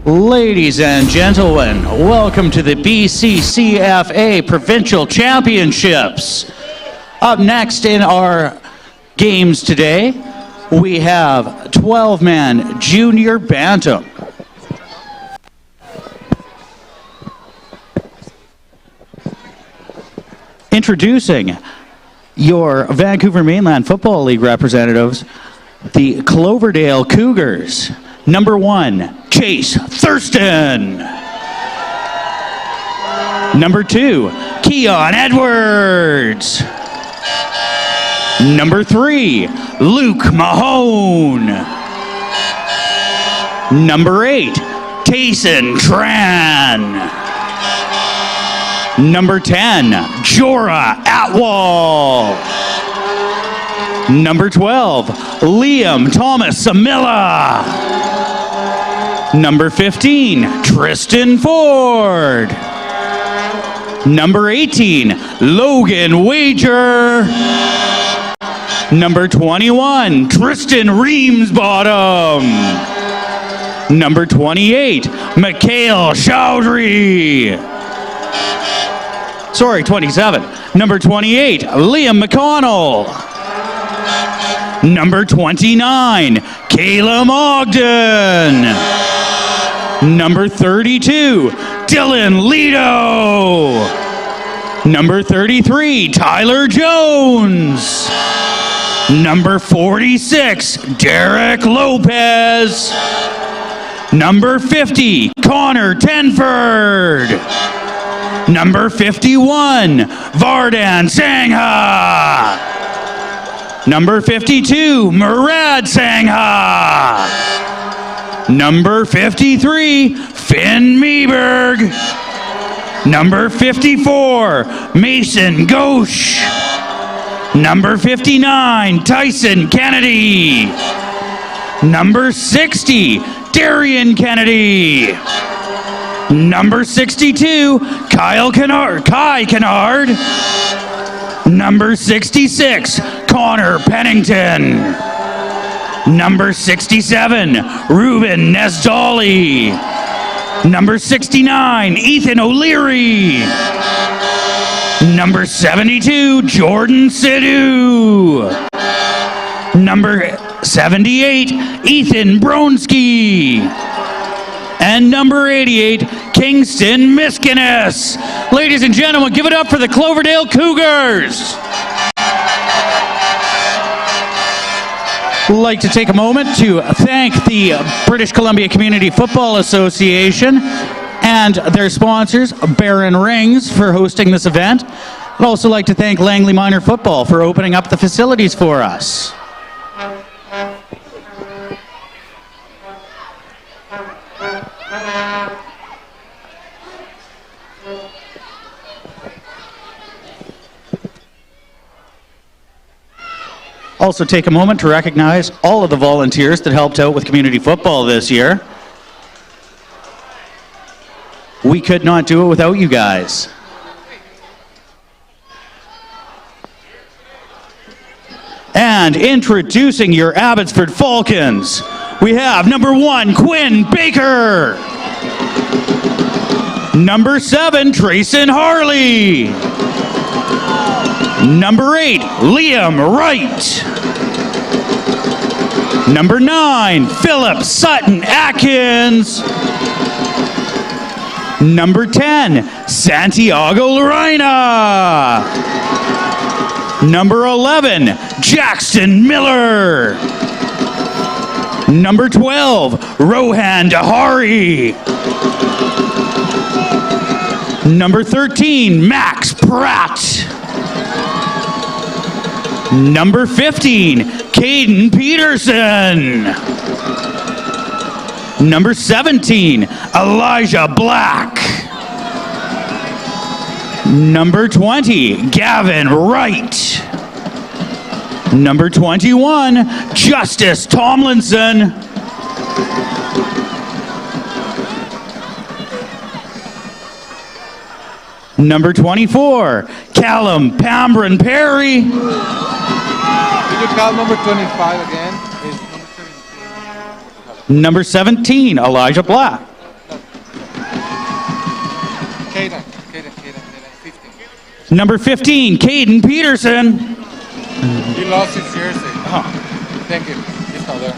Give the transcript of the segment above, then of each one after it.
Ladies and gentlemen, welcome to the BCCFA Provincial Championships. Up next in our games today, we have 12-man junior Bantam. Introducing your Vancouver Mainland Football League representatives, the Cloverdale Cougars. Number 1, Chase Thurston. Number 2, Keon Edwards. Number 3, Luke Mahone. Number 8, Tayson Tran. Number 10, Jorah Atwal. Number 12, Liam Thomas Samilla. Number 15, Tristan Ford. Number 18, Logan Wager. Number 21, Tristan Reamsbottom. Number 28, Mikhail Chowdhury. 27. Number 28, Liam McConnell. Number 29, Caleb Ogden. Number 32, Dylan Leto. Number 33, Tyler Jones. Number 46, Derek Lopez. Number 50, Connor Tenford. Number 51, Vardan Sangha. Number 52, Murad Sangha. Number 53, Finn Meberg. Number 54, Mason Ghosh. Number 59, Tyson Kennedy. Number 60, Darian Kennedy. Number 62, Kai Kennard. Number 66, Connor Pennington. Number 67, Ruben Nesdali. Number 69, Ethan O'Leary. Number 72, Jordan Sidhu. Number 78, Ethan Bronski. And number 88, Kingston Miskiness. Ladies and gentlemen, give it up for the Cloverdale Cougars. I'd like to take a moment to thank the British Columbia Community Football Association and their sponsors, Barron Rings, for hosting this event. I'd also like to thank Langley Minor Football for opening up the facilities for us. Also take a moment to recognize all of the volunteers that helped out with community football this year. We could not do it without you guys. And introducing your Abbotsford Falcons, we have number 1, Quinn Baker. Number 7, Trayson Harley. Number 8, Liam Wright. Number 9, Philip Sutton Atkins. Number 10, Santiago Lorena. Number 11, Jackson Miller. Number 12, Rohan Dahari. Number 13, Max Pratt. Number 15, Caden Peterson. Number 17, Elijah Black. Number 20, Gavin Wright. Number 21, Justice Tomlinson. Number 24, Callum Pambron Perry. Could you call number 25 again? Number 17, Elijah Black. Number 15, Caden Peterson. He lost his jersey. Thank you. He's not there.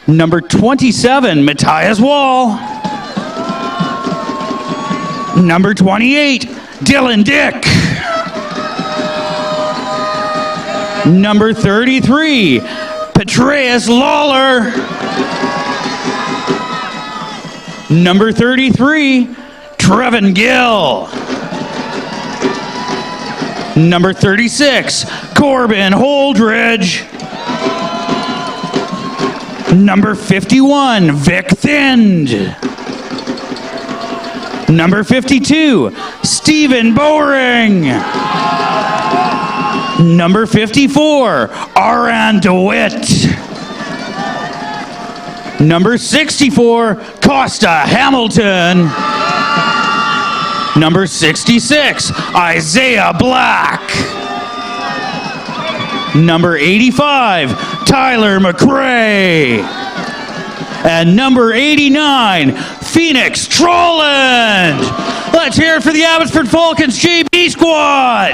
Number 27, Matthias Wall. Number 28, Dylan Dick. Number 33, Petraeus Lawler. Number 33, Trevin Gill. Number 36, Corbin Holdridge. Number 51, Vic Thind. Number 52, Stephen Bowring. Number 54, Aran DeWitt. Number 64, Costa Hamilton. Number 66, Isaiah Black. Number 85, Tyler McRae. And number 89, Phoenix Trolland. Let's hear it for the Abbotsford Falcons JB squad.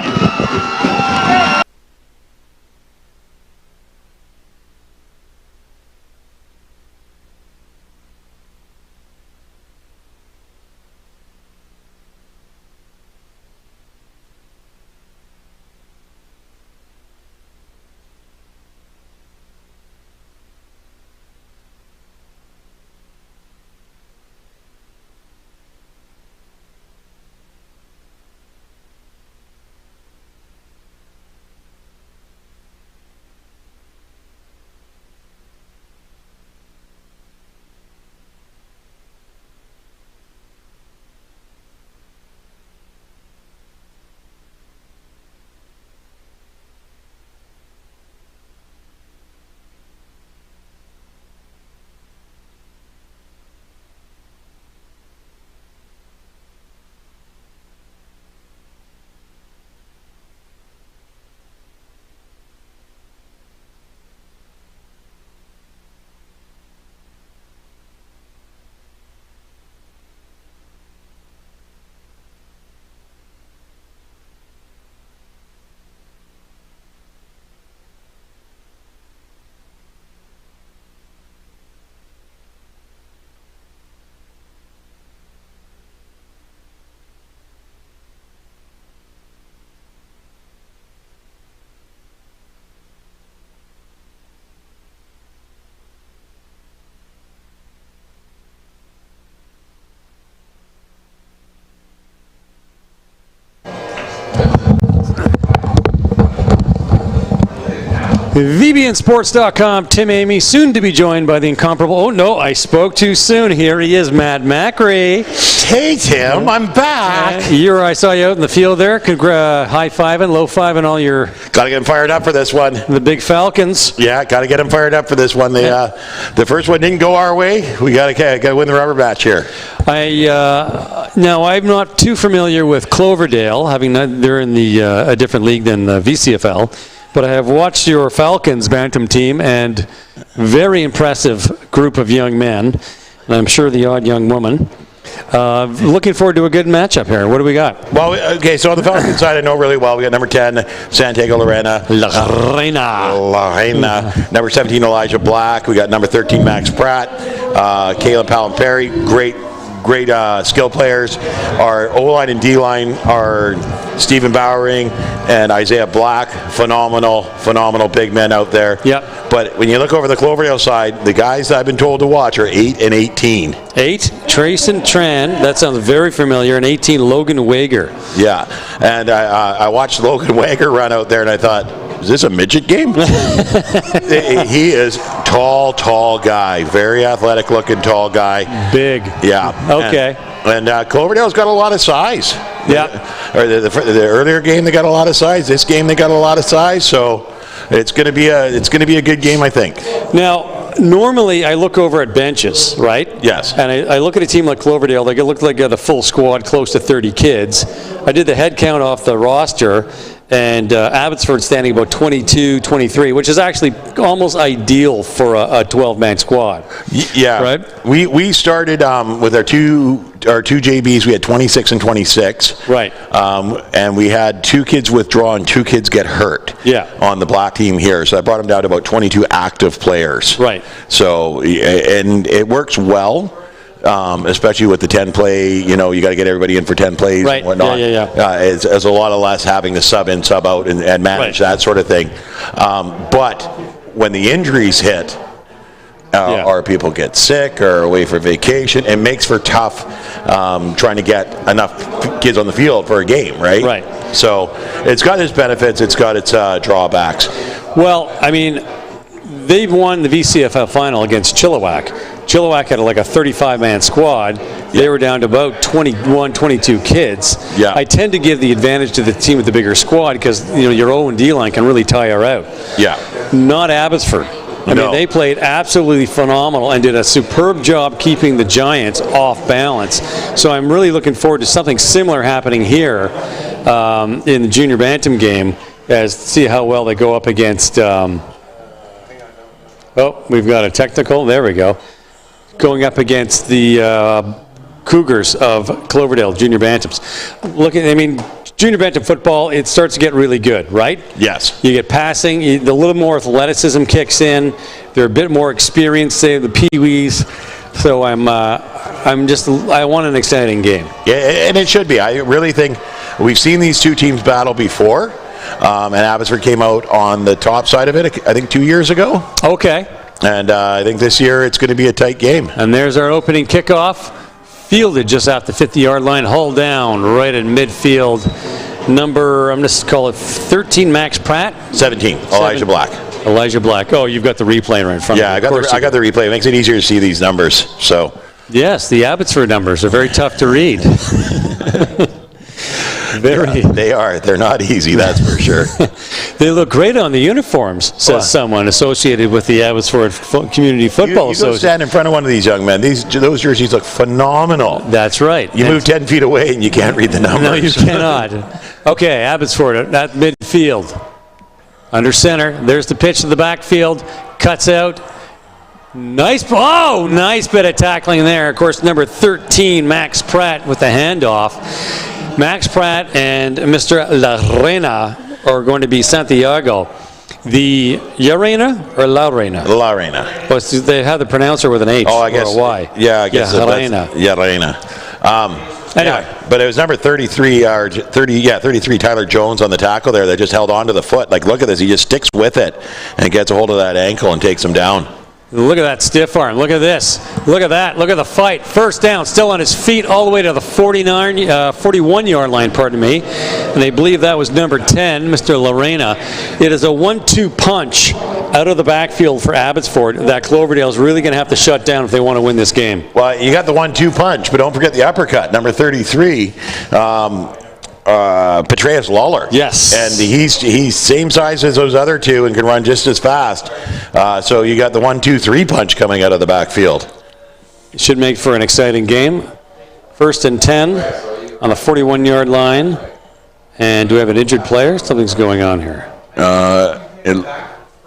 VBNsports.com, Tim Amy, soon to be joined by the incomparable, oh no, I spoke too soon. Here he is, Matt Macri. Hey Tim, I'm back. I saw you out in the field there, high-fiving, low-fiving all your... Got to get them fired up for this one. The big Falcons. Yeah, got to get them fired up for this one. The first one didn't go our way. We got to win the rubber match here. Now, I'm not too familiar with Cloverdale, they're in a different league than the VCFL. But I have watched your Falcons Bantam team, and very impressive group of young men, and I'm sure the odd young woman. Looking forward to a good matchup here. What do we got? Well, okay, so on the Falcons side, I know really well. We got number 10, Santiago Lorena. Number 17, Elijah Black. We got number 13, Max Pratt. Caleb Palin-Perry. Great skill players. Our O-line and D-line are Stephen Bowering and Isaiah Black. Phenomenal big men out there. Yep. But when you look over the Cloverdale side, the guys I've been told to watch are 8 and 18. 8, Trayson Tran, that sounds very familiar, and 18, Logan Wager. Yeah, and I watched Logan Wager run out there, and I thought, is this a midget game? He is tall guy, very athletic-looking tall guy. Big. Yeah. Okay. And Cloverdale's got a lot of size. Yeah. The earlier game they got a lot of size. This game they got a lot of size. So it's going to be a good game, I think. Now, normally I look over at benches, right? Yes. And I look at a team like Cloverdale. They look like the full squad, close to 30 kids. I did the head count off the roster, and Abbotsford standing about 22-23, which is actually almost ideal for a 12-man squad. Yeah. Right? We started with our two JBs. We had 26 and 26. Right. And we had 2 kids withdraw and 2 kids get hurt. Yeah. On the black team here, so I brought them down to about 22 active players. Right. So, and it works well. Especially with the 10 play, you got to get everybody in for 10 plays Right. and whatnot. Yeah. It's a lot of less having to sub in, sub out, and manage that sort of thing. But when the injuries hit, or people get sick or away for vacation, it makes for tough trying to get enough kids on the field for a game, right? Right. So it's got its benefits, it's got its drawbacks. Well, I mean, they've won the VCFL final against Chilliwack. Chilliwack had like a 35-man squad. They were down to about 21, 22 kids. Yeah. I tend to give the advantage to the team with the bigger squad because your O&D line can really tire out. Yeah. Not Abbotsford. I mean, they played absolutely phenomenal and did a superb job keeping the Giants off balance. So I'm really looking forward to something similar happening here in the junior bantam game, as see how well they go up against. We've got a technical. There we go. Going up against the Cougars of Cloverdale Junior Bantams. Junior Bantam football, it starts to get really good, right? Yes. You get passing, a little more athleticism kicks in. They're a bit more experienced, say, the Pee-wees. So I want an exciting game. Yeah, and it should be. I really think we've seen these two teams battle before, and Abbotsford came out on the top side of it, I think 2 years ago. Okay. And I think this year it's going to be a tight game. And there's our opening kickoff. Fielded just off the 50-yard line, hull down right in midfield. Number, I'm going to call it 13, Max Pratt. 17, Elijah Black. Elijah Black. Oh, you've got the replay right in front of you. I got the replay. It makes it easier to see these numbers. So. Yes, the Abbotsford numbers are very tough to read. They are. They're not easy, that's for sure. They look great on the uniforms, says someone associated with the Abbotsford Community Football Association. You go stand in front of one of these young men. Those jerseys look phenomenal. That's right. You move 10 feet away and you can't read the numbers. No, you cannot. Okay, Abbotsford at midfield. Under center. There's the pitch to the backfield. Cuts out. Nice bit of tackling there. Of course, number 13, Max Pratt with the handoff. Max Pratt and Mr. La Reina are going to be Santiago. The Yarena or La Reina? La Reina. Oh, they have the pronouncer with an H or a Y. Yeah, I guess Reina. Yarena. Anyway. Yeah, but it was number 33, 33, Tyler Jones on the tackle there that just held on to the foot. Like, look at this. He just sticks with it and gets a hold of that ankle and takes him down. Look at that stiff arm. Look at this. Look at that. Look at the fight. First down, still on his feet all the way to the 41-yard line, pardon me. And they believe that was number 10, Mr. Lorena. It is a 1-2 punch out of the backfield for Abbotsford that Cloverdale is really going to have to shut down if they want to win this game. Well, you got the 1-2 punch, but don't forget the uppercut, number 33. Petraeus Lawler. Yes. And he's same size as those other two and can run just as fast. So you got the 1-2-3 punch coming out of the backfield. It should make for an exciting game. 1st and 10 on the 41-yard line. And do we have an injured player? Something's going on here.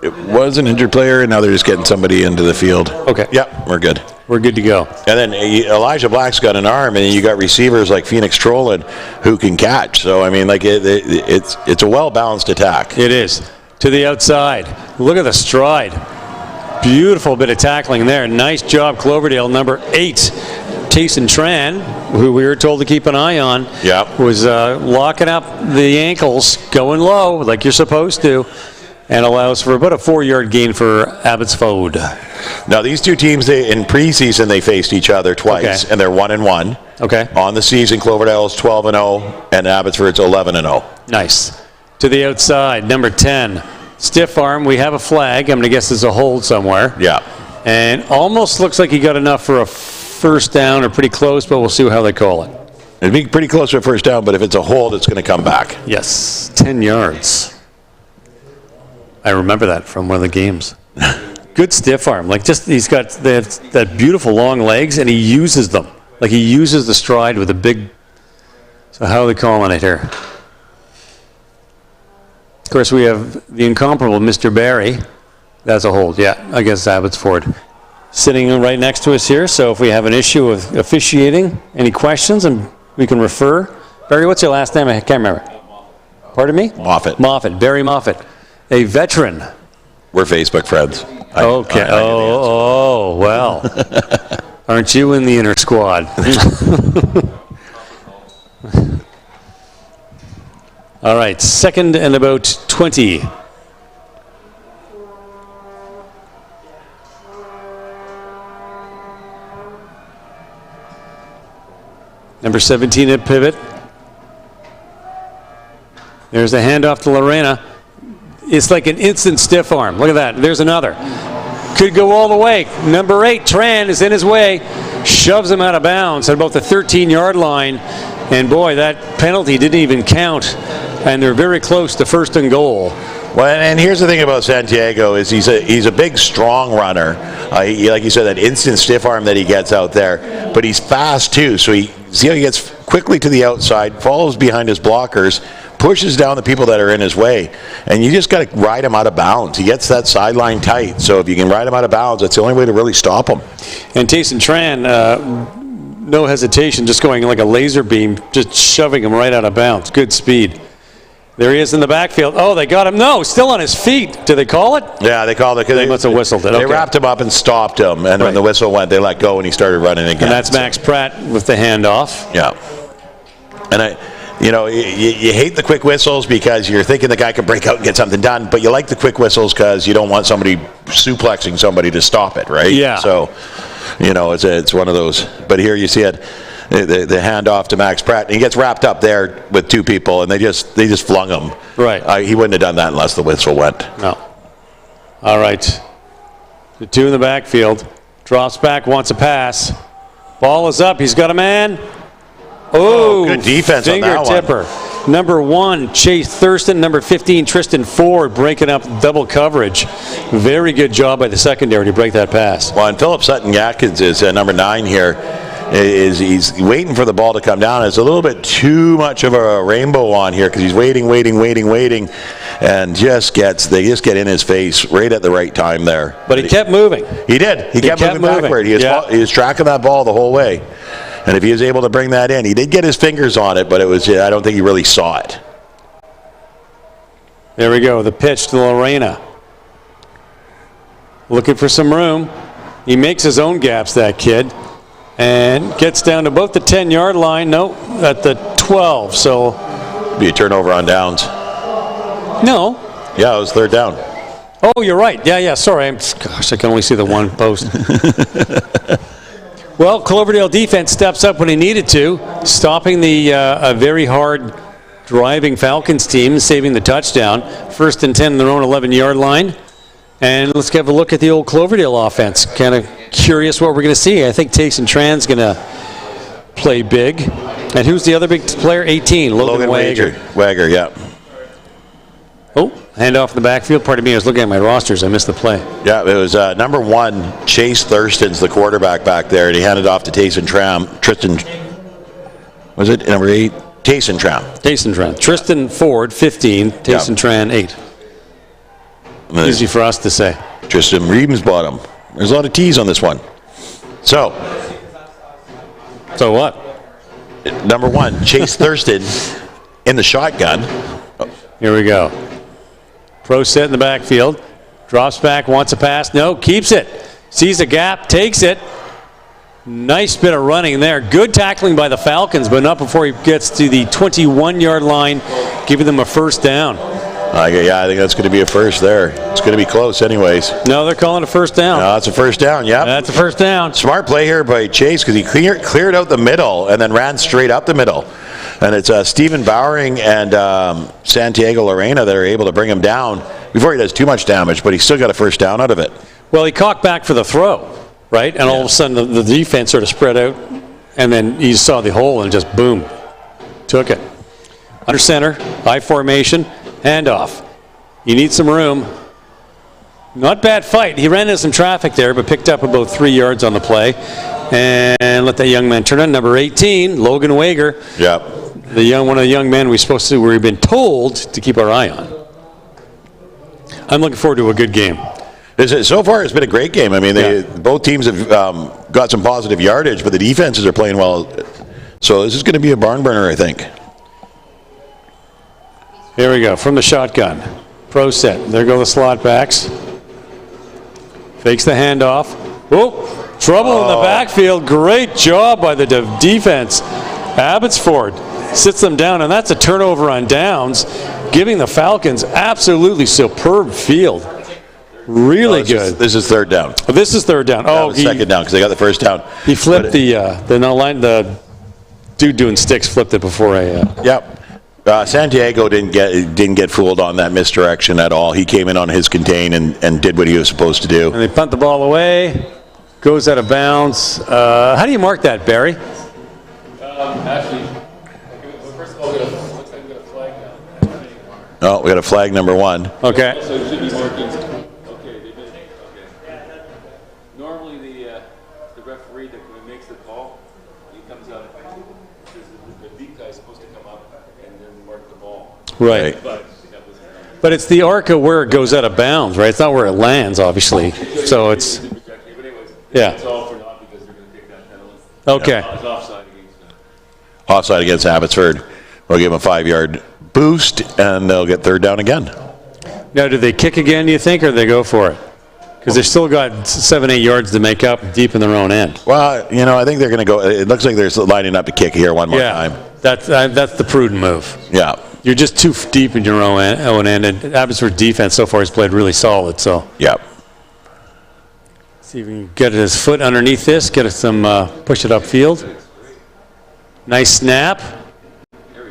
It was an injured player, and now they're just getting somebody into the field. Okay. Yep, we're good. We're good to go. And then Elijah Black's got an arm, and you got receivers like Phoenix Trollin who can catch. So, I mean, like it's a well-balanced attack. It is. To the outside. Look at the stride. Beautiful bit of tackling there. Nice job, Cloverdale. Number 8, Tayson Tran, who we were told to keep an eye on, was locking up the ankles, going low like you're supposed to, and allows for about a 4-yard gain for Abbotsford. Now, these two teams, in preseason, they faced each other twice, and they're 1-1. Okay. On the season, Cloverdale is 12-0, and Abbotsford's 11-0. Nice. To the outside, number 10, stiff arm. We have a flag. I'm going to guess there's a hold somewhere. Yeah. And almost looks like he got enough for a first down, or pretty close, but we'll see how they call it. It'd be pretty close to a first down, but if it's a hold, it's going to come back. Yes, 10 yards. I remember that from one of the games. Good stiff arm. Like, just he's got that beautiful long legs, and he uses them. Like, he uses the stride with a big. So how are they calling it here? course, we have the incomparable Mr. Barry. That's a hold, yeah, against Abbotsford. Sitting right next to us here, so if we have an issue with officiating, any questions, and we can refer. Barry, what's your last name? I can't remember. Pardon me? Moffat. Barry Moffat. A veteran. We're Facebook friends. Okay. Well. Aren't you in the inner squad? All right, 2nd and about 20. Number 17 at pivot. There's a handoff to Lorena. It's like an instant stiff arm. Look at that. There's another. Could go all the way. Number 8, Tran, is in his way. Shoves him out of bounds at about the 13-yard line. And boy, that penalty didn't even count. And they're very close to 1st and goal. Well, and here's the thing about Santiago is he's a big, strong runner. Like you said, that instant stiff arm that he gets out there. But he's fast, too. So see how he gets quickly to the outside, follows behind his blockers, pushes down the people that are in his way, and you just got to ride him out of bounds. He gets that sideline tight, so if you can ride him out of bounds, that's the only way to really stop him. And Tayson Tran, no hesitation, just going like a laser beam, just shoving him right out of bounds. Good speed. There he is in the backfield. Oh, they got him. No, still on his feet. Did they call it? Yeah, they called it. They must have whistled it. They wrapped him up and stopped him, and when the whistle went, they let go, and he started running again. And that's Max Pratt with the handoff. Yeah. And you hate the quick whistles because you're thinking the guy can break out and get something done, but you like the quick whistles because you don't want somebody suplexing somebody to stop it, right? Yeah. So, it's one of those. But here you see it, the handoff to Max Pratt, and he gets wrapped up there with 2 people, and they just flung him. Right. He wouldn't have done that unless the whistle went. No. All right. The 2 in the backfield. Drops back, wants a pass. Ball is up. He's got a man. Oh, good defense on that one. Finger-tipper. Number 1, Chase Thurston. Number 15, Tristan Ford, breaking up double coverage. Very good job by the secondary to break that pass. Well, and Philip Sutton-Gatkins is number 9 here. He's waiting for the ball to come down. It's a little bit too much of a rainbow on here because he's waiting, and they just get in his face right at the right time there. But he kept moving. He did. He kept moving backward. He was tracking that ball the whole way. And if he was able to bring that in, he did get his fingers on it, but I don't think he really saw it. There we go, the pitch to Lorena. Looking for some room. He makes his own gaps, that kid, and gets down to about the 10-yard line. No, at the 12, so. Be a turnover on downs. No. Yeah, it was 3rd down. Oh, you're right. Yeah, sorry. Gosh, I can only see the one post. Well, Cloverdale defense steps up when he needed to, stopping the a very hard driving Falcons team, saving the touchdown. 1st and 10 in their own 11-yard line. And let's have a look at the old Cloverdale offense. Kind of curious what we're going to see. I think Tayson Tran's going to play big. And who's the other big player? 18, Logan Wager, yeah. Oh, handoff in the backfield. Pardon me, I was looking at my rosters. I missed the play. Yeah, it was number 1, Chase Thurston's the quarterback back there, and he handed off to Tristan, was it number 8? Tayson Tran. Tristan Ford, 15. Tayson Tran, 8. Easy for us to say. Tristan Riebensbottom. There's a lot of T's on this one. So what? Number 1, Chase Thurston in the shotgun. Here we go. Pro set in the backfield. Drops back, wants a pass. No, keeps it. Sees a gap, takes it. Nice bit of running there. Good tackling by the Falcons, but not before he gets to the 21-yard line, giving them a 1st down. Yeah, I think that's going to be a first there. It's going to be close anyways. No, they're calling a 1st down. No, that's a 1st down, yeah. That's a 1st down. Smart play here by Chase because he cleared out the middle and then ran straight up the middle. And it's Stephen Bowering and Santiago Lorena that are able to bring him down before he does too much damage, but he's still got a 1st down out of it. Well, he cocked back for the throw, right? And all of a sudden the defense sort of spread out, and then you saw the hole and just boom, took it. Under center, high formation, handoff. You need some room. Not bad fight. He ran into some traffic there, but picked up about 3 yards on the play. And let that young man turn on. Number 18, Logan Wager. Yep. One of the young men we've been told to keep our eye on. I'm looking forward to a good game. So far, it's been a great game. I mean, both teams have got some positive yardage, but the defenses are playing well. So this is going to be a barn burner, I think. Here we go, from the shotgun. Pro set. There go the slot backs. Fakes the handoff. Oh, trouble in the backfield. Great job by the defense. Abbotsford sits them down, and that's a turnover on downs, giving the Falcons absolutely superb field. Really good. This is third down. This is third down. Second down because they got the first down. He flipped the dude doing sticks flipped it before I. Yep. Santiago didn't get fooled on that misdirection at all. He came in on his contain and did what he was supposed to do. And they punt the ball away. Goes out of bounds. How do you mark that, Barry? Actually, first of all, looks like we got a flag now. Oh, we got a flag number 1. Okay. So it should be marking. Okay, they've been. Okay. Normally, the referee that makes the call, he comes out. The deep guy is supposed to come up and then mark the ball. Right. But it's the arc of where it goes out of bounds, right? It's not where it lands, obviously. So it's. But anyways, Yeah. it's all for naught because they're going to take that penalty. Okay. It's offside against them. Offside against Abbotsford. We'll give him a 5-yard boost, and they'll get third down again. Now, do they kick again, do you think, or do they go for it? Because they've still got 7-8 yards to make up deep in their own end. Well, I think they're going to go. It looks like they're lining up to kick here one more time. That's the prudent move. Yeah. You're just too deep in your own end, and Abbotsford defense so far has played really solid. So, Yep. see if we can get his foot underneath this, get some push it upfield. Nice snap.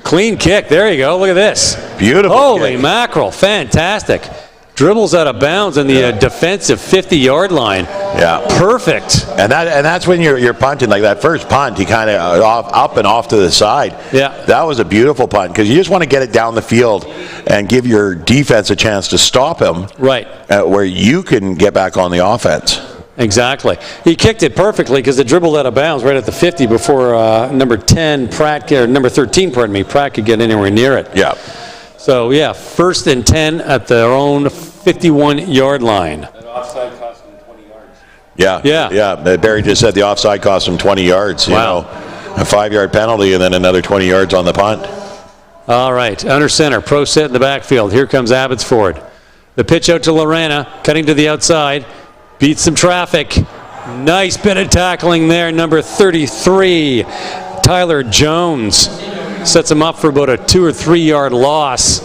Clean kick. There you go. Look at this. Beautiful. Holy kick. mackerel. Fantastic. Dribbles out of bounds on the defensive 50-yard line. Yeah. Perfect. And that's when you're punting. Like that first punt, he kind of up and off to the side. Yeah. That was a beautiful punt because you just want to get it down the field and give your defense a chance to stop him. Right. Where you can get back on the offense. Exactly. He kicked it perfectly because it dribbled out of bounds right at the 50 before number 13, Pratt could get anywhere near it. Yeah. So, yeah, 1st and 10 at their own 51-yard line. That offside cost them 20 yards. Yeah. Barry just said the offside cost him 20 yards. Wow. A 5-yard penalty and then another 20 yards on the punt. All right, under center, pro set in the backfield. Here comes Abbotsford. The pitch out to Lorena, cutting to the outside. Beats some traffic. Nice bit of tackling there, number 33, Tyler Jones. Sets him up for about a 2 or 3 yard loss.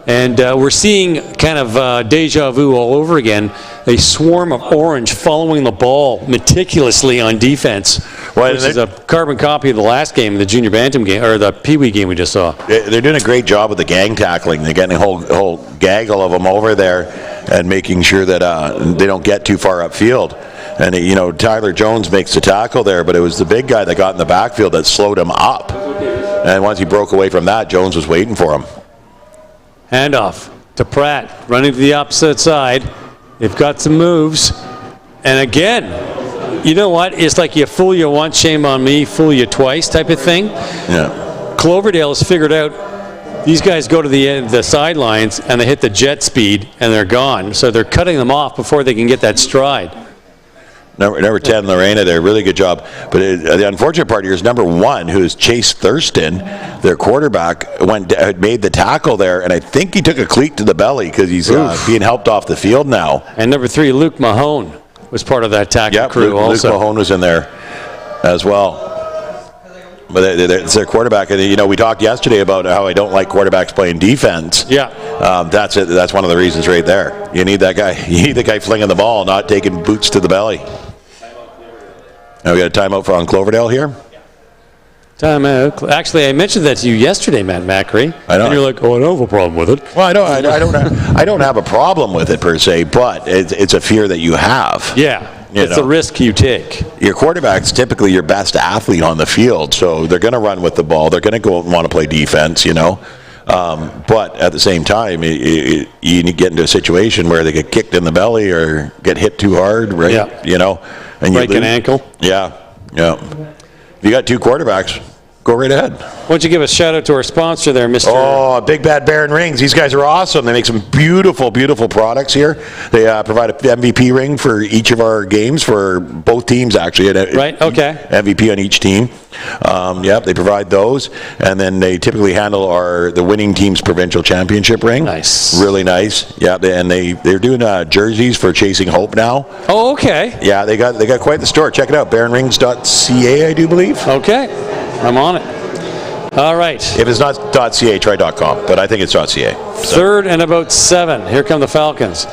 And we're seeing kind of deja vu all over again. A swarm of orange following the ball meticulously on defense, which is a carbon copy of the last game, the junior bantam game, or the Pee-wee game we just saw. They're doing a great job with the gang tackling. They're getting a whole gaggle of them over there and making sure that they don't get too far upfield. And, Tyler Jones makes the tackle there, but it was the big guy that got in the backfield that slowed him up. And once he broke away from that, Jones was waiting for him. Handoff to Pratt, running to the opposite side. They've got some moves. And again, you know what? It's like you fool you once, shame on me, fool you twice type of thing. Yeah. Cloverdale has figured out these guys go to the sidelines and they hit the jet speed and they're gone. So they're cutting them off before they can get that stride. Number 10, Lorena there, really good job. But the unfortunate part here is number 1, who is Chase Thurston, their quarterback, had made the tackle there, and I think he took a cleat to the belly because he's being helped off the field now. And number 3, Luke Mahone, was part of that tackle crew also. Luke Mahone was in there as well. But it's their quarterback, and we talked yesterday about how I don't like quarterbacks playing defense. Yeah. That's it. That's one of the reasons right there. You need that guy. You need the guy flinging the ball, not taking boots to the belly. Now we got a timeout on Cloverdale here. Timeout. Actually, I mentioned that to you yesterday, Matt Macri. I know. And you're like, "Oh, I don't have a problem with it." Well, I don't have a problem with it per se, but it's a fear that you have. Yeah. It's a risk you take. Your quarterback's typically your best athlete on the field, so they're going to run with the ball. They're going to go and want to play defense, But at the same time, you get into a situation where they get kicked in the belly or get hit too hard, right? Yeah. And break an ankle. Yeah. If you got 2 quarterbacks, go right ahead. Why don't you give a shout out to our sponsor there, Mr. Oh, Big Bad Baron Rings. These guys are awesome. They make some beautiful, beautiful products here. They provide an MVP ring for each of our games for both teams, actually. Right, okay. MVP on each team. Yep, they provide those. And then they typically handle the winning team's provincial championship ring. Nice. Really nice. Yeah, they're doing jerseys for Chasing Hope now. Oh, okay. Yeah, they got quite the store. Check it out, baronrings.ca, I do believe. Okay, I'm on it. All right. If it's not .ca, try .com, but I think it's .ca. So. Third and about 7. Here come the Falcons.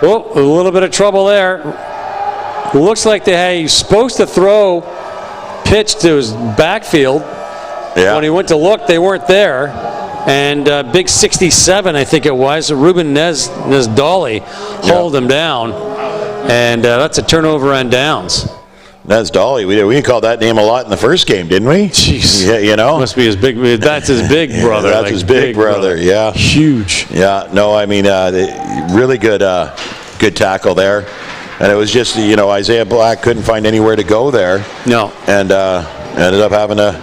Oh, a little bit of trouble there. Looks like he's supposed to throw pitch to his backfield. Yeah. When he went to look, they weren't there. And big 67, I think it was, Ruben Nesdali hauled him down. And that's a turnover on downs. That's Dolly. We called that name a lot in the first game, didn't we? Jeez. Yeah, you know. Must be his big. That's his big brother. That's his big brother. Yeah. Huge. Yeah. No, I mean, really good tackle there, and it was just Isaiah Black couldn't find anywhere to go there. No. And ended up having to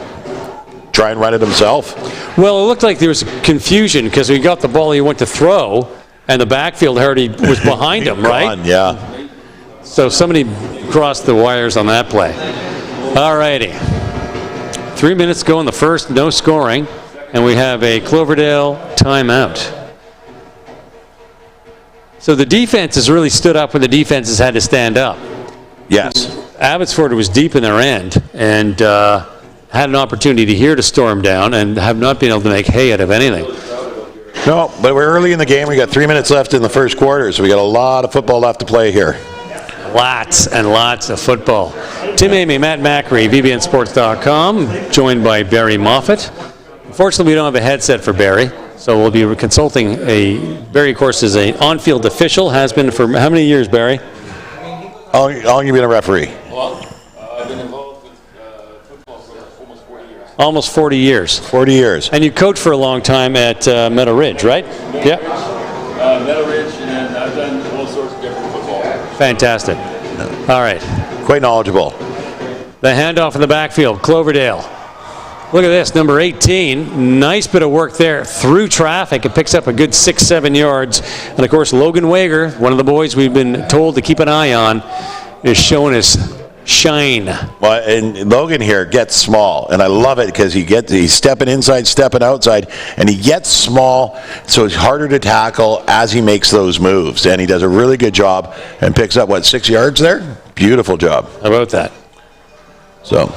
try and run it himself. Well, it looked like there was confusion because he got the ball he went to throw, and the backfield already was behind him, right? Gone, yeah. So somebody crossed the wires on that play. All righty. 3 minutes to go in the first, no scoring, and we have a Cloverdale timeout. So the defense has really stood up when the defenses had to stand up. Yes. Abbotsford was deep in their end and had an opportunity here to storm down and have not been able to make hay out of anything. No, but we're early in the game. We got 3 minutes left in the first quarter, so we got a lot of football left to play here. Lots and lots of football. Tim Amy, Matt Macri, VBNsports.com, joined by Barry Moffat. Unfortunately, we don't have a headset for Barry, so we'll be consulting Barry, of course, is an on-field official, has been for how many years, Barry? How long have you been a referee? Well, I've been involved with football for almost 40 years. Almost 40 years. 40 years. And you coached for a long time at Meadow Ridge, right? Yep. Meadow Ridge, and I've done all sorts of different football. Fantastic. All right. Quite knowledgeable. The handoff in the backfield, Cloverdale. Look at this, number 18. Nice bit of work there through traffic. It picks up a good 6-7 yards. And, of course, Logan Wager, one of the boys we've been told to keep an eye on, is showing his shine. Well, and Logan here gets small, and I love it because he's stepping inside, stepping outside, and he gets small, so it's harder to tackle as he makes those moves. And he does a really good job and picks up, 6 yards there? Beautiful job. How about that? So,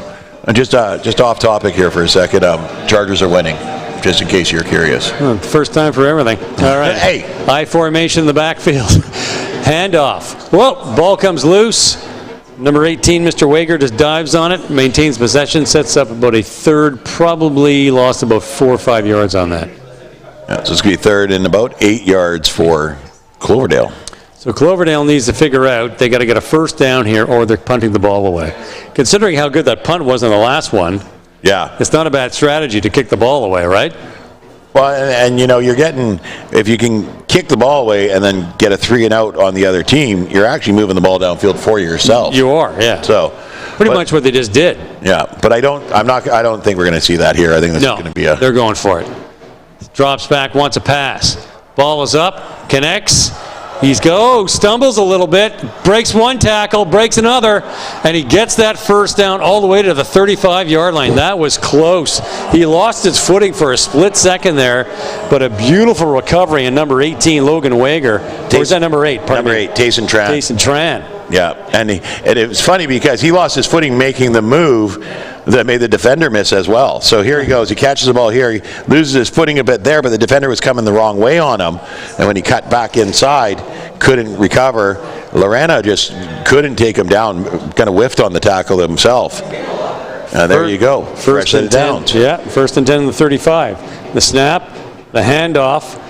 and just off topic here for a second, Chargers are winning, just in case you're curious. First time for everything. All right. Hey. High formation in the backfield. Handoff. Whoa, ball comes loose. Number 18, Mr. Wager, just dives on it, maintains possession, sets up about a third, probably lost about 4 or 5 yards on that. Yeah, so it's going to be third and about 8 yards for Cloverdale. So Cloverdale needs to figure out they got to get a first down here or they're punting the ball away. Considering how good that punt was in the last one, yeah, it's not a bad strategy to kick the ball away, right? Well, and you're getting, if you can kick the ball away and then get a 3 and out on the other team, you're actually moving the ball downfield for yourself. You are, yeah. So pretty much what they just did. Yeah, but I don't think we're going to see that here. I think this is going to be they're going for it. Drops back, wants a pass. Ball is up, connects. Stumbles a little bit, breaks one tackle, breaks another, and he gets that first down all the way to the 35-yard line. That was close. He lost his footing for a split second there, but a beautiful recovery in number 18, Logan Wager. Or is that number 8? Number 8, Tayson Tran. Tayson Tran. Yeah, and it was funny because he lost his footing making the move that made the defender miss as well. So here he goes. He catches the ball here. He loses his footing a bit there, but the defender was coming the wrong way on him. And when he cut back inside, couldn't recover. Lorena just couldn't take him down, kind of whiffed on the tackle himself. And there you go. First and 10. Yeah, first and 10 in the 35. The snap, the handoff.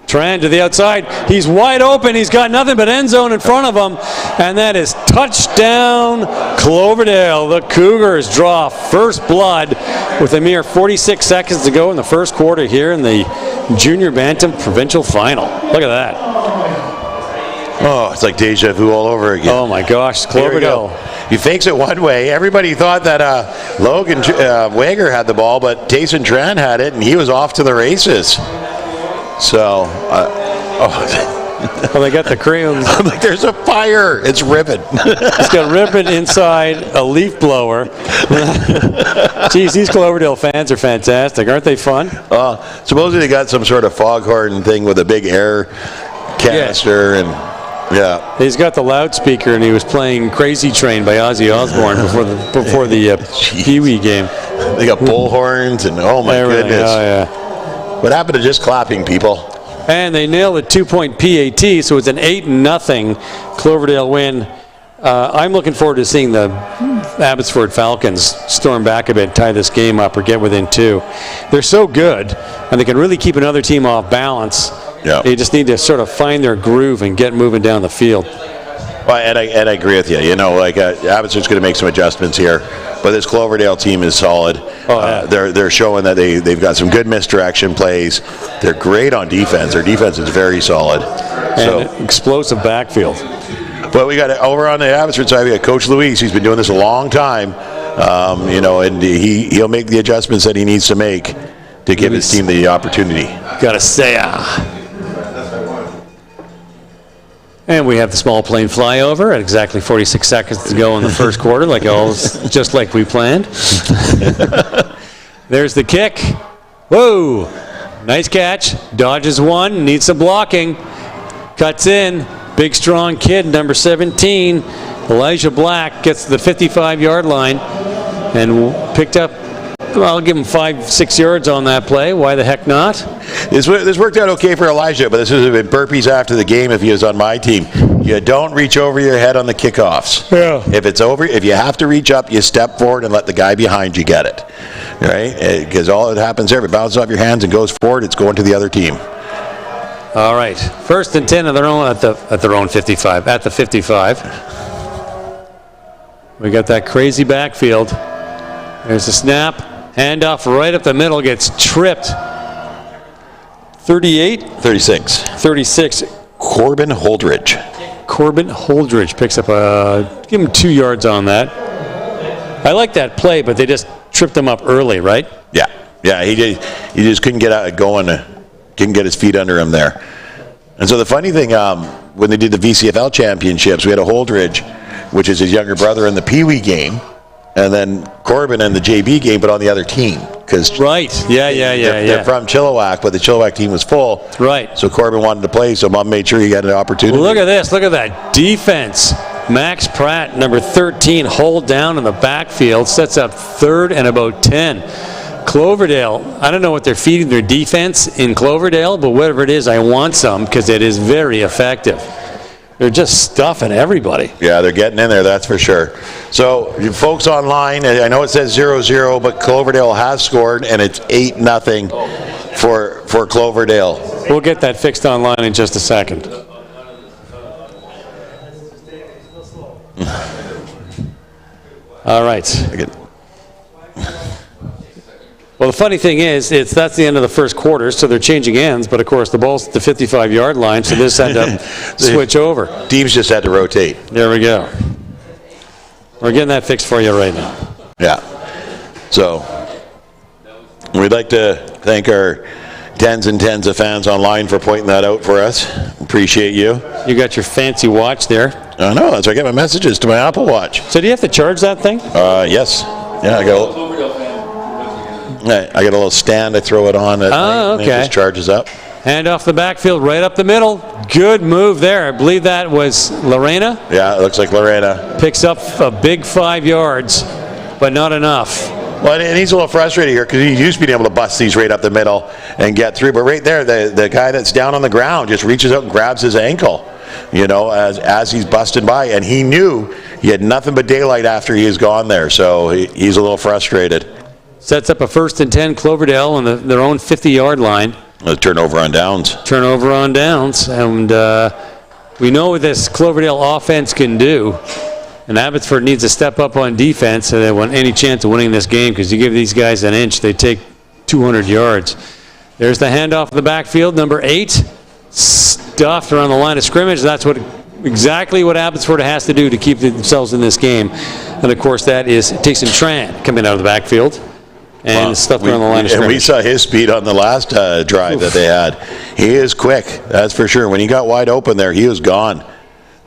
Tran to the outside. He's wide open. He's got nothing but end zone in front of him. And that is touchdown Cloverdale. The Cougars draw first blood with a mere 46 seconds to go in the first quarter here in the Junior Bantam Provincial Final. Look at that. Oh, it's like deja vu all over again. Oh my gosh, Cloverdale. he fakes it one way. Everybody thought that Logan Wager had the ball, but Tayson Tran had it, and he was off to the races. So, Well, they got the crayons. I'm like, there's a fire. It's ribbon. It's got ribbon inside, a leaf blower. Geez, these Cloverdale fans are fantastic. Aren't they fun? Supposedly they got some sort of foghorn thing with a big air canister, and yeah. He's got the loudspeaker, and he was playing Crazy Train by Ozzy Osbourne before the Pee Wee game. They got bullhorns, and oh my goodness. Oh, yeah. What happened to just clapping, people? And they nailed a 2-point PAT, so it's an 8-0 Cloverdale win. I'm looking forward to seeing the Abbotsford Falcons storm back a bit, tie this game up, or get within 2. They're so good, and they can really keep another team off balance. Yeah. They just need to sort of find their groove and get moving down the field. Well, and I agree with you. You know, like Abbotsford's going to make some adjustments here, but this Cloverdale team is solid. They're showing that they've got some good misdirection plays. They're great on defense. Their defense is very solid. And explosive backfield. But we got over on the Abbotsford side. We got Coach Luis. He's been doing this a long time. You know, and he'll make the adjustments that he needs to make to give his team the opportunity. Gotta say, And we have the small plane flyover at exactly 46 seconds to go in the first quarter, just like we planned. There's the kick. Whoa! Nice catch. Dodges one. Needs some blocking. Cuts in. Big, strong kid, number 17, Elijah Black, gets to the 55-yard line and picked up, well, I'll give him 5-6 yards on that play. Why the heck not? This worked out okay for Elijah, but this would have been burpees after the game if he was on my team. You don't reach over your head on the kickoffs. Yeah. If you have to reach up, you step forward and let the guy behind you get it. Right? Because all that happens there, if it bounces off your hands and goes forward, it's going to the other team. All right, 1st and 10 of their own at their own 55. At the 55, we got that crazy backfield. There's the snap, handoff right up the middle, gets tripped. 36. Corbin Holdridge. Corbin Holdridge picks up give him 2 yards on that. I like that play, but they just tripped him up early, right? Yeah. He just couldn't get out going. Couldn't get his feet under him there. And so the funny thing, when they did the VCFL championships, we had a Holdridge, which is his younger brother in the Pee Wee game, and then Corbin in the JB game, but on the other team. Right. They're from Chilliwack, but the Chilliwack team was full. Right. So Corbin wanted to play, so Mom made sure he got an opportunity. Look at this. Look at that defense. Max Pratt, number 13, hold down in the backfield, sets up 3rd and about 10. Cloverdale, I don't know what they're feeding their defense in Cloverdale, but whatever it is, I want some because it is very effective. They're just stuffing everybody. Yeah, they're getting in there, that's for sure. So, you folks online, I know it says 0-0, but Cloverdale has scored, and it's 8-0 for Cloverdale. We'll get that fixed online in just a second. All right. Well, the funny thing is, that's the end of the first quarter, so they're changing ends, but of course the ball's at the 55-yard line, so this had to switch over. Teams just had to rotate. There we go. We're getting that fixed for you right now. Yeah. So, we'd like to thank our tens and tens of fans online for pointing that out for us. Appreciate you. You got your fancy watch there. I know, that's why I get my messages to my Apple Watch. So do you have to charge that thing? Yes. Yeah, I got a little stand I throw it on at night, and it just charges up. Hand off the backfield, right up the middle. Good move there. I believe that was Lorena. Yeah, it looks like Lorena. Picks up a big 5 yards, but not enough. Well, and he's a little frustrated here because he used to be able to bust these right up the middle and get through. But right there, the guy that's down on the ground just reaches out and grabs his ankle, as he's busting by. And he knew he had nothing but daylight after he was gone there. So he's a little frustrated. Sets up a 1st and 10 Cloverdale on their own 50-yard line. A turnover on downs. And we know what this Cloverdale offense can do. And Abbotsford needs to step up on defense so they want any chance of winning this game, because you give these guys an inch, they take 200 yards. There's the handoff in the backfield, number 8. Stuffed around the line of scrimmage. That's what exactly what Abbotsford has to do to keep themselves in this game. And of course, that is Tyson Tran coming out of the backfield and stuff around the line of scrimmage. And we saw his speed on the last drive that they had. He is quick, that's for sure. When he got wide open there, he was gone.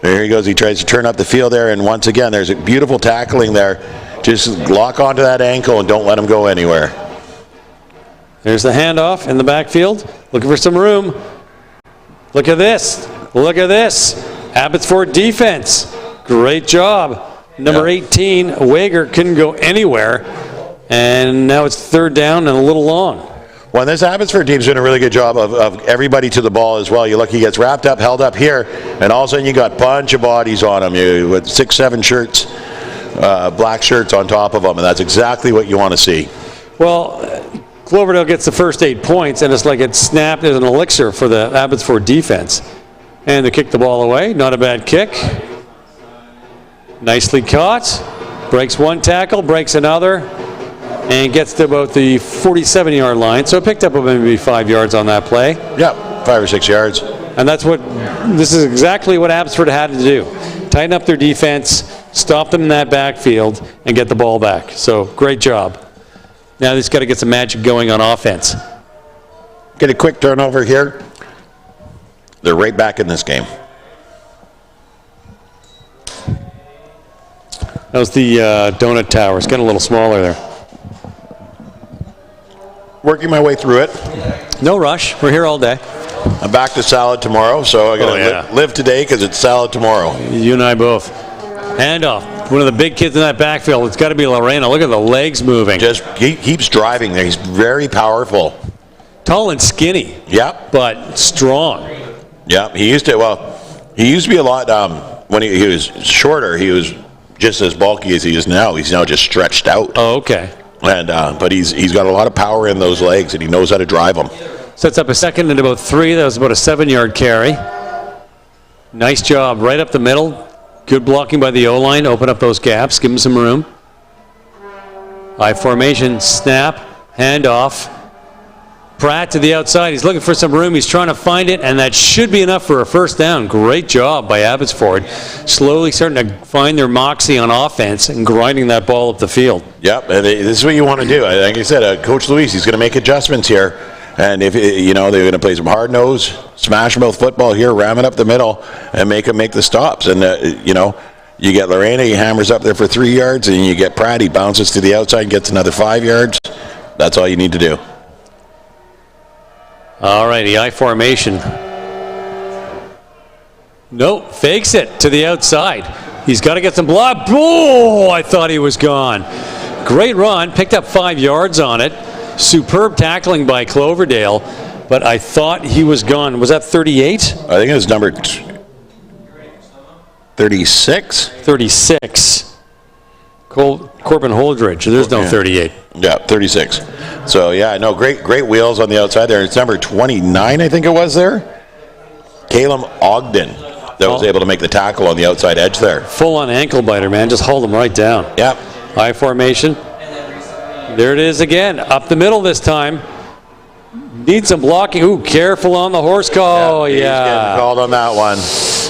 There he goes. He tries to turn up the field there, and once again, there's a beautiful tackling there. Just lock onto that ankle and don't let him go anywhere. There's the handoff in the backfield. Looking for some room. Look at this. Look at this. Abbotsford defense. Great job. Number 18, Wager, couldn't go anywhere. And now it's third down and a little long. Well, this Abbotsford team's doing a really good job of everybody to the ball as well. You look, he gets wrapped up, held up here, and all of a sudden you got a bunch of bodies on him with 6, 7 shirts, black shirts on top of them, and that's exactly what you want to see. Well, Cloverdale gets the first 8 points, and it's like it's snapped as an elixir for the Abbotsford defense. And they kick the ball away. Not a bad kick. Nicely caught. Breaks one tackle, breaks another, and gets to about the 47-yard line. So it picked up maybe 5 yards on that play. Yep, 5 or 6 yards. And this is exactly what Abbotsford had to do. Tighten up their defense, stop them in that backfield, and get the ball back. So great job. Now they've got to get some magic going on offense. Get a quick turnover here. They're right back in this game. That was the donut tower. It's getting a little smaller there. Working my way through it. No rush. We're here all day. I'm back to salad tomorrow, so I got to live today because it's salad tomorrow. You and I both. Handoff. One of the big kids in that backfield. It's got to be Lorena. Look at the legs moving. Just he keeps driving there. He's very powerful. Tall and skinny. Yep. But strong. Yep. He used to be a lot when he was shorter. He was just as bulky as he is now. He's now just stretched out. Oh, okay. And but he's got a lot of power in those legs, and he knows how to drive them. Sets up a second and about 3. That was about a 7-yard carry. Nice job. Right up the middle. Good blocking by the O-line. Open up those gaps. Give him some room. I formation. Snap. Handoff. Pratt to the outside. He's looking for some room. He's trying to find it, and that should be enough for a first down. Great job by Abbotsford. Slowly starting to find their moxie on offense and grinding that ball up the field. Yep, and this is what you want to do. Like I said, Coach Luis, he's going to make adjustments here. And if they're going to play some hard-nosed, smash-mouth football here, ram it up the middle, and make them make the stops. And, you get Lorena, he hammers up there for 3 yards, and you get Pratt, he bounces to the outside and gets another 5 yards. That's all you need to do. All righty, I formation. Nope, fakes it to the outside. He's got to get some block. Oh, I thought he was gone. Great run, picked up 5 yards on it. Superb tackling by Cloverdale, but I thought he was gone. Was that 38? I think it was number 36. 36. Corbin Holdridge. There's no 38. Yeah, 36. So, great wheels on the outside there. It's number 29, I think it was there. Caleb Ogden that was able to make the tackle on the outside edge there. Full-on ankle biter, man. Just hold him right down. Yep. I formation. There it is again. Up the middle this time. Need some blocking. Ooh, careful on the horse call. He's getting called on that one.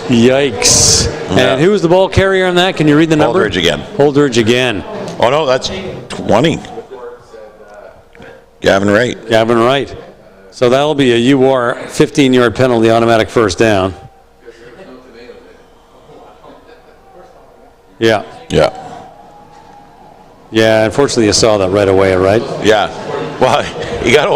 Yikes. Yeah. And who was the ball carrier on that? Can you read the number? Holdridge again. Holdridge again. Oh, no, that's 20. Gavin Wright. Gavin Wright. So that'll be a UR 15-yard penalty, automatic first down. Yeah. Yeah. Yeah, unfortunately you saw that right away, right? Yeah. Well, he got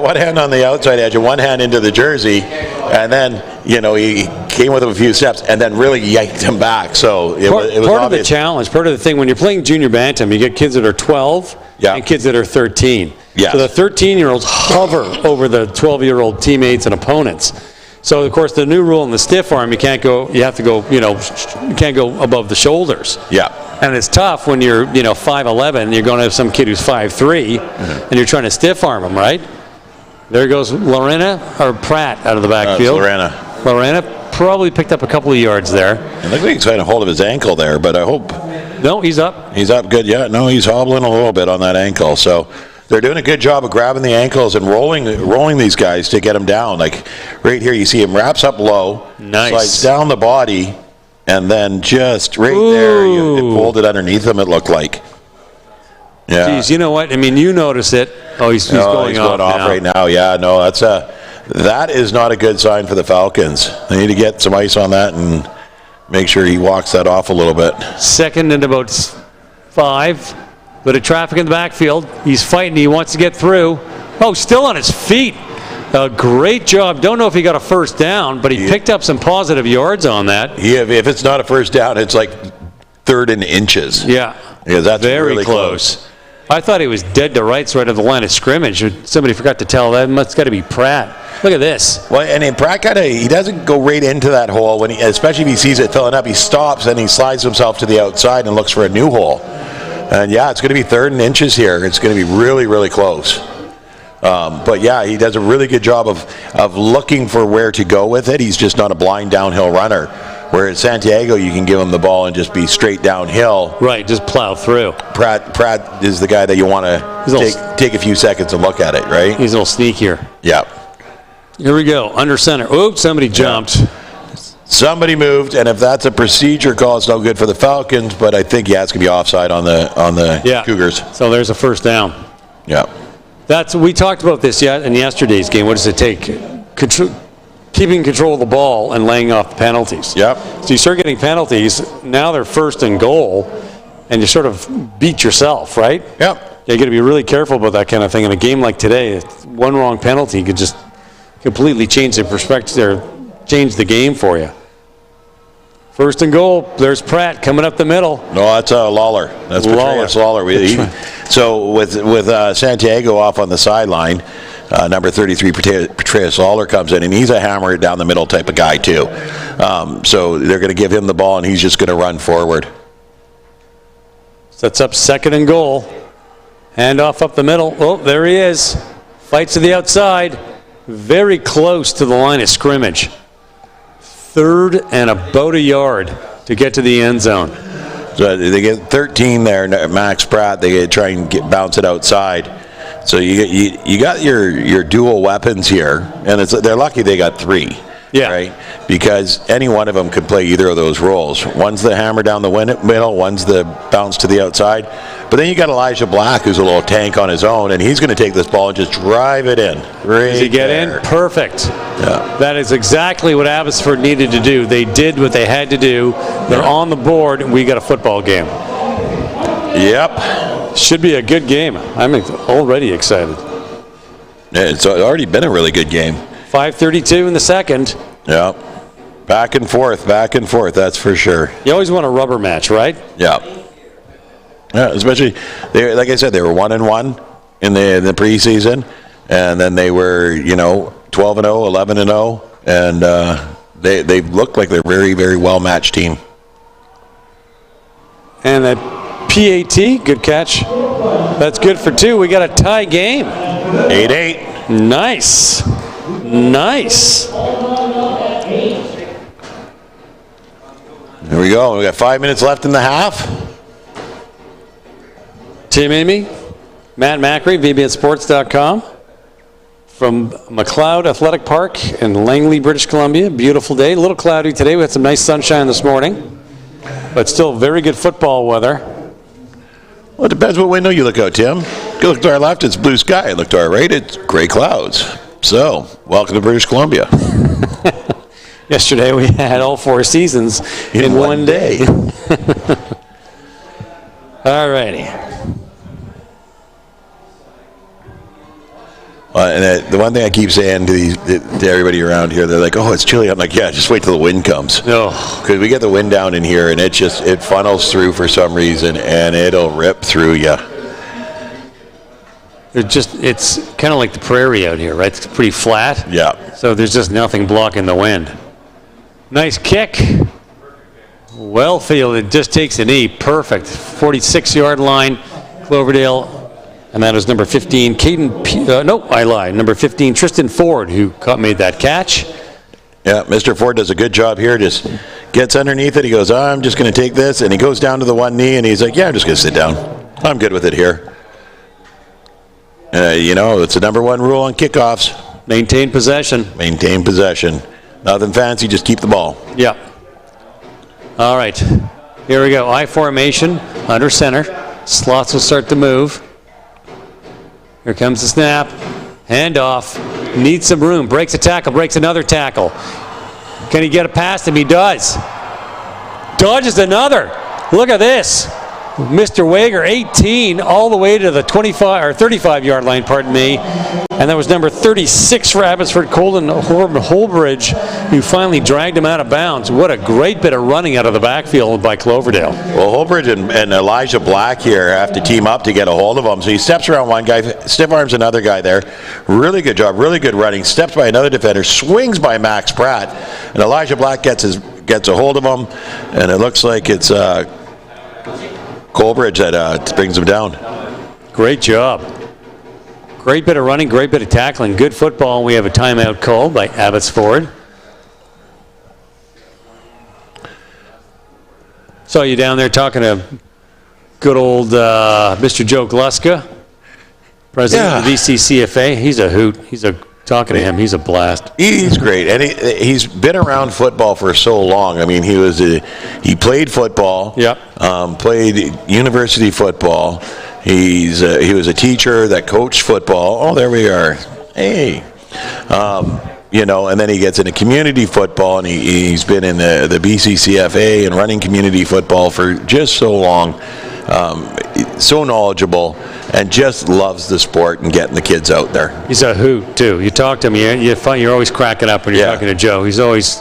one hand on the outside edge and one hand into the jersey, and then, he came with him a few steps and then really yanked him back. So it was part of the challenge, part of the thing, when you're playing junior bantam, you get kids that are 12 and kids that are 13. Yeah. So the 13-year-olds hover over the 12-year-old teammates and opponents. So, of course, the new rule in the stiff arm, you can't go above the shoulders. Yeah. And it's tough when you're, 5'11", and you're going to have some kid who's 5'3", and you're trying to stiff arm him, right? There goes Pratt out of the backfield. Lorena probably picked up a couple of yards there. It looked like he's trying to hold of his ankle there, but I hope. No, he's up. He's up good, yeah. No, he's hobbling a little bit on that ankle. So they're doing a good job of grabbing the ankles and rolling these guys to get them down. Like right here, you see him wraps up low, slides down the body, and then just right there, it pulled it underneath him, it looked like. Yeah. Geez, you know what? I mean, you notice it. Oh, he's going off now. Right now. Yeah, no, that is not a good sign for the Falcons. They need to get some ice on that and make sure he walks that off a little bit. Second and about 5. Bit of traffic in the backfield. He's fighting. He wants to get through. Oh, still on his feet. A great job. Don't know if he got a first down, but he picked up some positive yards on that. Yeah, if it's not a first down, it's like 3rd and inches. Yeah. Yeah, that's very really close. I thought he was dead to rights right at the line of scrimmage. Somebody forgot to tell that. It's got to be Pratt. Look at this. Well, and Pratt he doesn't go right into that hole when especially if he sees it filling up. He stops and he slides himself to the outside and looks for a new hole. And yeah, it's going to be 3rd and inches here. It's going to be really, really close. But yeah, he does a really good job of looking for where to go with it. He's just not a blind downhill runner. Whereas Santiago, you can give him the ball and just be straight downhill. Right, just plow through. Pratt is the guy that you want to take a few seconds and look at it, right? He's a little sneakier. Yeah. Here we go, under center. Oops, somebody jumped. Yeah. Somebody moved, and if that's a procedure call, it's no good for the Falcons. But I think it's gonna be offside on the Cougars. So there's a first down. Yeah. We talked about this in yesterday's game. What does it take? Keeping control of the ball and laying off the penalties. Yep. So you start getting penalties. Now they're 1st and goal, and you sort of beat yourself, right? Yep. You got to be really careful about that kind of thing. In a game like today, one wrong penalty could just completely change the perspective or change the game for you. 1st and goal. There's Pratt coming up the middle. No, that's Lawler. That's Petraeus Lawler. So with Santiago off on the sideline, number 33, Petraeus Lawler comes in, and he's a hammer down the middle type of guy too. So they're going to give him the ball, and he's just going to run forward. Sets up 2nd and goal. Handoff up the middle. Oh, there he is. Fights to the outside. Very close to the line of scrimmage. 3rd and about a yard to get to the end zone. So they get 13 there, Max Pratt. They try and bounce it outside. So you got your dual weapons here, and they're lucky they got 3. Yeah. Right? Because any one of them can play either of those roles. One's the hammer down the middle, one's the bounce to the outside. But then you got Elijah Black, who's a little tank on his own, and he's going to take this ball and just drive it in. Does he get in? Perfect. Yeah. That is exactly what Abbotsford needed to do. They did what they had to do. They're on the board, and we got a football game. Yep. Should be a good game. I'm already excited. Yeah, it's already been a really good game. 5:32 in the second. Yeah. Back and forth, that's for sure. You always want a rubber match, right? Yeah. Yeah, especially, like I said, they were 1-1 in the preseason, and then they were, 12-0, 11-0, and they look like they're a very, very well-matched team. And that PAT, good catch. That's good for 2. We got a tie game. 8-8. Nice. Here we go. We got 5 minutes left in the half. Tim Amy, Matt Macri, VBNsports.com. From McLeod Athletic Park in Langley, British Columbia. Beautiful day. A little cloudy today. We had some nice sunshine this morning. But still very good football weather. Well, it depends what window you look out, Tim. You look to our left, it's blue sky. Look to our right, it's gray clouds. So, welcome to British Columbia. Yesterday we had all 4 seasons in one day. All righty. And the one thing I keep saying to everybody around here, they're like, "Oh, it's chilly." I'm like, "Yeah, just wait till the wind comes." No, because we get the wind down in here, and it funnels through for some reason, and it'll rip through you. It's kind of like the prairie out here, right? It's pretty flat. Yeah. So there's just nothing blocking the wind. Nice kick. Well fielded. Just takes a knee. Perfect. 46-yard line. Cloverdale. And that is number 15, number 15, Tristan Ford, who made that catch. Yeah, Mr. Ford does a good job here. Just gets underneath it. He goes, I'm just going to take this. And he goes down to the one knee, and he's like, yeah, I'm just going to sit down. I'm good with it here. It's the number one rule on kickoffs. Maintain possession. Maintain possession. Nothing fancy, just keep the ball. Yeah. All right. Here we go. I formation under center. Slots will start to move. Here comes the snap. Handoff. Needs some room. Breaks a tackle. Breaks another tackle. Can he get it past him? He does. Dodges another. Look at this. Mr. Wager, 18, all the way to the 25 or 35-yard line, pardon me. And that was number 36 for Abbotsford, Colin Holbridge, who finally dragged him out of bounds. What a great bit of running out of the backfield by Cloverdale. Well, Holbridge and Elijah Black here have to team up to get a hold of him. So he steps around one guy, stiff arms another guy there. Really good job, really good running. Steps by another defender, swings by Max Pratt, and Elijah Black gets a hold of him, and it looks like it's Colbridge that brings him down. Great job. Great bit of running, great bit of tackling. Good football. We have a timeout called by Abbotsford. Saw you down there talking to good old Mr. Joe Gluska, president of the VCCFA. He's a hoot. Talking to him, he's a blast. He's great, and he's been around football for so long. I mean, he played football. Yep. Played university football. He was a teacher that coached football. Oh, there we are. Hey, and then he gets into community football, and he's been in the BCCFA and running community football for just so long. So knowledgeable, and just loves the sport and getting the kids out there. He's a hoot too. You talk to him, you're always cracking up when you're talking to Joe. He's always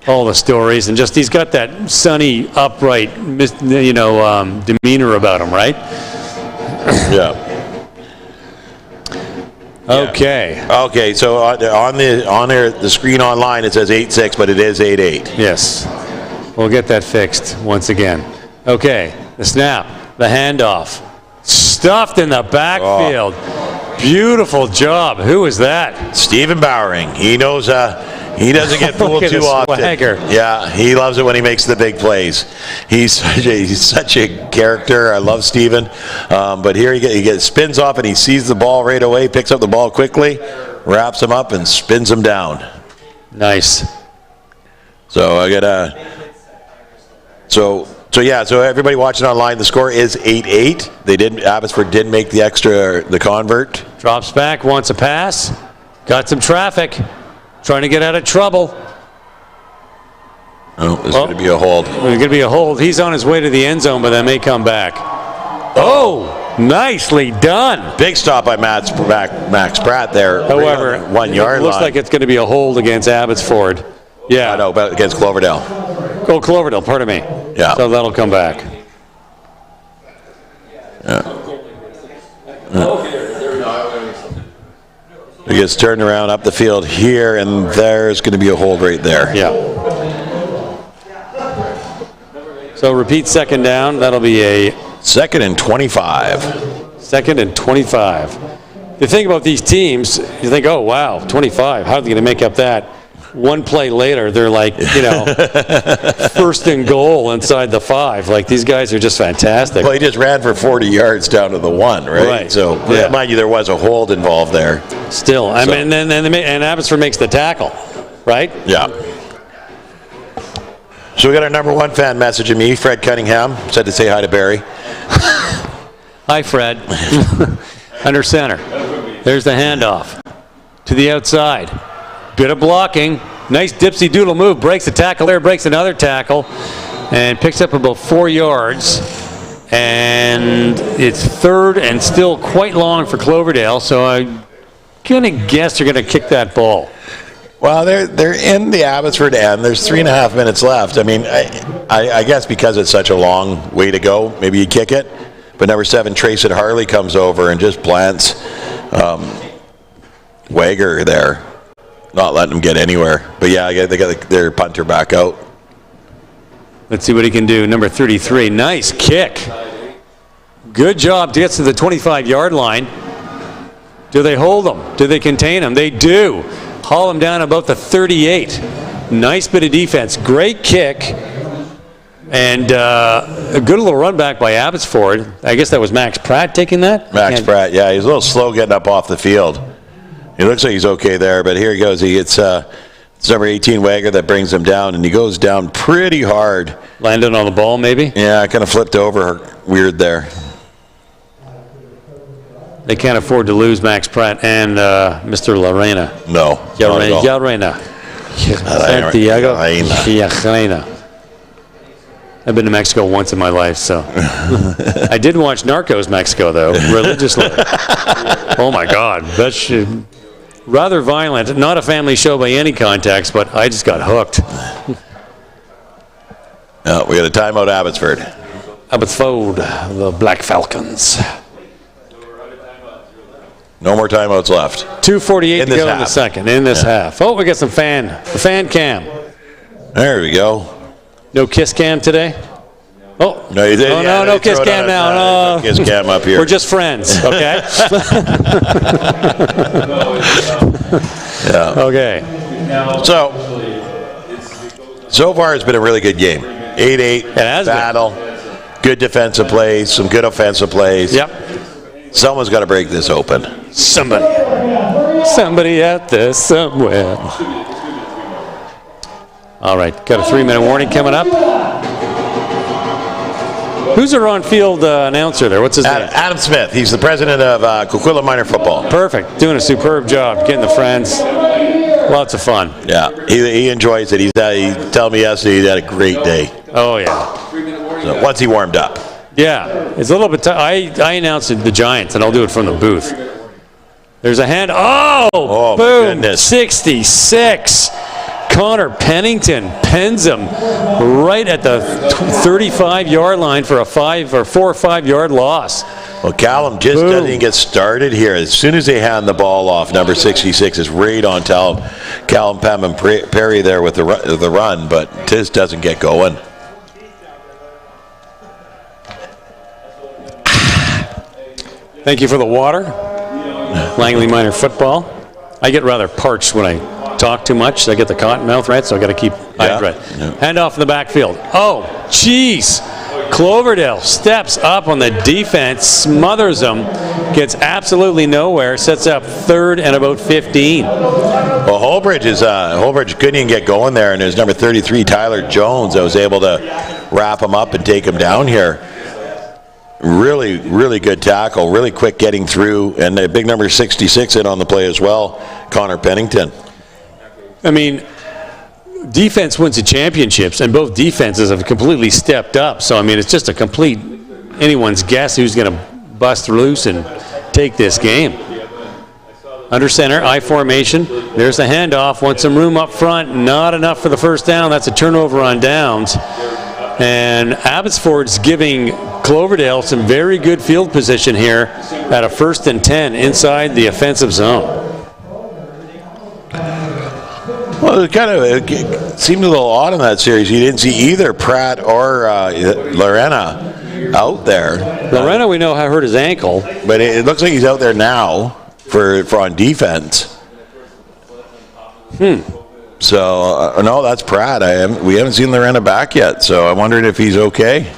all the stories, and just he's got that sunny, upright, demeanor about him, right? Yeah. Okay. So on the screen online it says 8-6, but it is 8-8. Yes. We'll get that fixed once again. Okay. The snap. The handoff. Stuffed in the backfield. Oh. Beautiful job. Who is that? Stephen Bowering. He knows he doesn't get fooled too often. Swagger. Yeah, he loves it when he makes the big plays. He's such a character. I love Stephen. But here he spins off and he sees the ball right away, picks up the ball quickly, wraps him up and spins him down. Nice. So I got So everybody watching online, the score is 8-8. Abbotsford didn't make the convert. Drops back, wants a pass. Got some traffic. Trying to get out of trouble. Oh, there's going to be a hold. There's going to be a hold. He's on his way to the end zone, but that may come back. Oh, nicely done. Big stop by Max Pratt there. However, 1 yard line. It looks like it's going to be a hold against Abbotsford. Yeah. No, but against Cloverdale. Oh, Cloverdale, pardon me. Yeah. So that'll come back. He gets turned around up the field here, and there's going to be a hold right there. Yeah. So repeat second down. That'll be a 2nd and 25. 2nd and 25. The thing about these teams, you think, oh, wow, 25. How are they going to make up that? One play later, they're like, first and goal inside the 5. Like, these guys are just fantastic. Well, he just ran for 40 yards down to the 1, right? Right. So, mind you, there was a hold involved there. Still. I mean, and Abbotsford makes the tackle, right? Yeah. So we got our number 1 fan messaging me, Fred Cunningham, said to say hi to Barry. Hi, Fred. Under center. There's the handoff to the outside. Bit of blocking. Nice dipsy doodle move. Breaks a tackle there, breaks another tackle, and picks up about 4 yards. And it's 3rd and still quite long for Cloverdale, so I'm going to guess they're going to kick that ball. Well, they're in the Abbotsford end. There's 3.5 minutes left. I mean, I guess because it's such a long way to go, maybe you kick it. But number 7, Trayson Harley, comes over and just plants Wager there. Not letting them get anywhere. But yeah, they got their punter back out. Let's see what he can do. Number 33. Nice kick. Good job to get to the 25-yard line. Do they hold him? Do they contain him? They do. Haul him down about the 38. Nice bit of defense. Great kick. And a good little run back by Abbotsford. I guess that was Max Pratt taking that? Max Pratt, yeah, he's a little slow getting up off the field. He looks like he's okay there, but here he goes. He gets it's number 18 Wagger that brings him down, and he goes down pretty hard. Landed on the ball, maybe? Yeah, kind of flipped over weird there. They can't afford to lose Max Pratt and Mr. Lorena. No. Lorena. Santiago. Lorena. I've been to Mexico once in my life, so. I did watch Narcos Mexico, though, religiously. Oh, my God. That's rather violent. Not a family show by any context, but I just got hooked. No, we got a timeout, Abbotsford. Abbotsford, the Black Falcons. No more timeouts left. 2:48 to go in the second, in this half. Oh, we got the fan cam. There we go. No kiss cam today? Oh, no, you did. Oh, yeah, no kiss cam now. No kiss cam up here. We're just friends, okay? Yeah. Okay. So far it's been a really good game. 8-8 battle. Good defensive plays, some good offensive plays. Yep. Someone's got to break this open. Somebody out there somewhere. All right, got a 3-minute warning coming up. Who's our on-field announcer there? What's his name? Adam Smith. He's the president of Coquitlam Minor Football. Perfect. Doing a superb job. Getting the friends. Lots of fun. Yeah, he enjoys it. He told me yesterday he had a great day. Oh, yeah. So once he warmed up. Yeah, it's a little bit. I announced the Giants, and I'll do it from the booth. There's a hand. Oh boom! 66. Connor Pennington pens him right at the 35-yard line for a 4 or 5 yard loss. Well, Callum just doesn't even get started here. As soon as they hand the ball off, number 66 is right on Callum Pam and Perry there with the run, but just doesn't get going. Thank you for the water. Langley Minor Football. I get rather parched when I talk too much. I get the cotton mouth, right? So I got to keep hydrated. Yeah. Hand off in the backfield. Oh, jeez. Cloverdale steps up on the defense, smothers them, gets absolutely nowhere, sets up 3rd and about 15. Well, Holbridge couldn't even get going there, and there's number 33, Tyler Jones, that was able to wrap him up and take him down here. Really, really good tackle, really quick getting through, and the big number 66 in on the play as well, Connor Pennington. I mean, defense wins the championships, and both defenses have completely stepped up. So, I mean, it's just a complete anyone's guess who's going to bust loose and take this game. Under center, I formation. There's the handoff. Want some room up front. Not enough for the first down. That's a turnover on downs. And Abbotsford's giving Cloverdale some very good field position here at a 1st and 10 inside the offensive zone. Well, it seemed a little odd in that series. You didn't see either Pratt or Lorena out there. Lorena, we know, hurt his ankle. But it looks like he's out there now for on defense. So, no, that's Pratt. We haven't seen Lorena back yet, so I'm wondering if he's okay.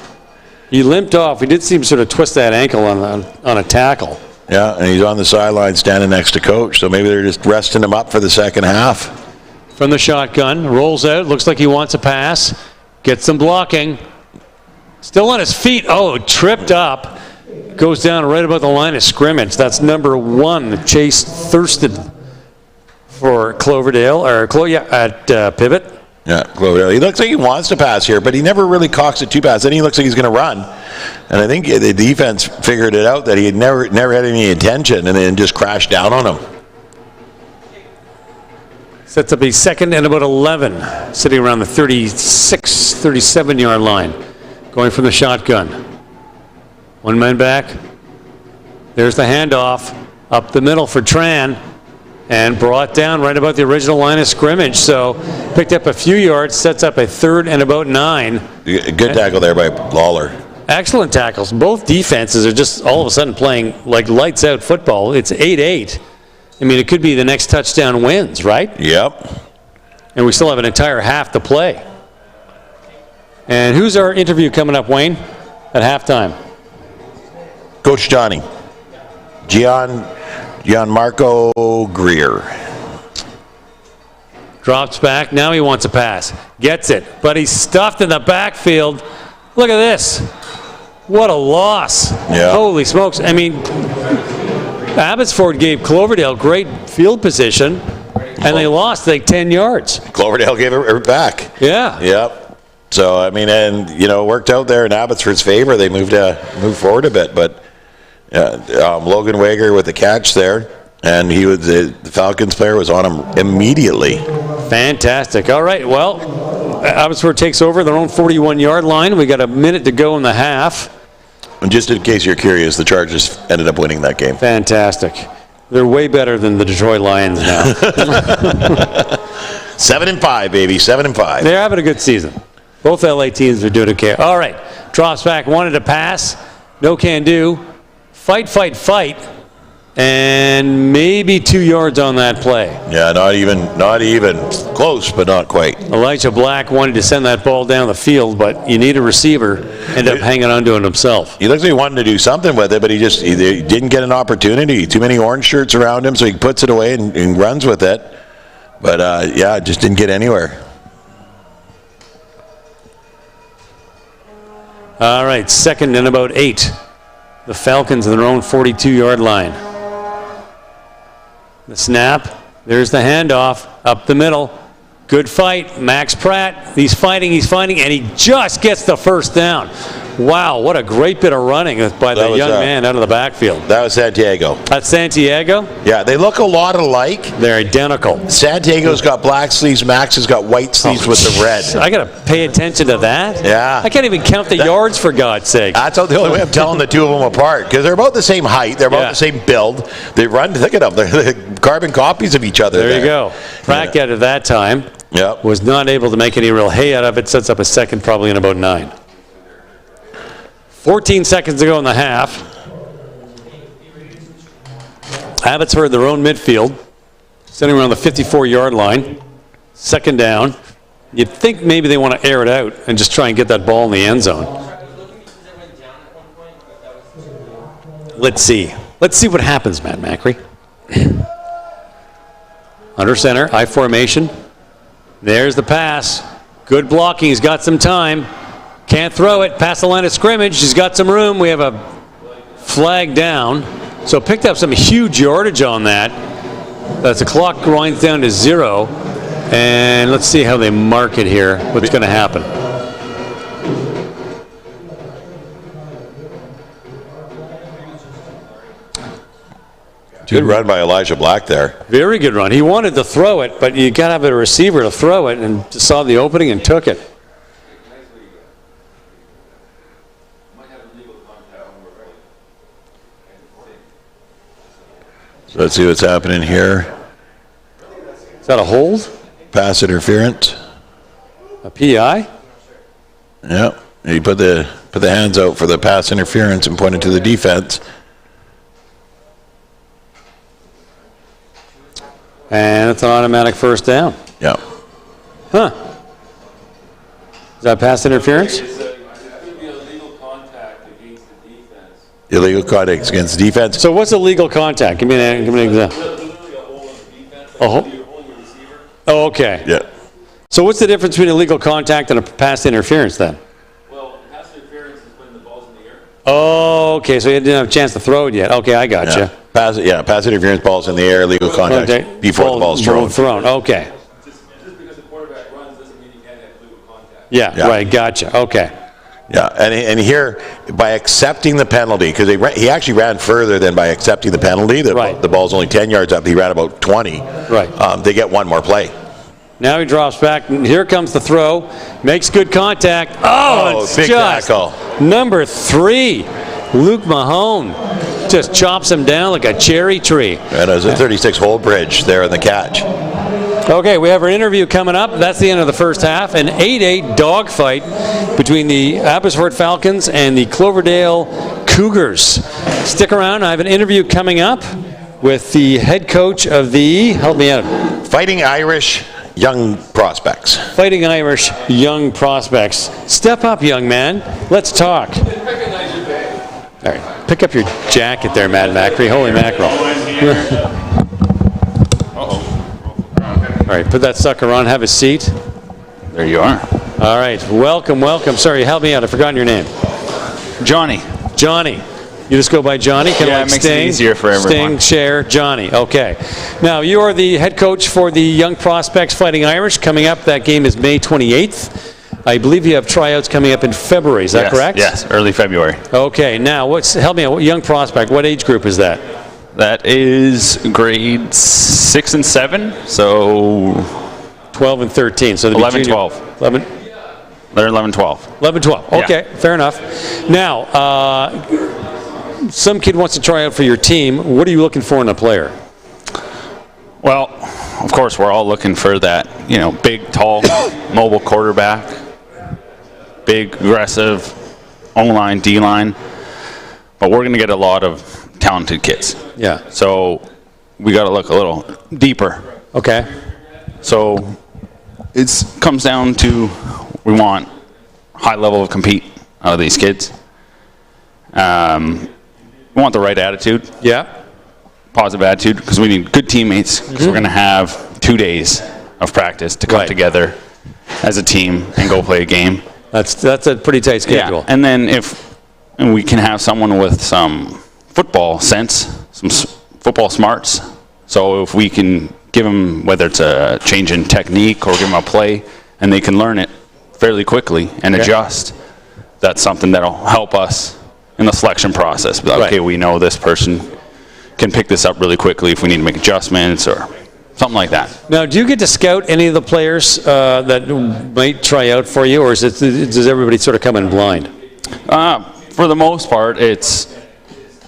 He limped off. We did see him sort of twist that ankle on a tackle. Yeah, and he's on the sideline standing next to Coach, so maybe they're just resting him up for the second half. From the shotgun, rolls out, looks like he wants a pass, gets some blocking. Still on his feet. Oh, tripped up. Goes down right about the line of scrimmage. That's number 1, Chase Thurston for Cloverdale, at pivot. Yeah, Cloverdale. He looks like he wants to pass here, but he never really cocks it too fast. Then he looks like he's going to run. And I think the defense figured it out that he had never had any intention and then just crashed down on him. Sets up a 2nd and about 11, sitting around the 36, 37-yard line, going from the shotgun. 1 man back. There's the handoff up the middle for Tran, and brought down right about the original line of scrimmage. So picked up a few yards, sets up a 3rd and about 9. Good tackle there by Lawler. Excellent tackles. Both defenses are just all of a sudden playing like lights out football. It's 8-8. I mean, it could be the next touchdown wins, right? Yep. And we still have an entire half to play. And who's our interview coming up, Wayne, at halftime? Coach Johnny. Gianmarco Greer. Drops back. Now he wants a pass. Gets it. But he's stuffed in the backfield. Look at this. What a loss. Yeah. Holy smokes. I mean, Abbotsford gave Cloverdale great field position, and they lost like 10 yards. Cloverdale gave it back. Yeah. Yep. So, I mean, and, you know, it worked out there in Abbotsford's favor. They moved forward a bit, but Logan Wager with the catch there, and the Falcons player was on him immediately. Fantastic. All right, well, Abbotsford takes over their own 41-yard line. We got a minute to go in the half. And just in case you're curious, the Chargers ended up winning that game. Fantastic. They're way better than the Detroit Lions now. 7-5, baby, 7-5. They're having a good season. Both LA teams are doing okay. All right, drops back, wanted to pass. No can do. Fight. And maybe 2 yards on that play. Yeah, not even close, but not quite. Elijah Black wanted to send that ball down the field, but you need a receiver. Ended up hanging on to it himself. He looks like he wanted to do something with it, but he didn't get an opportunity. Too many orange shirts around him, so he puts it away and runs with it. But, just didn't get anywhere. All right, 2nd and about 8. The Falcons in their own 42-yard line. The snap. There's the handoff up the middle. Good fight. Max Pratt. He's fighting, and he just gets the first down. Wow, what a great bit of running by the young man out of the backfield. That was Santiago. That's Santiago? Yeah, they look a lot alike. They're identical. Santiago's got black sleeves. Max has got white sleeves with the red. I got to pay attention to that? Yeah. I can't even count the yards, for God's sake. That's the only way I'm telling the two of them apart, because they're about the same height. They're about the same build. They run, look at them. They're carbon copies of each other. There you go. Pratt at that time was not able to make any real hay out of it. Sets up a second probably in about 9. 14 seconds to go in the half. Abbotsford their own midfield, sitting around the 54-yard line. 2nd down. You'd think maybe they want to air it out and just try and get that ball in the end zone. Let's see. Let's see what happens, Matt Macri. Under center, I formation. There's the pass. Good blocking. He's got some time. Can't throw it past the line of scrimmage. He's got some room. We have a flag down. So picked up some huge yardage on that. That's the clock grinds down to 0. And let's see how they mark it here. What's going to happen? Good run by Elijah Black there. Very good run. He wanted to throw it, but you got to have a receiver to throw it, and just saw the opening and took it. So let's see what's happening here. Is that a hold? Pass interference. A PI? Yep. He put the hands out for the pass interference and pointed to the defense. And it's an automatic first down. Yeah. Huh. Is that pass interference? It could be illegal contact against the defense. Illegal contact against defense. So what's illegal contact? Give me an example. Literally a hole in the defense. A hole? You're holding your receiver. Oh, okay. Yeah. So what's the difference between illegal contact and a pass interference then? Well, pass interference is when the ball's in the air. Oh, okay. So you didn't have a chance to throw it yet. Okay, I got you. Pass interference, balls in the air, illegal contact before the ball's thrown. Okay. Just because the quarterback runs doesn't mean you can't have illegal contact. Yeah, right. Gotcha. Okay. Yeah, and here, by accepting the penalty, because he actually ran further than by accepting the penalty. The ball's only 10 yards up. He ran about 20. Right. They get one more play. Now he drops back. And here comes the throw. Makes good contact. Oh, it's big just tackle. Number 3, Luke Mahone. Just chops him down like a cherry tree. And it was a 36 hole bridge there in the catch. Okay, we have our interview coming up. That's the end of the first half. An 8-8 dogfight between the Abbotsford Falcons and the Cloverdale Cougars. Stick around. I have an interview coming up with the head coach of the, help me out, Fighting Irish young prospects. Fighting Irish young prospects. Step up, young man. Let's talk. All right. Pick up your jacket there, Mad Macri. Holy mackerel. All right. Put that sucker on. Have a seat. There you are. All right. Welcome, welcome. Sorry, help me out. I've forgotten your name. Johnny. Johnny. You just go by Johnny? Kind of like it makes Sting, it easier for everyone. Sting, Cher, Johnny. Okay. Now, you are the head coach for the Young Prospects Fighting Irish. Coming up, that game is May 28th. I believe you have tryouts coming up in February. Is that correct? Yes, early February. Okay. Now, help me out. What Young Prospect, what age group is that? That is grades 6 and 7, so 12 and 13. So 11, 12. 11, They're 11, 12. 11, 12. Okay, fair enough. Now, some kid wants to try out for your team. What are you looking for in a player? Well, of course, we're all looking for that, big, tall, mobile quarterback, big, aggressive, O-line, D-line. But we're going to get a lot of talented kids. Yeah. So we got to look a little deeper. Okay. So it comes down to we want high level of compete out of these kids. We want the right attitude. Yeah. Positive attitude, because we need good teammates, because we're going to have 2 days of practice to come together as a team and go play a game. That's a pretty tight schedule. Yeah. And then if we can have someone with some football sense, some football smarts, so if we can give them, whether it's a change in technique or give them a play, and they can learn it fairly quickly and adjust, that's something that'll help us in the selection process. Like, okay, we know this person can pick this up really quickly if we need to make adjustments or something like that. Now, do you get to scout any of the players that might try out for you, or does everybody sort of come in blind? For the most part, it's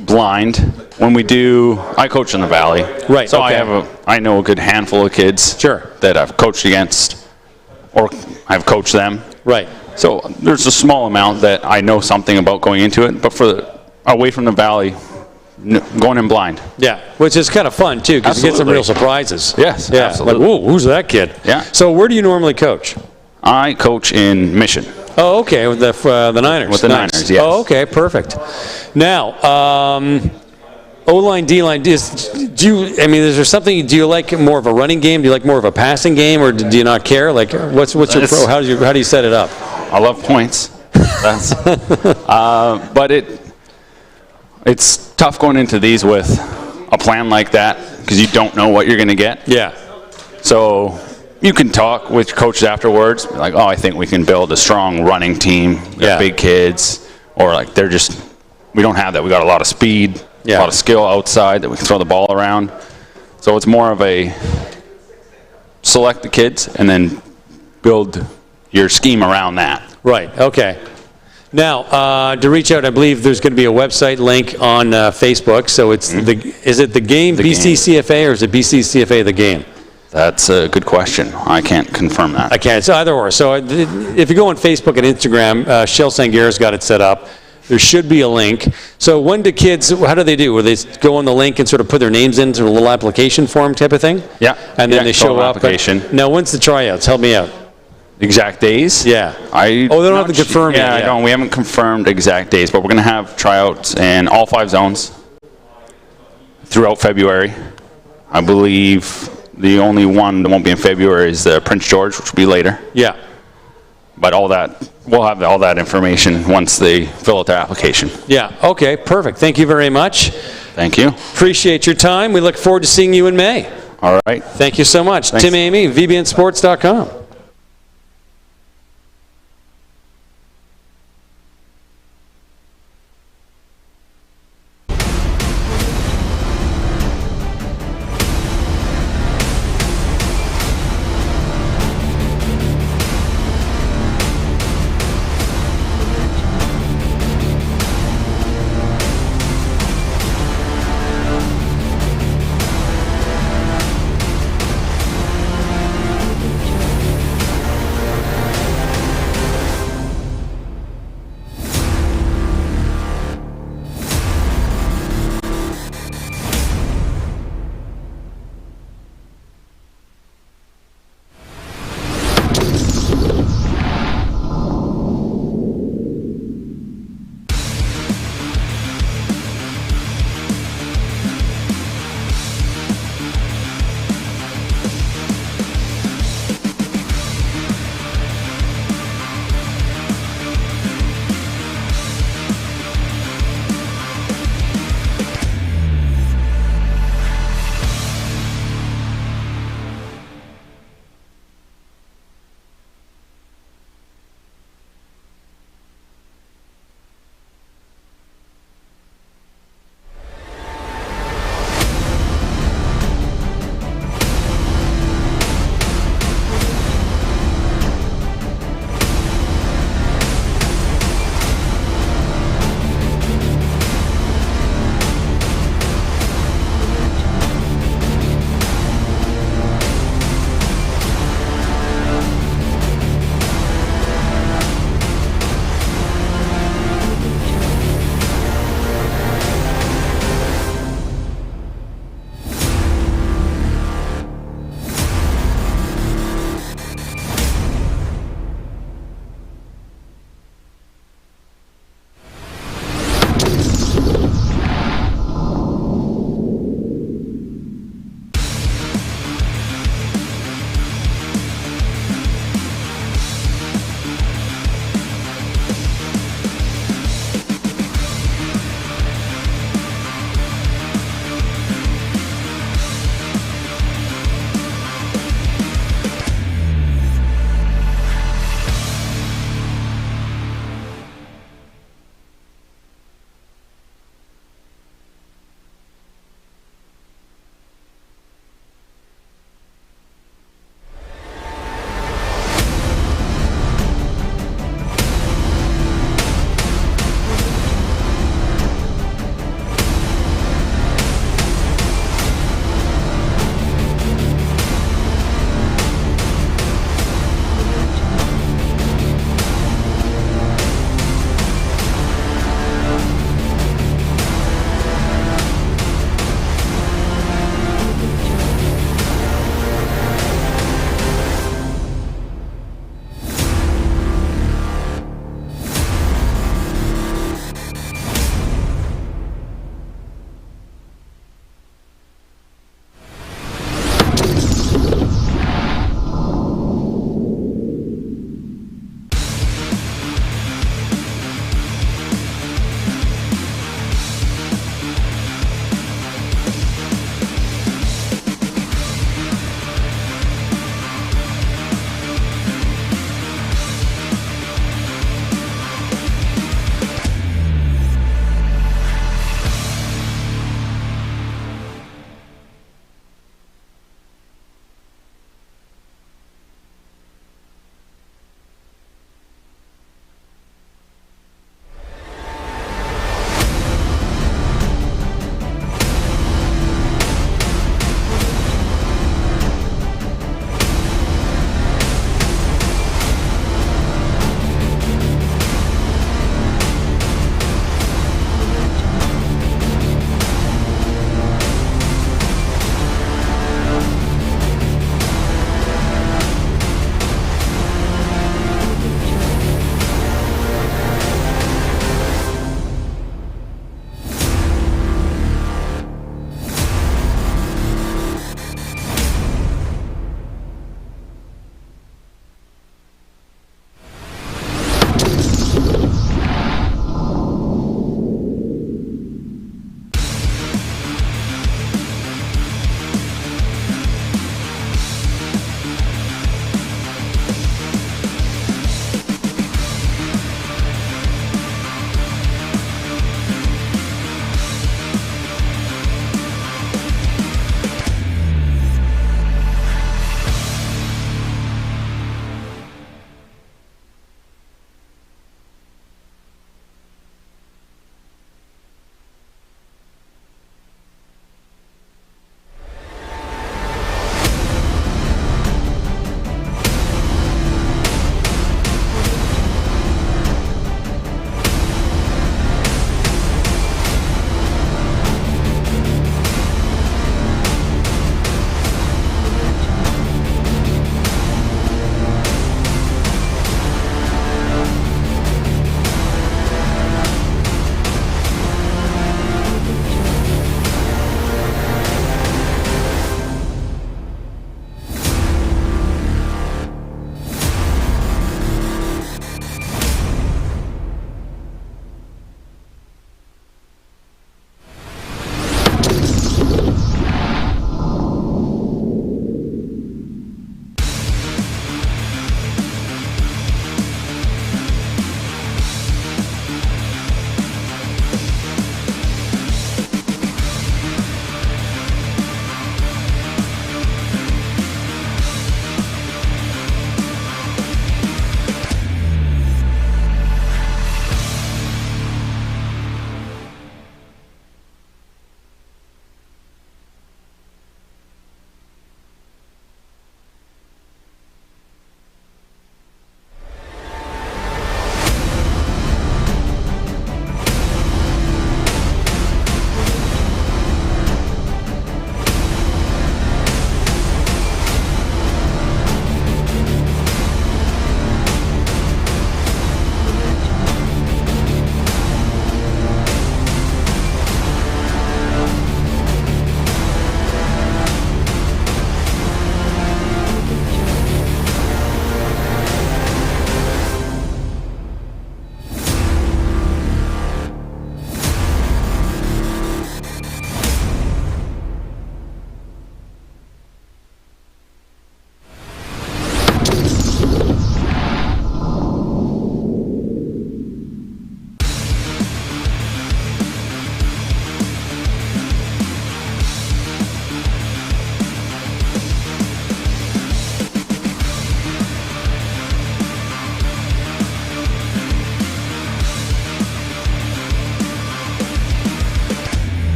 blind. When we do, I coach in the Valley. Right. So okay. I know a good handful of kids that I've coached against, or I've coached them. Right. So there's a small amount that I know something about going into it, but away from the Valley, going in blind. Yeah, which is kind of fun too, because you get some real surprises. Yes, yeah. absolutely. Like, whoa, who's that kid? Yeah. So where do you normally coach? I coach in Mission. Oh, okay, with the Niners. With the Niners, yes. Oh, okay, perfect. Now, O-line, D-line, is there something, do you like more of a running game? Do you like more of a passing game, or do you not care? Like, what's your pro? How do you set it up? I love points. But it's tough going into these with a plan like that, because you don't know what you're going to get. Yeah. So you can talk with coaches afterwards, like, oh, I think we can build a strong running team. We got big kids, or like we don't have that. We got a lot of speed, a lot of skill outside that we can throw the ball around. So it's more of a select the kids and then build your scheme around that. Right, okay. Now, to reach out, I believe there's going to be a website link on Facebook. So it's is it the game BCCFA, or is it BCCFA the game? That's a good question. I can't confirm that. I can't. It's either or. So if you go on Facebook and Instagram, Shell Sangera's got it set up. There should be a link. So when do kids, how do they do? Will they go on the link and sort of put their names into a little application form type of thing? Yeah. And then they show up. Application. Now, when's the tryouts? Help me out. Exact days? Yeah. They don't have to confirm yet. Yeah, I don't. We haven't confirmed exact days, but we're going to have tryouts in all 5 zones throughout February. I believe the only one that won't be in February is the Prince George, which will be later. Yeah. But we'll have all that information once they fill out their application. Yeah. Okay. Perfect. Thank you very much. Thank you. Appreciate your time. We look forward to seeing you in May. All right. Thank you so much. Thanks. Tim Amy, VBNsports.com.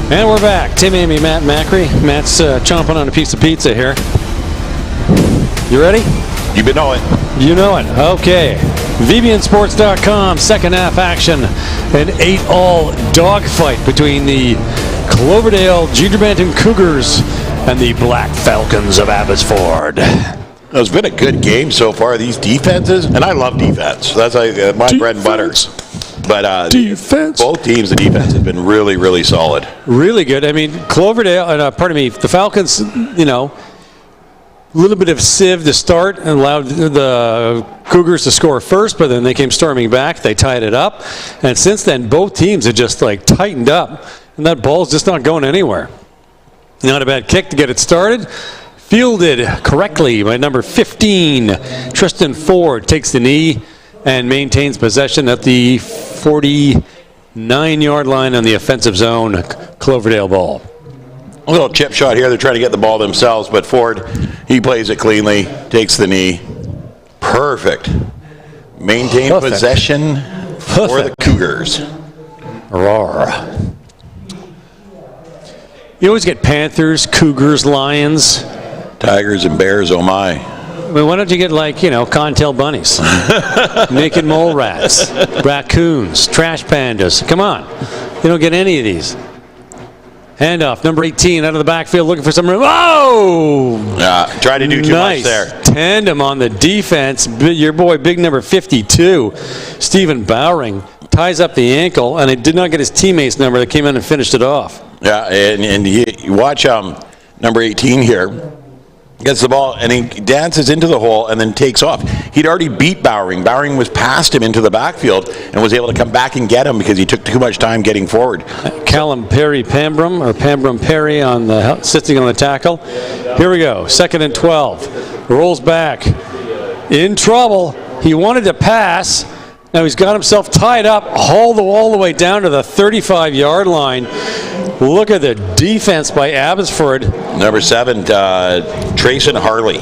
And we're back. Tim, Amy, Matt, Macri. Matt's chomping on a piece of pizza here. You ready? You been know it. You know it. Okay. VBNsports.com, second half action. An 8-all dogfight between the Cloverdale Junior Bantam Cougars and the Black Falcons of Abbotsford. It's been a good game so far. These defenses, and I love defense. That's like my bread and butter. But defense. Both teams, the defense has been really, really solid. Really good. I mean, Cloverdale, the Falcons, a little bit of sieve to start and allowed the Cougars to score first, but then they came storming back. They tied it up. And since then, both teams have just tightened up, and that ball's just not going anywhere. Not a bad kick to get it started. Fielded correctly by number 15. Tristan Ford takes the knee and maintains possession at the 49-yard line on the offensive zone. Cloverdale ball. A little chip shot here. They're trying to get the ball themselves, but Ford, he plays it cleanly, takes the knee. Perfect. Maintain possession for the Cougars. Roar. You always get Panthers, Cougars, Lions. Tigers and Bears, oh my. I mean, why don't you get Contail bunnies, naked mole rats, raccoons, trash pandas? Come on. You don't get any of these. Handoff, number 18 out of the backfield looking for some room. Oh! Tried to do too much there. Tandem on the defense. Your boy, big number 52, Stephen Bowring, ties up the ankle, and he did not get his teammate's number that came in and finished it off. Yeah, and you watch number 18 here. Gets the ball, and he dances into the hole and then takes off. He'd already beat Bowring. Bowring was past him into the backfield and was able to come back and get him because he took too much time getting forward. Callum Perry Pambrum, or Pambrum Perry sitting on the tackle. Here we go, 2nd and 12. Rolls back. In trouble. He wanted to pass. Now he's got himself tied up, hauled all the way down to the 35-yard line. Look at the defense by Abbotsford. Number 7, Trayson Harley.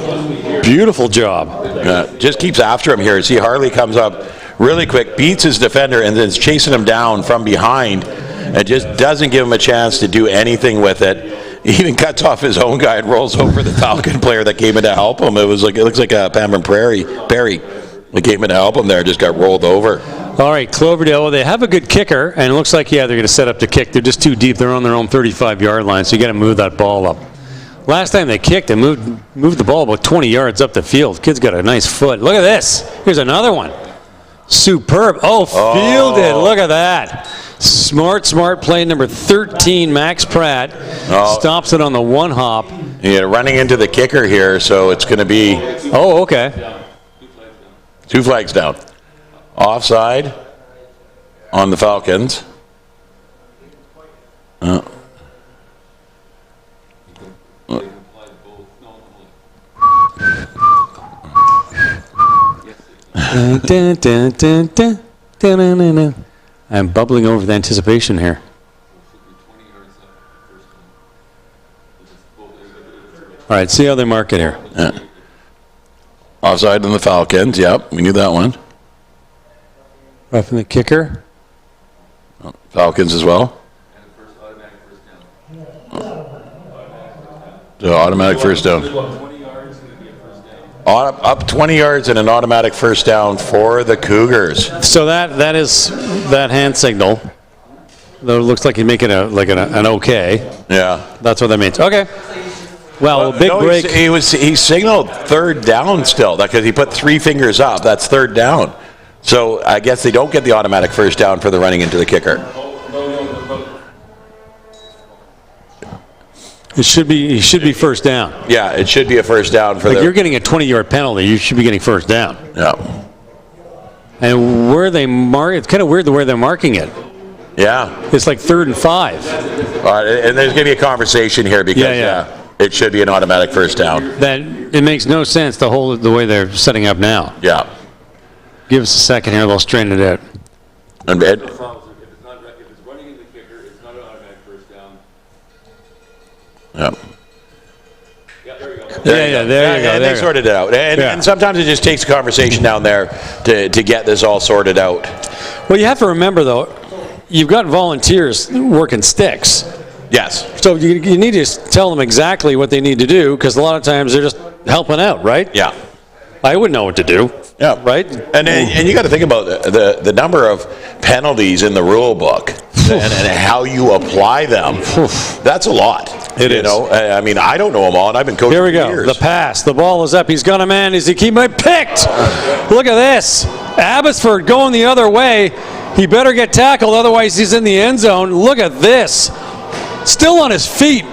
Beautiful job. Just keeps after him here. See, Harley comes up really quick, beats his defender, and then is chasing him down from behind. And just doesn't give him a chance to do anything with it. He even cuts off his own guy and rolls over the Falcon player that came in to help him. It looks like a Pamela Perry that came in to help him there, just got rolled over. All right, Cloverdale, well, they have a good kicker, and it looks like, they're going to set up to kick. They're just too deep. They're on their own 35-yard line, so you got to move that ball up. Last time they kicked, they moved the ball about 20 yards up the field. Kid's got a nice foot. Look at this. Here's another one. Superb. Fielded. Look at that. Smart play. Number 13, Max Pratt, stops it on the one hop. Yeah, running into the kicker here, so it's going to be... Oh, okay. 2 flags down. Offside on the Falcons. I'm bubbling over with anticipation here. All right, see how they mark it here. Yeah. Offside on the Falcons. Yep, we knew that one. Roughing the kicker. Falcons as well. So automatic first down. Up 20 yards and an automatic first down for the Cougars. So that is that hand signal. Though it looks like he's making an okay. Yeah. That's what that means. Okay. Well, big break. He signaled third down still because he put 3 fingers up. That's third down. So I guess they don't get the automatic first down for the running into the kicker. It should be first down. Yeah, it should be a first down for you're getting a 20-yard penalty. You should be getting first down. Yeah. And where they mark, it's kind of weird the way they're marking it. Yeah. It's like 3rd and 5. All right, and there's going to be a conversation here because it should be an automatic first down. That it makes no sense to hold it the way they're setting up now. Yeah. Give us a second here. They'll straighten it out. And If it's running in the kicker, it's not an automatic first down. Yeah. Yeah, there we go. There you go. And they sorted it out. And sometimes it just takes a conversation down there to get this all sorted out. Well, you have to remember, though, you've got volunteers working sticks. Yes. So you need to tell them exactly what they need to do, because a lot of times they're just helping out, right? Yeah. I wouldn't know what to do. Yeah. Right? And you got to think about the number of penalties in the rule book and how you apply them. That's a lot. It is. You know, I mean, I don't know them all, and I've been coaching Here we for go. years. The pass. The ball is up. He's got a man. Is he keep it picked? Look at this. Abbotsford going the other way. He better get tackled, otherwise he's in the end zone. Look at this. Still on his feet.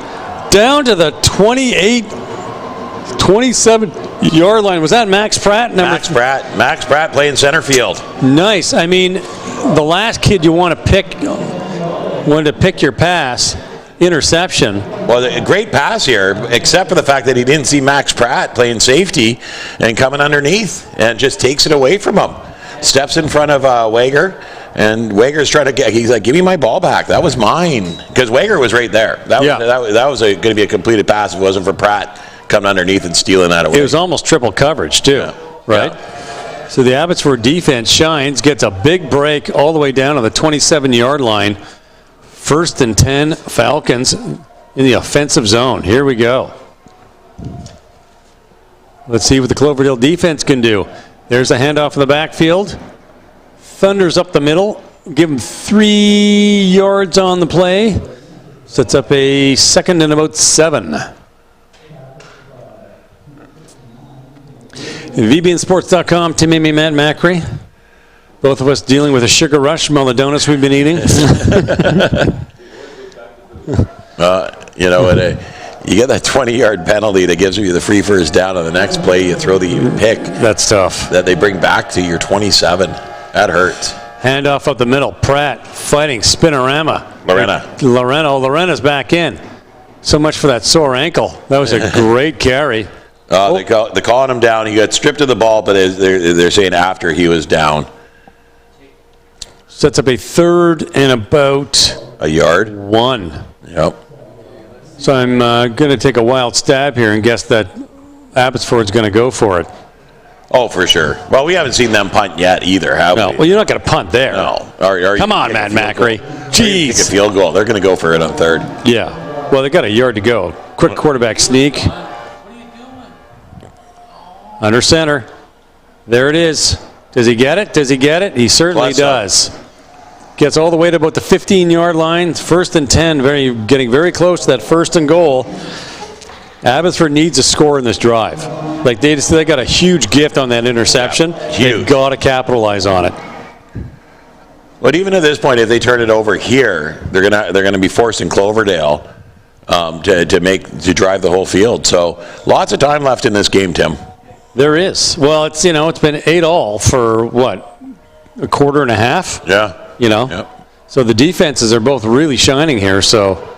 Down to the 28, 27-yard line. Was that Max Pratt? Max Pratt playing center field. Nice. I mean, the last kid you want to pick, wanted to pick your pass, interception. Well, a great pass here, except for the fact that he didn't see Max Pratt playing safety and coming underneath, and just takes it away from him. Steps in front of Wager, and Wager's trying to get. He's like, "Give me my ball back. That was mine." Because Wager was right there. That was going to be a completed pass if it wasn't for Pratt coming underneath and stealing that away. It was almost triple coverage too, right? Yeah. So the Abbotsford defense shines, gets a big break all the way down to the 27-yard line. 1st and 10, Falcons in the offensive zone. Here we go. Let's see what the Cloverdale defense can do. There's a handoff in the backfield. Thunders up the middle. Give him 3 yards on the play. Sets up a 2nd and about 7. VBNsports.com, Tim Amy, Matt Macri. Both of us dealing with a sugar rush from all the donuts we've been eating. You know, you get that 20-yard penalty that gives you the free first down. On the next play, you throw the pick. That's tough. That they bring back to your 27. That hurts. Handoff up the middle. Pratt fighting Spinorama. Lorena's back in. So much for that sore ankle. That was a great carry. They're calling him down. He got stripped of the ball, but they're saying after he was down. Sets up a 3rd and about a yard. 1. Yep. So I'm going to take a wild stab here and guess that Abbotsford's going to go for it. Oh, for sure. Well, we haven't seen them punt yet either, have we? No. Well, you're not going to punt there. No. Come on, Matt Macri. Jeez. Kick a field goal. They're going to go for it on 3rd. Yeah. Well, they got a yard to go. Quick quarterback sneak. Under center. There it is. Does he get it? Does he get it? He certainly does. Gets all the way to about the 15-yard line. 1st and 10. Getting very close to that 1st and goal. Abbotsford needs a score in this drive. Like they got a huge gift on that interception. Yeah, huge. They've got to capitalize on it. But even at this point, if they turn it over here, they're gonna be forcing Cloverdale to drive the whole field. So lots of time left in this game, Tim. There is. Well, it's been 8-all for what, a quarter and a half. Yeah. Yep. So the defenses are both really shining here. So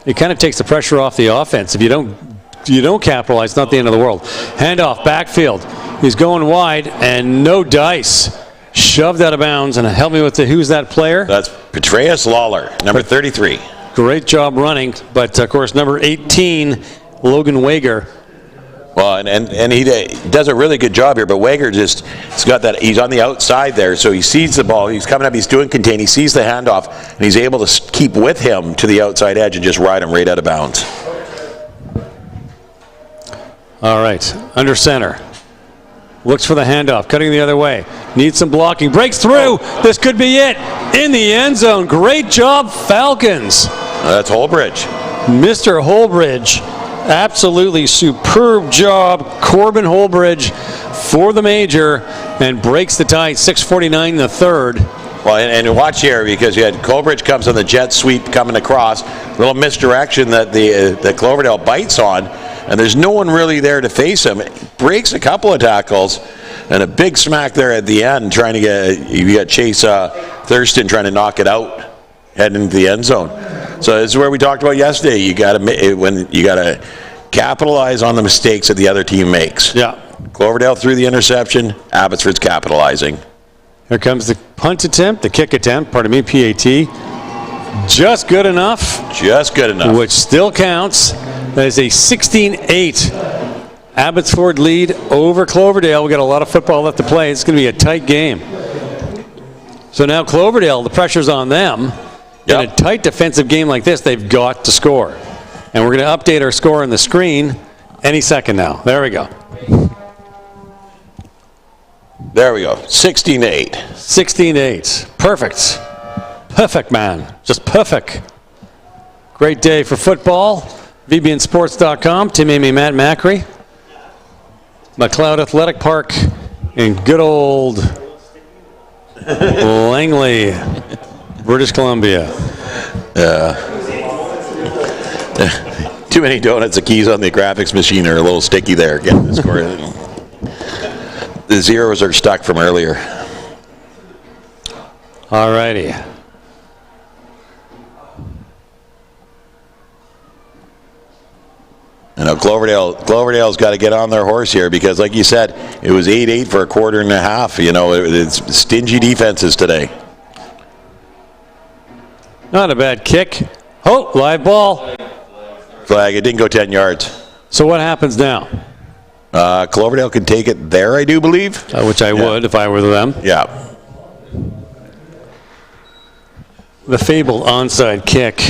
it kind of takes the pressure off the offense. If you don't capitalize, it's not the end of the world. Handoff, backfield. He's going wide, and no dice. Shoved out of bounds, and help me with who's that player? That's Petraeus Lawler, number 33. Great job running, but of course, number 18, Logan Wager. Well, and he does a really good job here, but Wager he's got that, he's on the outside there, so he sees the ball, he's coming up, he's doing contain, he sees the handoff, and he's able to keep with him to the outside edge and just ride him right out of bounds. All right, under center. Looks for the handoff, cutting the other way. Needs some blocking, breaks through. This could be it. In the end zone. Great job, Falcons. That's Holbridge. Mr. Holbridge. Absolutely superb job. Corbin Holbridge for the major and breaks the tie. 6:49 in the 3rd. Well, and watch here, because you had Colbridge comes on the jet sweep coming across. Little misdirection that the Cloverdale bites on. And there's no one really there to face him. Breaks a couple of tackles, and a big smack there at the end, trying to you got Chase Thurston trying to knock it out, heading into the end zone. So this is where we talked about yesterday. You got to capitalize on the mistakes that the other team makes. Yeah. Cloverdale threw the interception. Abbotsford's capitalizing. Here comes the punt attempt, the kick attempt. Pardon me, PAT. Just good enough. Just good enough. Which still counts. That is a 16-8 Abbotsford lead over Cloverdale. We've got a lot of football left to play. It's going to be a tight game. So now Cloverdale, the pressure's on them. In a tight defensive game like this, they've got to score. And we're going to update our score on the screen any second now. There we go. There we go. 16-8. 16-8. Perfect. Perfect, man. Just perfect. Great day for football. VBNsports.com. Tim, Amy, Matt Macri. McLeod Athletic Park in good old Langley, British Columbia. Too many donuts. The keys on the graphics machine are a little sticky there. Getting the score. The zeros are stuck from earlier. All righty. You know, Cloverdale's got to get on their horse here because, like you said, it was 8-8 for a quarter and a half. You know, it's stingy defenses today. Not a bad kick. Oh, live ball. Flag. It didn't go 10 yards. So what happens now? Cloverdale can take it there, I do believe. Which I would if I were them. Yeah. The fabled onside kick.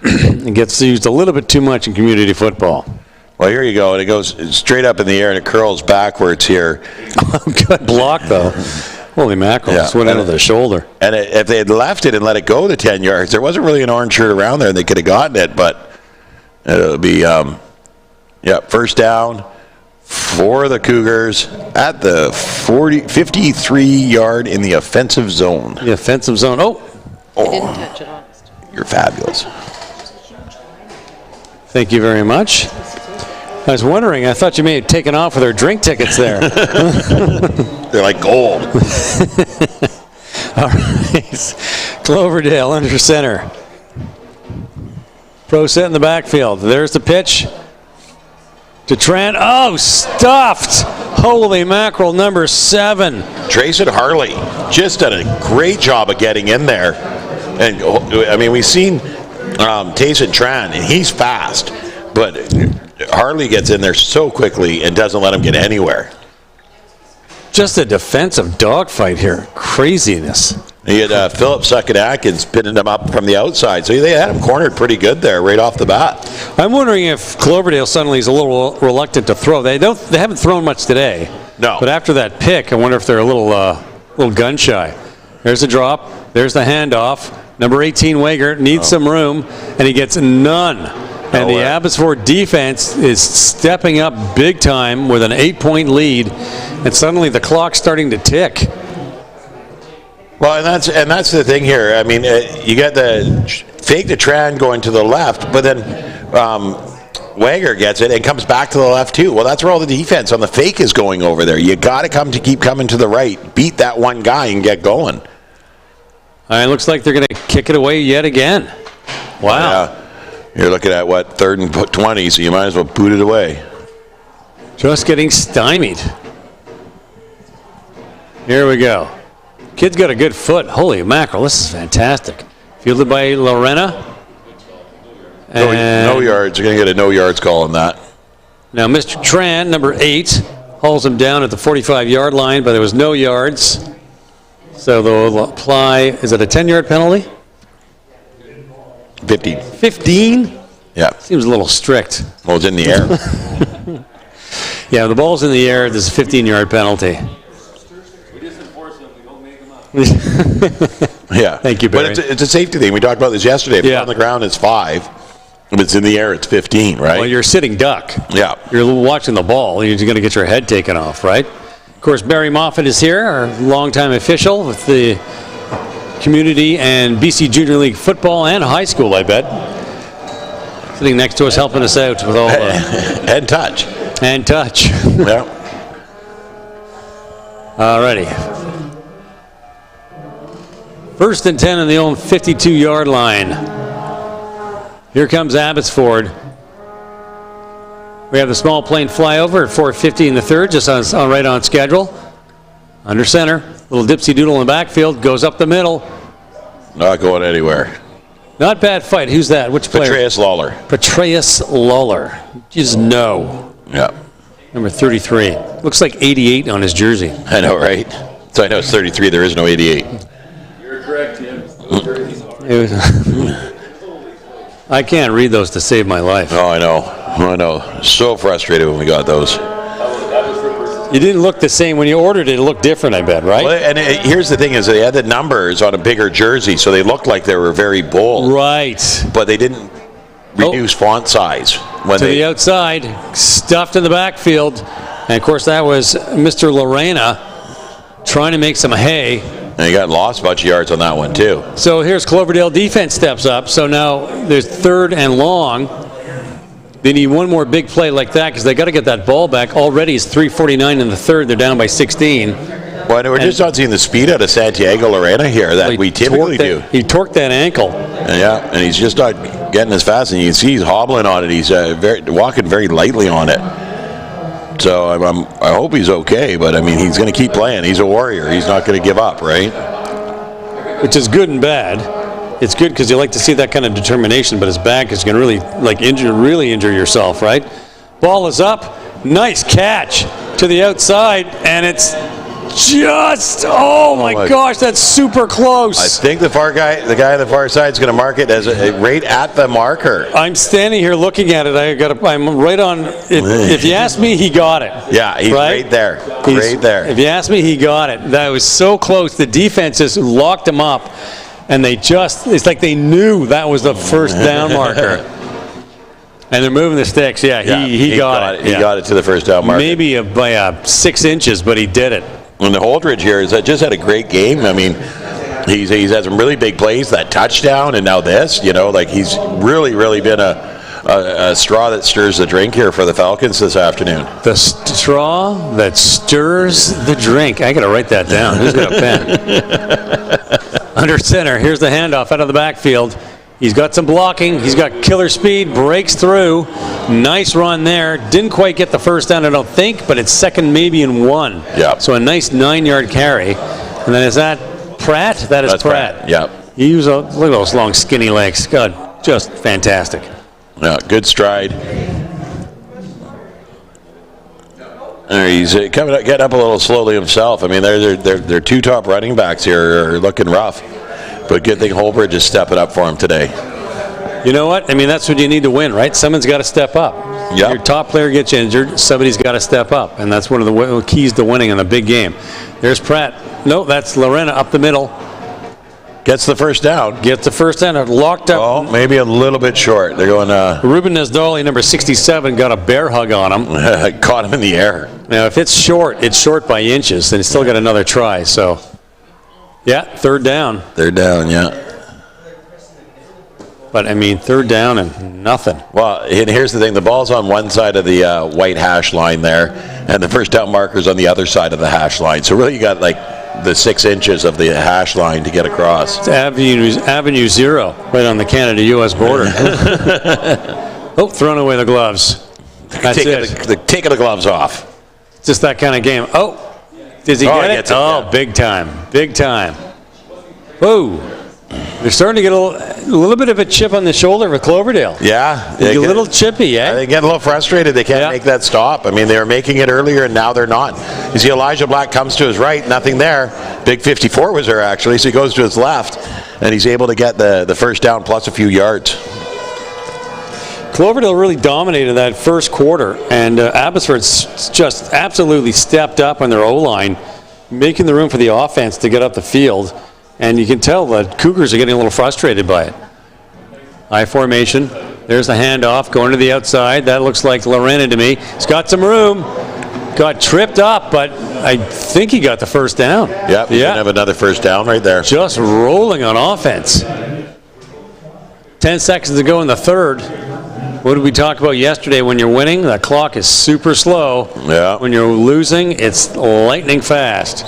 It gets used a little bit too much in community football. Well, here you go. And it goes straight up in the air and it curls backwards here. Good block, though. Holy mackerel. Yeah. Just went into the shoulder. And if they had left it and let it go to 10 yards, there wasn't really an orange shirt around there and they could have gotten it. But it'll be, first down for the Cougars at the 53-yard in the offensive zone. The offensive zone. Oh. Didn't touch it, honest. You're fabulous. Thank you very much. I was wondering, I thought you may have taken off with our drink tickets there. They're like gold. All right. Cloverdale under center. Pro set in the backfield. There's the pitch to Trent. Oh, stuffed. Holy mackerel, number 7. Trayson Harley just done a great job of getting in there. And, I mean, we've seen Tayson Tran, and he's fast. But Harley gets in there so quickly and doesn't let him get anywhere. Just a defensive dogfight here. Craziness. He had Philip Suckett-Atkins pinning him up from the outside. So they had him cornered pretty good there right off the bat. I'm wondering if Cloverdale suddenly is a little reluctant to throw. They haven't thrown much today. No. But after that pick, I wonder if they're a little gun shy. There's the drop. There's the handoff. Number 18, Wager, needs some room, and he gets none. And the Abbotsford defense is stepping up big time with an 8-point lead, and suddenly the clock's starting to tick. Well, and that's the thing here. I mean, you got the fake the Tran going to the left, but then Wager gets it and comes back to the left too. Well, that's where all the defense on the fake is going over there. You got to keep coming to the right, beat that one guy, and get going. It looks like they're going to kick it away yet again. Wow. Yeah. You're looking at, 3rd and 20, so you might as well boot it away. Just getting stymied. Here we go. Kid's got a good foot. Holy mackerel, this is fantastic. Fielded by Lorena. No yards. You're going to get a no yards call on that. Now, Mr. Tran, number 8, hauls him down at the 45-yard line, but there was no yards. So they'll apply, is it a 10-yard penalty? 15. 15? Yeah. Seems a little strict. Well, it's in the air. Yeah, the ball's in the air. There's a 15-yard penalty. We just enforce them. We don't make them up. Yeah. Thank you, Barry. But it's a safety thing. We talked about this yesterday. If it's Yeah. on the ground, it's 5. If it's in the air, it's 15, right? Well, you're sitting duck. Yeah. You're watching the ball. You're going to get your head taken off, right? Of course, Barry Moffat is here, our longtime official with the community and BC Junior League football and high school, I bet. Sitting next to us, helping us out with all and touch. And touch. Yeah. All righty. 1st and 10 on the own 52-yard line. Here comes Abbotsford. We have the small plane flyover at 4:50 in the 3rd, just right on schedule. Under center, little dipsy doodle in the backfield, goes up the middle. Not going anywhere. Not bad fight. Who's that? Which player? Patreus Lawler. Patreus Lawler. Just no. Yeah. Number 33. Looks like 88 on his jersey. I know, right? So I know it's 33. There is no 88. You're correct, Tim. It was I can't read those to save my life. Oh, I know. So frustrated when we got those. You didn't look the same. When you ordered it, it looked different, I bet, right? Well, and here's the thing is they had the numbers on a bigger jersey, so they looked like they were very bold. Right. But they didn't reduce font size. When To the outside, stuffed in the backfield. And, of course, that was Mr. Lorena trying to make some hay. And he got lost a bunch of yards on that one, too. So here's Cloverdale defense steps up. So now there's 3rd and long. They need one more big play like that because they got to get that ball back. Already it's 3:49 in the 3rd. They're down by 16. Well, we're just not seeing the speed out of Santiago Lorena here that we typically do. He torqued that ankle. Yeah, and he's just not getting as fast. And you can see he's hobbling on it. He's walking very lightly on it. So I hope he's okay. But, I mean, he's going to keep playing. He's a warrior. He's not going to give up, right? Which is good and bad. It's good because you like to see that kind of determination, but it's bad because you can really injure yourself, right? Ball is up. Nice catch to the outside, and it's just, oh my gosh, that's super close. I think the guy on the far side is going to mark it as right at the marker. I'm standing here looking at it. I'm right on. If you ask me, he got it. Yeah, he's right there. Right there. If you ask me, he got it. That was so close. The defense just locked him up. And it's like they knew that was the first down marker. And they're moving the sticks. Yeah, he got it. He got it to the first down marker. Maybe by 6 inches, but he did it. And the Holdridge here just had a great game. I mean, he's had some really big plays, that touchdown, and now this. He's really been a straw that stirs the drink here for the Falcons this afternoon. The straw that stirs the drink. I got to write that down. Who's got a pen? Under center, here's the handoff out of the backfield. He's got some blocking. He's got killer speed, breaks through. Nice run there. Didn't quite get the first down, I don't think, but it's second maybe and 1. Yeah. So a nice 9-yard carry. And then is that Pratt? That's Pratt. Yeah. Look at those long, skinny legs. God, just fantastic. Yeah, good stride. He's getting up a little slowly himself. I mean, their 2 top running backs here are looking rough. But good thing Holbridge is stepping up for him today. You know what? I mean, that's what you need to win, right? Someone's got to step up. Yep. Your top player gets injured, somebody's got to step up. And that's one of the keys to winning in a big game. There's Pratt. No, that's Lorena up the middle. Gets the first down. Locked up. Oh, maybe a little bit short. They're going Ruben Nesdali, number 67, got a bear hug on him. Caught him in the air. Now, if it's short by inches, then he's still got another try. So, yeah, 3rd down. Yeah. But, I mean, 3rd down and nothing. Well, and here's the thing. The ball's on one side of the white hash line there, and the first down marker's on the other side of the hash line. So really you got the 6 inches of the hash line to get across. It's Avenue 0, right on the Canada-U.S. border. Thrown away the gloves. That's it. Taking the gloves off. Just that kind of game. Oh, does he get it? Oh, big time. Whoa. They're starting to get a little bit of a chip on the shoulder for Cloverdale. Yeah. A little chippy, eh? They get a little frustrated. They can't make that stop. I mean, they were making it earlier, and now they're not. You see Elijah Black comes to his right, nothing there. Big 54 was there, actually, so he goes to his left, and he's able to get the first down plus a few yards. Cloverdale really dominated that first quarter, and Abbotsford's just absolutely stepped up on their O-line, making the room for the offense to get up the field. And you can tell the Cougars are getting a little frustrated by it. I formation. There's the handoff going to the outside. That looks like Lorena to me. He's got some room. Got tripped up, but I think he got the first down. Yep, he's going to have another first down right there. Just rolling on offense. 10 seconds to go in the 3rd. What did we talk about yesterday? When you're winning, the clock is super slow. Yeah. When you're losing, it's lightning fast.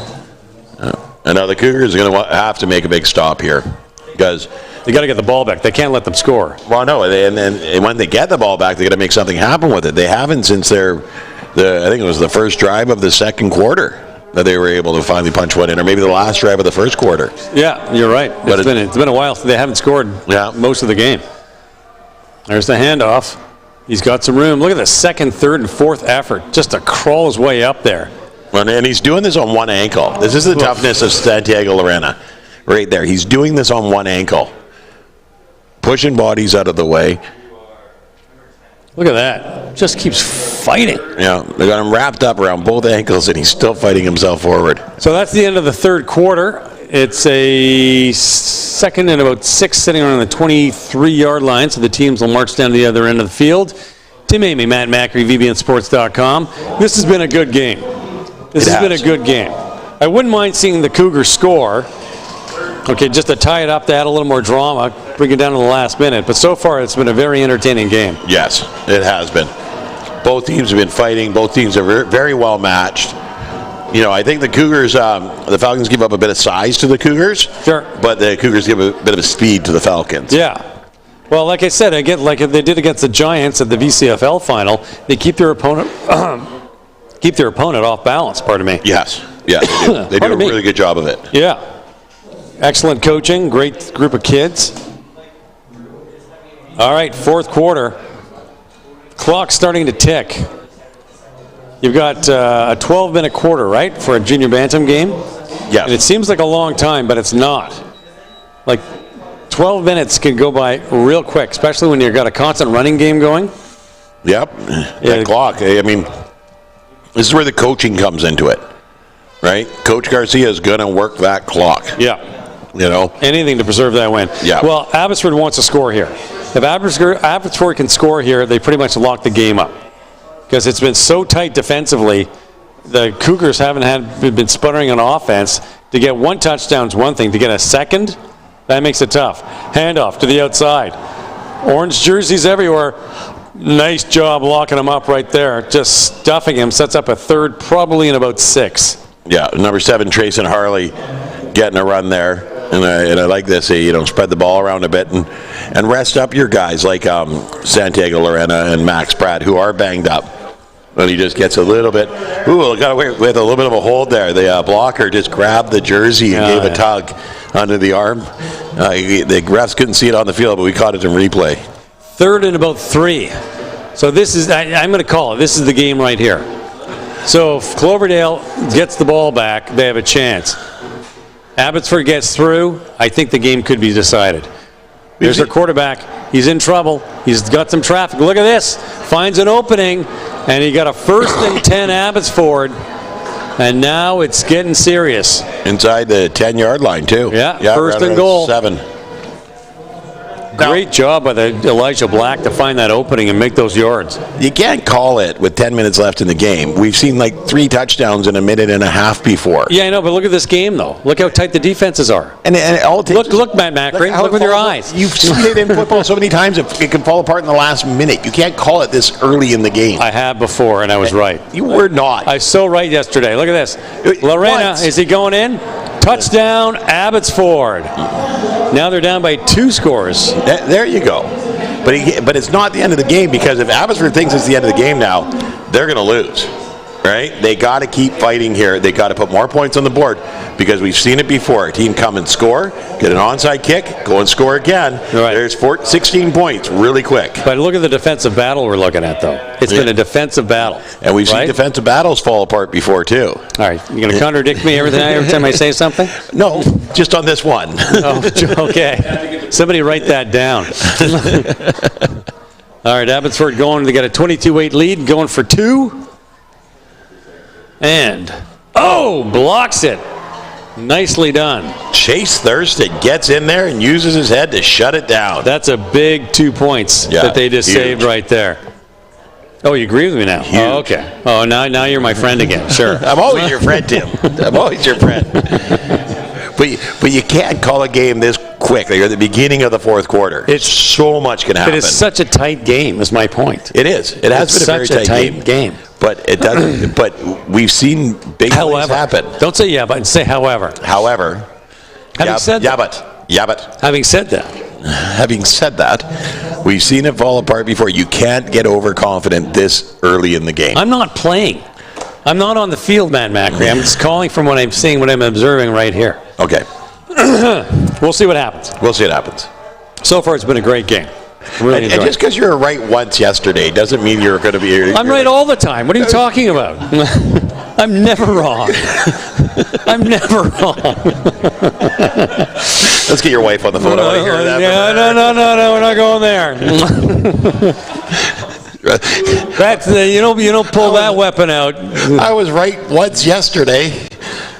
And now the Cougars are going to have to make a big stop here because they got to get the ball back. They can't let them score. Well, no, and when they get the ball back, they got to make something happen with it. They haven't since I think it was the first drive of the second quarter that they were able to finally punch one in, or maybe the last drive of the first quarter. Yeah, you're right. It's been a while since they haven't scored most of the game. There's the handoff. He's got some room. Look at the 2nd, 3rd, and 4th effort just to crawl his way up there. And he's doing this on one ankle. This is the toughness of Santiago Lorena right there. He's doing this on one ankle. pushing bodies out of the way. Look at that. Just keeps fighting. Yeah, they got him wrapped up around both ankles, and he's still fighting himself forward. So that's the end of the third quarter. It's a second and about 6 sitting around the 23-yard line, so the teams will march down to the other end of the field. Tim Amy, Matt Macri, VBNsports.com. This has been a good game. This has been a good game. I wouldn't mind seeing the Cougars score. Okay, just to tie it up, to add a little more drama, bring it down to the last minute. But so far, it's been a very entertaining game. Yes, it has been. Both teams have been fighting. Both teams are very well matched. You know, I think the Cougars, the Falcons give up a bit of size to the Cougars. Sure. But the Cougars give a bit of a speed to the Falcons. Yeah. Well, like I said, like they did against the Giants at the VCFL final, they keep their opponent off balance. Pardon me. Yes. Yeah. They do a really good job of it. Yeah. Excellent coaching. Great group of kids. All right, fourth quarter. Clock starting to tick. You've got a 12-minute quarter, right, for a junior bantam game? Yeah. And it seems like a long time, but it's not. Like, 12 minutes can go by real quick, especially when you've got a constant running game going. Yep. That clock, I mean, this is where the coaching comes into it, right? Coach Garcia is going to work that clock. Yeah. You know? Anything to preserve that win. Yeah. Well, Abbotsford wants to score here. If Abbotsford can score here, they pretty much lock the game up. Because it's been so tight defensively, the Cougars haven't been sputtering on offense. To get one touchdown is one thing. To get a second, that makes it tough. Handoff to the outside. Orange jerseys everywhere. Nice job locking him up right there. Just stuffing him. Sets up a third, probably in about 6. Yeah, number 7, Trayson Harley, getting a run there. And I like this, spread the ball around a bit and rest up your guys like Santiago Lorena and Max Pratt, who are banged up. And he just gets a little bit, got away with a little bit of a hold there. The blocker just grabbed the jersey and gave a tug under the arm. The refs couldn't see it on the field, but we caught it in replay. Third and about 3. So this is, I'm going to call it, this is the game right here. So if Cloverdale gets the ball back, they have a chance. Abbotsford gets through, I think the game could be decided. There's their quarterback. He's in trouble. He's got some traffic. Look at this. Finds an opening, and he got a 1st and 10 Abbotsford, and now it's getting serious. Inside the 10-yard line, too. Yeah, 1st and goal. 7. Great job by Elijah Black to find that opening and make those yards. You can't call it with 10 minutes left in the game. We've seen like 3 touchdowns in a minute and a half before. Yeah, I know, but look at this game, though. Look how tight the defenses are. And it all takes... Look, Matt Macri. Look with your eyes. You've seen it in football so many times, it can fall apart in the last minute. You can't call it this early in the game. I have before, and I was right. You were not. I was so right yesterday. Look at this. Lorena, is he going in? Touchdown, Abbotsford. Now they're down by 2 scores. There you go. But it's not the end of the game, because if Abbotsford thinks it's the end of the game now, they're going to lose. Right? They got to keep fighting here. They got to put more points on the board, because we've seen it before. A team come and score, get an onside kick, go and score again. Right. There's 16 points really quick. But look at the defensive battle we're looking at, though. It's been a defensive battle. And we've seen defensive battles fall apart before, too. All right. You going to contradict me every time I say something? No, just on this one. Oh, okay. Somebody write that down. All right, Abbotsford going. They got a 22-8 lead, going for 2. And, blocks it. Nicely done. Chase Thurston gets in there and uses his head to shut it down. That's a big 2 points that they just saved right there. Oh, you agree with me now? Huge. Oh, okay. Oh, now you're my friend again. Sure. I'm always your friend, Tim. I'm always your friend. But you can't call a game this quick. You're at the beginning of the fourth quarter. It's so much can happen. It is such a tight game, is my point. It is. It has been a very tight game. But it doesn't. But we've seen big things happen. Don't say yeah, but say however. However. Having said that. Having said that, we've seen it fall apart before. You can't get overconfident this early in the game. I'm not playing. I'm not on the field, Matt Macri. I'm just calling from what I'm seeing, what I'm observing right here. Okay. We'll see what happens. We'll see what happens. So far, it's been a great game. Really and just because you were right once yesterday doesn't mean you're going to be... I'm right all the time. What are you talking about? I'm never wrong. I'm never wrong. Let's get your wife on the phone. I want to hear that. No, we're not going there. That's you don't pull that weapon out. I was right once yesterday.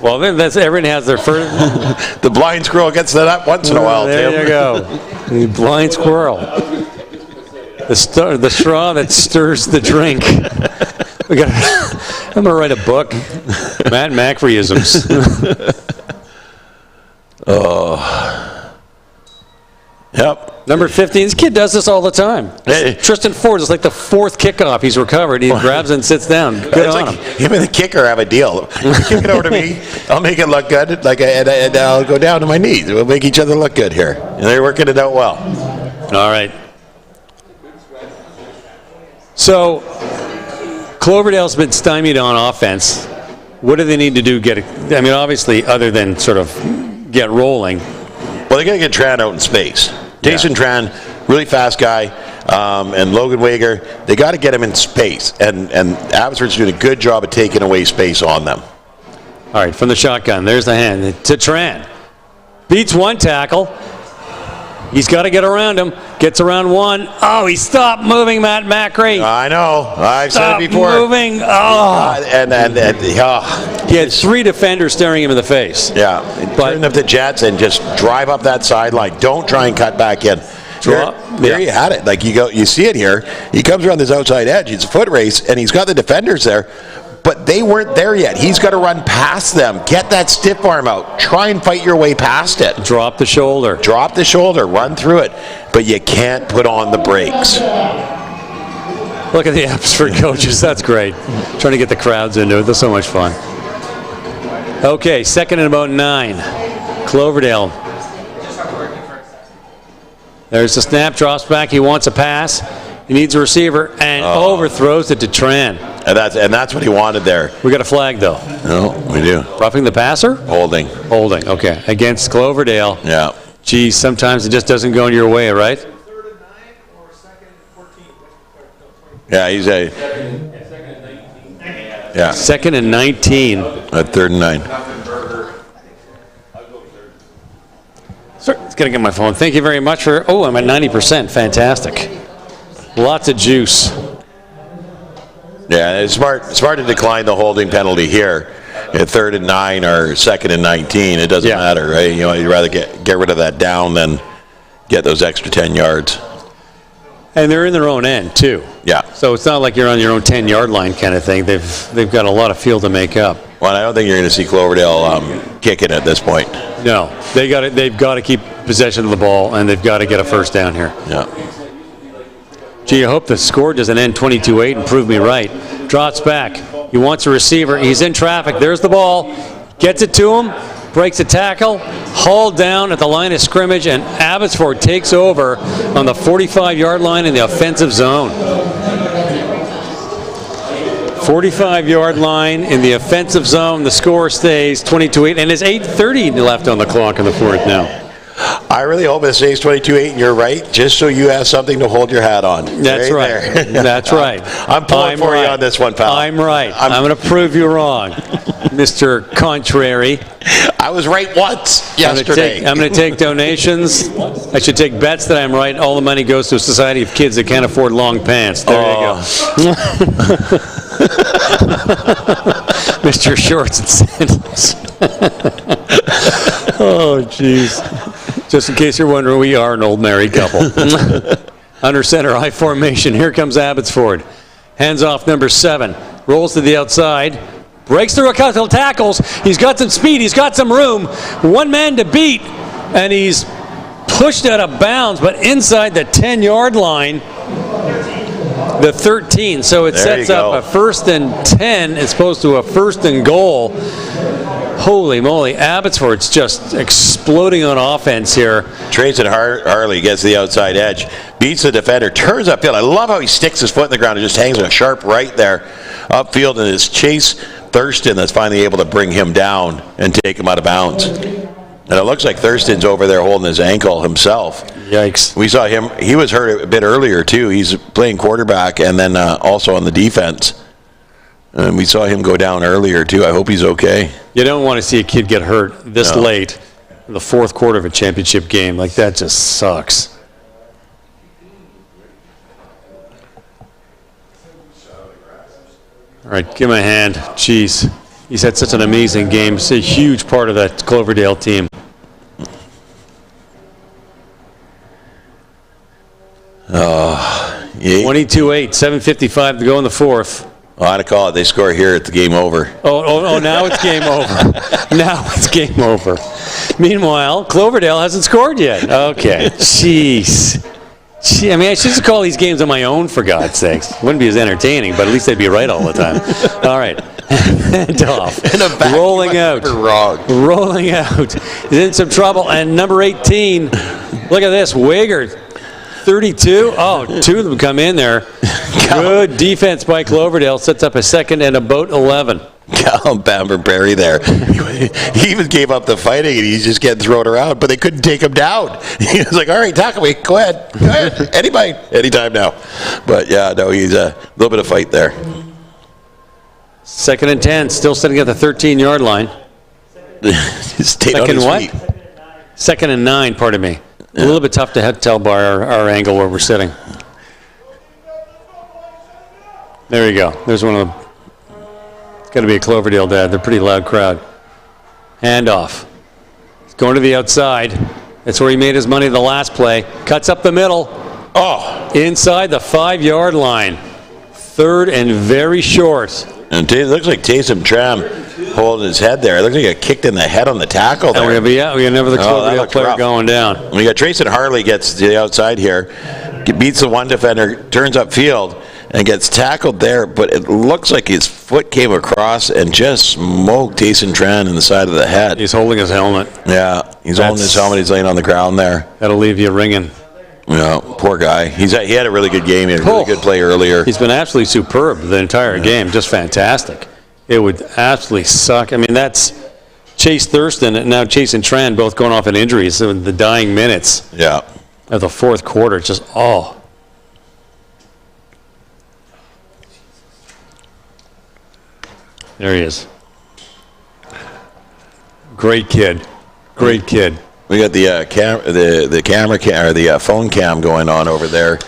Well, then everyone has their first. The blind squirrel gets that up once in a while, there Tim. you go. The blind squirrel. The straw that stirs the drink. I'm gonna write a book. Matt Macri-isms. Yep. Number 15. This kid does this all the time. Hey. Tristan Ford is like the fourth kickoff. He's recovered. He grabs and sits down. Good It's on like him. him and the kicker have a deal. Kick it over to me. I'll make it look good. And I'll go down to my knees. We'll make each other look good here. And they're working it out well. All right. So, Cloverdale's been stymied on offense. What do they need to do? Obviously, other than sort of get rolling. Well, they got to get Tran out in space. Jason Tran, really fast guy, and Logan Wager, they got to get him in space. And Abbotsford's doing a good job of taking away space on them. All right, from the shotgun, there's the hand to Tran. Beats one tackle. He's got to get around him. Gets around one. Oh, he stopped moving, Matt Macri. I know. I've said it before. Moving. Oh. He had three defenders staring him in the face. Yeah. Turn them to jets and just drive up that sideline. Don't try and cut back in. There you had it. Like you see it here. He comes around this outside edge. It's a foot race, and he's got the defenders there. But they weren't there yet. He's got to run past them. Get that stiff arm out. Try and fight your way past it. Drop the shoulder. Drop the shoulder. Run through it. But you can't put on the brakes. Look at the Abbotsford coaches. That's great. Trying to get the crowds into it. That's so much fun. Okay, second and about 9. Cloverdale. There's the snap. Drops back. He wants a pass. He needs a receiver and overthrows it to Tran. And that's what he wanted there. We got a flag, though. No, we do. Roughing the passer? Holding. Holding, okay. Against Cloverdale. Yeah. Geez, sometimes it just doesn't go in your way, right? Third and 9 or second and 14? Yeah, he's a... Second and 19. Yeah. Second and 19. At third and 9. Sir, let's get my phone. Thank you very much for... Oh, I'm at 90%. Fantastic. Lots of juice. Yeah, it's smart to decline the holding penalty here at third and 9 or second and 19. It doesn't matter, right? You know, you'd rather get rid of that down than get those extra 10 yards. And they're in their own end, too. Yeah. So it's not like you're on your own 10-yard line kind of thing. They've got a lot of field to make up. Well, I don't think you're going to see Cloverdale kicking at this point. No. They've got to keep possession of the ball, and they've got to get a first down here. Yeah. Gee, I hope the score doesn't end 22-8 and prove me right. Drops back. He wants a receiver. He's in traffic. There's the ball. Gets it to him. Breaks a tackle. Hauled down at the line of scrimmage, and Abbotsford takes over on the 45-yard line in the offensive zone. 45-yard line in the offensive zone. The score stays 22-8, and there's 8:30 left on the clock in the fourth now. I really hope it stays 22-8 and you're right, just so you have something to hold your hat on. That's right. That's right. I'm pulling for you on this one, pal. I'm right. I'm going to prove you wrong, Mr. Contrary. I was right once yesterday. I'm going to take donations. I should take bets that I'm right. All the money goes to a society of kids that can't afford long pants. There you go. Mr. Shorts and Sandals. Oh, jeez. Just in case you're wondering, we are an old married couple. Under center, I formation. Here comes Abbotsford. Hands off number 7. Rolls to the outside. Breaks through a couple of tackles. He's got some speed. He's got some room. One man to beat. And he's pushed out of bounds, but inside the 10-yard line. The 13. So it sets up a 1st and 10 as opposed to a 1st and goal. Holy moly, Abbotsford's just exploding on offense here. Trayson Harley gets the outside edge, beats the defender, turns upfield. I love how he sticks his foot in the ground and just hangs a sharp right there upfield, and it's Chase Thurston that's finally able to bring him down and take him out of bounds. And it looks like Thurston's over there holding his ankle himself. Yikes. We saw him, he was hurt a bit earlier too. He's playing quarterback and then also on the defense. And we saw him go down earlier, too. I hope he's okay. You don't want to see a kid get hurt this late in the fourth quarter of a championship game. Like, that just sucks. All right, give him a hand. Jeez. He's had such an amazing game. He's a huge part of that Cloverdale team. Yeah. 22-8, 7:55 to go in the fourth. Well, I'd call it. They score here at the game over. Oh, now it's game over. Now it's game over. Meanwhile, Cloverdale hasn't scored yet. Okay. Jeez. I mean, I should just call these games on my own, for God's sakes. Wouldn't be as entertaining, but at least they'd be right all the time. All right. And off. Rolling out. Wrong. Rolling out. He's in some trouble. And number 18, look at this. Wigger, 32. Oh, two of them come in there. Good defense by Cloverdale. Sets up a second and about 11. Callum Bamber-Berry there. He even gave up the fighting, and he's just getting thrown around, but they couldn't take him down. He was like, all right, tackle me. Go ahead. Anybody. Anytime now. But, yeah, no, he's a little bit of fight there. Second and 10, still sitting at the 13-yard line. Second what? Second and 9, pardon me. A little bit tough to tell by our angle where we're sitting. There you go. There's one of them. It's got to be a Cloverdale dad. They're a pretty loud crowd. Handoff. He's going to the outside. That's where he made his money the last play. Cuts up the middle. Oh. Inside the 5-yard line. Third and very short. And it looks like Taysom Tram holding his head there. It looks like he got kicked in the head on the tackle there. We have another Cloverdale player rough. Going down. We got Trayson Harley gets to the outside here. Beats the one defender, turns upfield, and gets tackled there, but it looks like his foot came across and just smoked Taysom Tran in the side of the head. He's holding his helmet. Yeah, he's holding his helmet. He's laying on the ground there. That'll leave you ringing. Yeah, poor guy. He had a really good game. He had a really good play earlier. He's been absolutely superb the entire game. Just fantastic. It would absolutely suck. I mean, that's Chase Thurston and now Chase and Tran both going off in injuries in the dying minutes. Yeah. Of the fourth quarter. Just, There he is. Great kid. Great kid. We got the phone cam going on over there.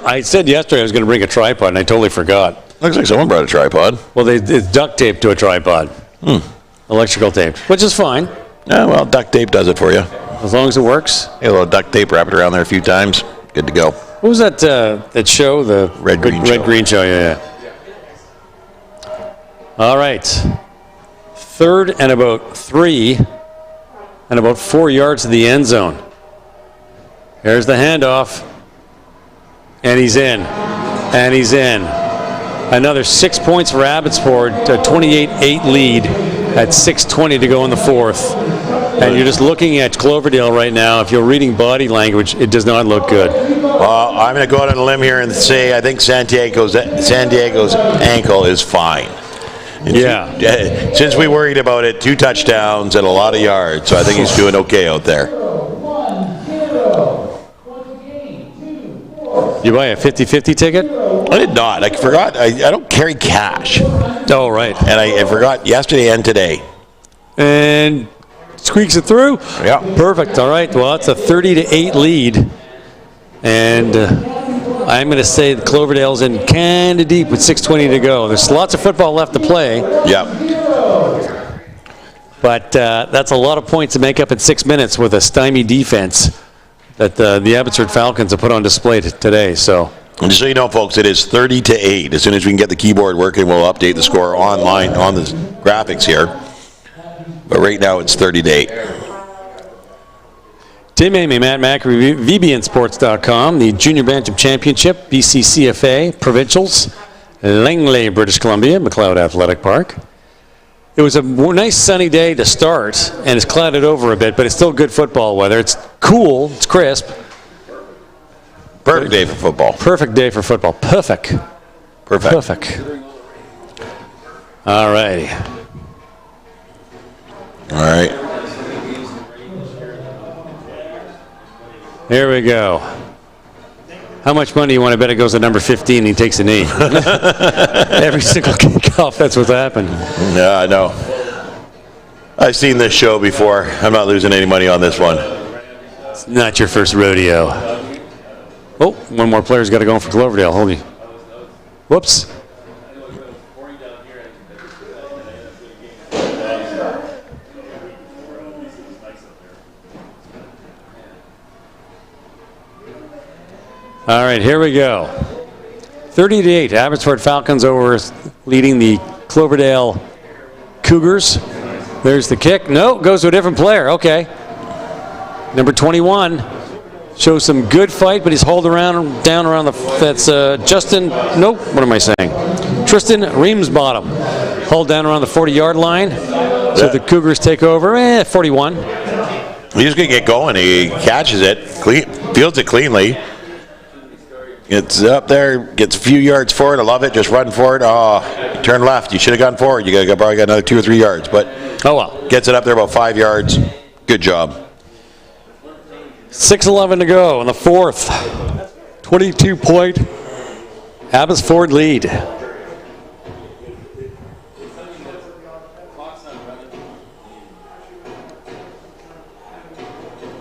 I said yesterday I was going to bring a tripod, and I totally forgot. Looks like someone brought a tripod. Well, it's duct taped to a tripod. Electrical tape, which is fine. Yeah, well, duct tape does it for you. As long as it works. A little duct tape, wrap it around there a few times. Good to go. What was that show? The Red Green Show. Yeah. All right. Third and about 3 and about 4 yards to the end zone. Here's the handoff. And he's in. And he's in. Another 6 points for Abbotsford, a 28-8 lead at 6:20 to go in the fourth. And you're just looking at Cloverdale right now. If you're reading body language, it does not look good. Well, I'm going to go out on a limb here and say I think San Diego's ankle is fine. Since we worried about it, 2 touchdowns and a lot of yards, so I think he's doing okay out there. You buy a 50-50 ticket? I did not. I forgot. I don't carry cash. Oh, right. And I forgot yesterday and today. And squeaks it through. Yeah. Perfect. All right. Well, it's a 30-8 lead. And I'm going to say that Cloverdale's in kind of deep with 6:20 to go. There's lots of football left to play. Yeah. But that's a lot of points to make up in 6 minutes with a stymie defense that the Abbotsford Falcons have put on display today. So, and just so you know, folks, it is 30-8. As soon as we can get the keyboard working, we'll update the score online on the graphics here. But right now, it's 30-8. Tim Amy, Matt Macri, VBNsports.com, the Junior Bantam Championship, BCCFA, Provincials, Langley, British Columbia, McLeod Athletic Park. It was a nice sunny day to start, and it's clouded over a bit, but it's still good football weather. It's cool, it's crisp. Perfect day for football. Perfect day for football. Perfect. All righty. All right. Here we go. How much money you want to bet it goes to number 15 and he takes a knee? Every single kickoff, that's what's happened. Yeah, I know. I've seen this show before. I'm not losing any money on this one. It's not your first rodeo. Oh, one more player's got to go for Cloverdale. Holy. Whoops. All right, here we go. 30-8, Abbotsford Falcons over leading the Cloverdale Cougars. There's the kick. No, goes to a different player. Okay. Number 21 shows some good fight, but he's hauled around down around the. That's Justin. Nope. What am I saying? Tristan Reamsbottom, hauled down around the 40-yard line. So the Cougars take over. 41. He's going to get going. He catches it, fields it cleanly. It's up there, gets a few yards forward. I love it. Just run forward. Oh, turn left. You should have gone forward. You probably got another 2 or 3 yards. But oh well. Gets it up there about 5 yards. Good job. 6:11 to go in the fourth. 22-point Abbotsford lead.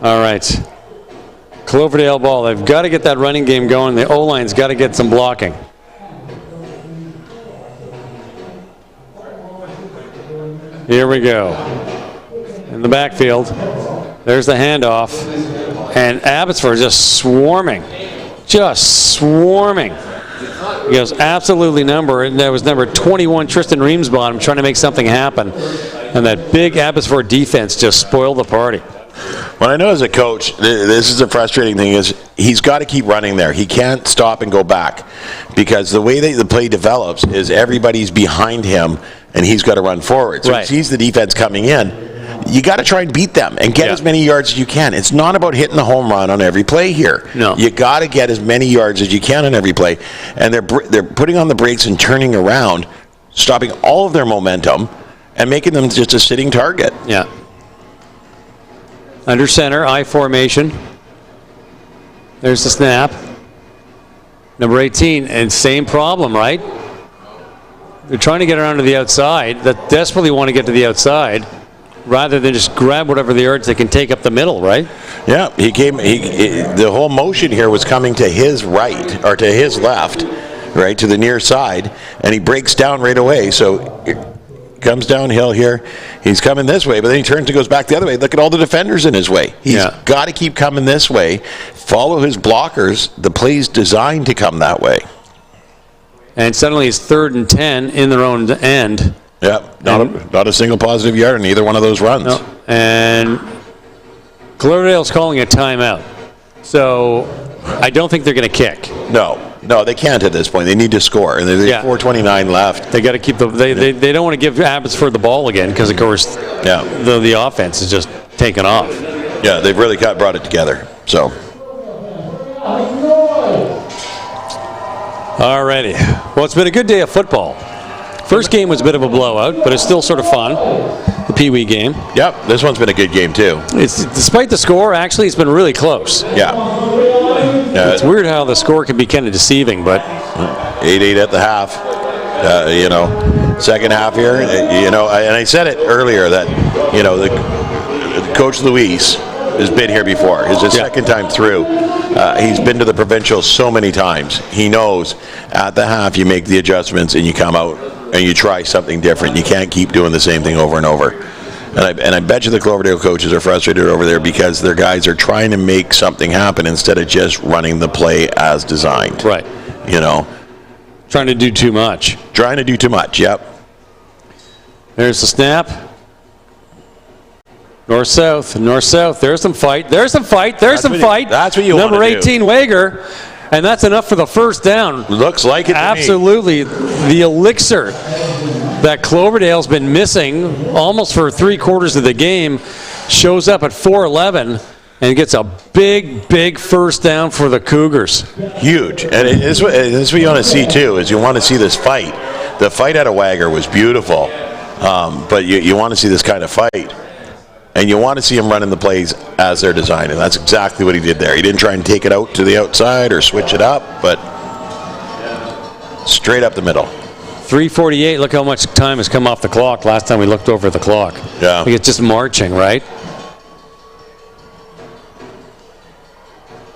All right. Cloverdale ball. They've got to get that running game going. The O-line's got to get some blocking. Here we go. In the backfield. There's the handoff. And Abbotsford just swarming. Just swarming. He goes absolutely number. And that was number 21, Tristan Reamsbottom, trying to make something happen. And that big Abbotsford defense just spoiled the party. What I know as a coach, this is the frustrating thing, is he's got to keep running there. He can't stop and go back because the way that the play develops is everybody's behind him and he's got to run forward. So right. He sees the defense coming in. You got to try and beat them and get as many yards as you can. It's not about hitting the home run on every play here. No. You got to get as many yards as you can on every play. And they're putting on the brakes and turning around, stopping all of their momentum and making them just a sitting target. Yeah. Under center, I formation. There's the snap. Number 18, and same problem, right? They're trying to get around to the outside. They desperately want to get to the outside rather than just grab whatever the yards they can take up the middle, right? Yeah, the whole motion here was coming to his right, or to his left, right, to the near side, and he breaks down right away. So comes downhill here. He's coming this way, but then he turns and goes back the other way. Look at all the defenders in his way. He's got to keep coming this way. Follow his blockers. The play's designed to come that way. And suddenly it's 3rd and 10 in their own end. Yeah, not a single positive yard in either one of those runs. No. And Cloverdale's calling a timeout. So I don't think they're going to kick. No, they can't at this point. They need to score, and there's 4:29 left. They got to keep they don't want to give Abbotsford the ball again because of course the offense is just taking off. Yeah, they've really brought it together. So. Alrighty. Well, it's been a good day of football. First game was a bit of a blowout, but it's still sort of fun. The Pee Wee game. Yep, this one's been a good game too. It's despite the score, actually, it's been really close. Yeah. It's weird how the score can be kind of deceiving, but 8-8 at the half. Second half here, and I said it earlier that the Coach Luis has been here before. It's his second time through. He's been to the provincial so many times. He knows at the half you make the adjustments and you come out and you try something different. You can't keep doing the same thing over and over. And I bet you the Cloverdale coaches are frustrated over there because their guys are trying to make something happen instead of just running the play as designed. Right. Trying to do too much. Yep. There's the snap. North-south. There's some fight. That's what you want to do. Number 18, Wager. And that's enough for the first down. Looks like it to Absolutely. The elixir that Cloverdale's been missing almost for 3/4 of the game shows up at 4:11 and gets a big first down for the Cougars. Huge. And this is what you want to see, too, is you want to see this fight. The fight out of Wager was beautiful. But you want to see this kind of fight. And you want to see him running the plays as they're designed, and that's exactly what he did there. He didn't try and take it out to the outside or switch it up, but straight up the middle. 3:48. Look how much time has come off the clock. Last time we looked over the clock. Yeah. I think it's just marching, right?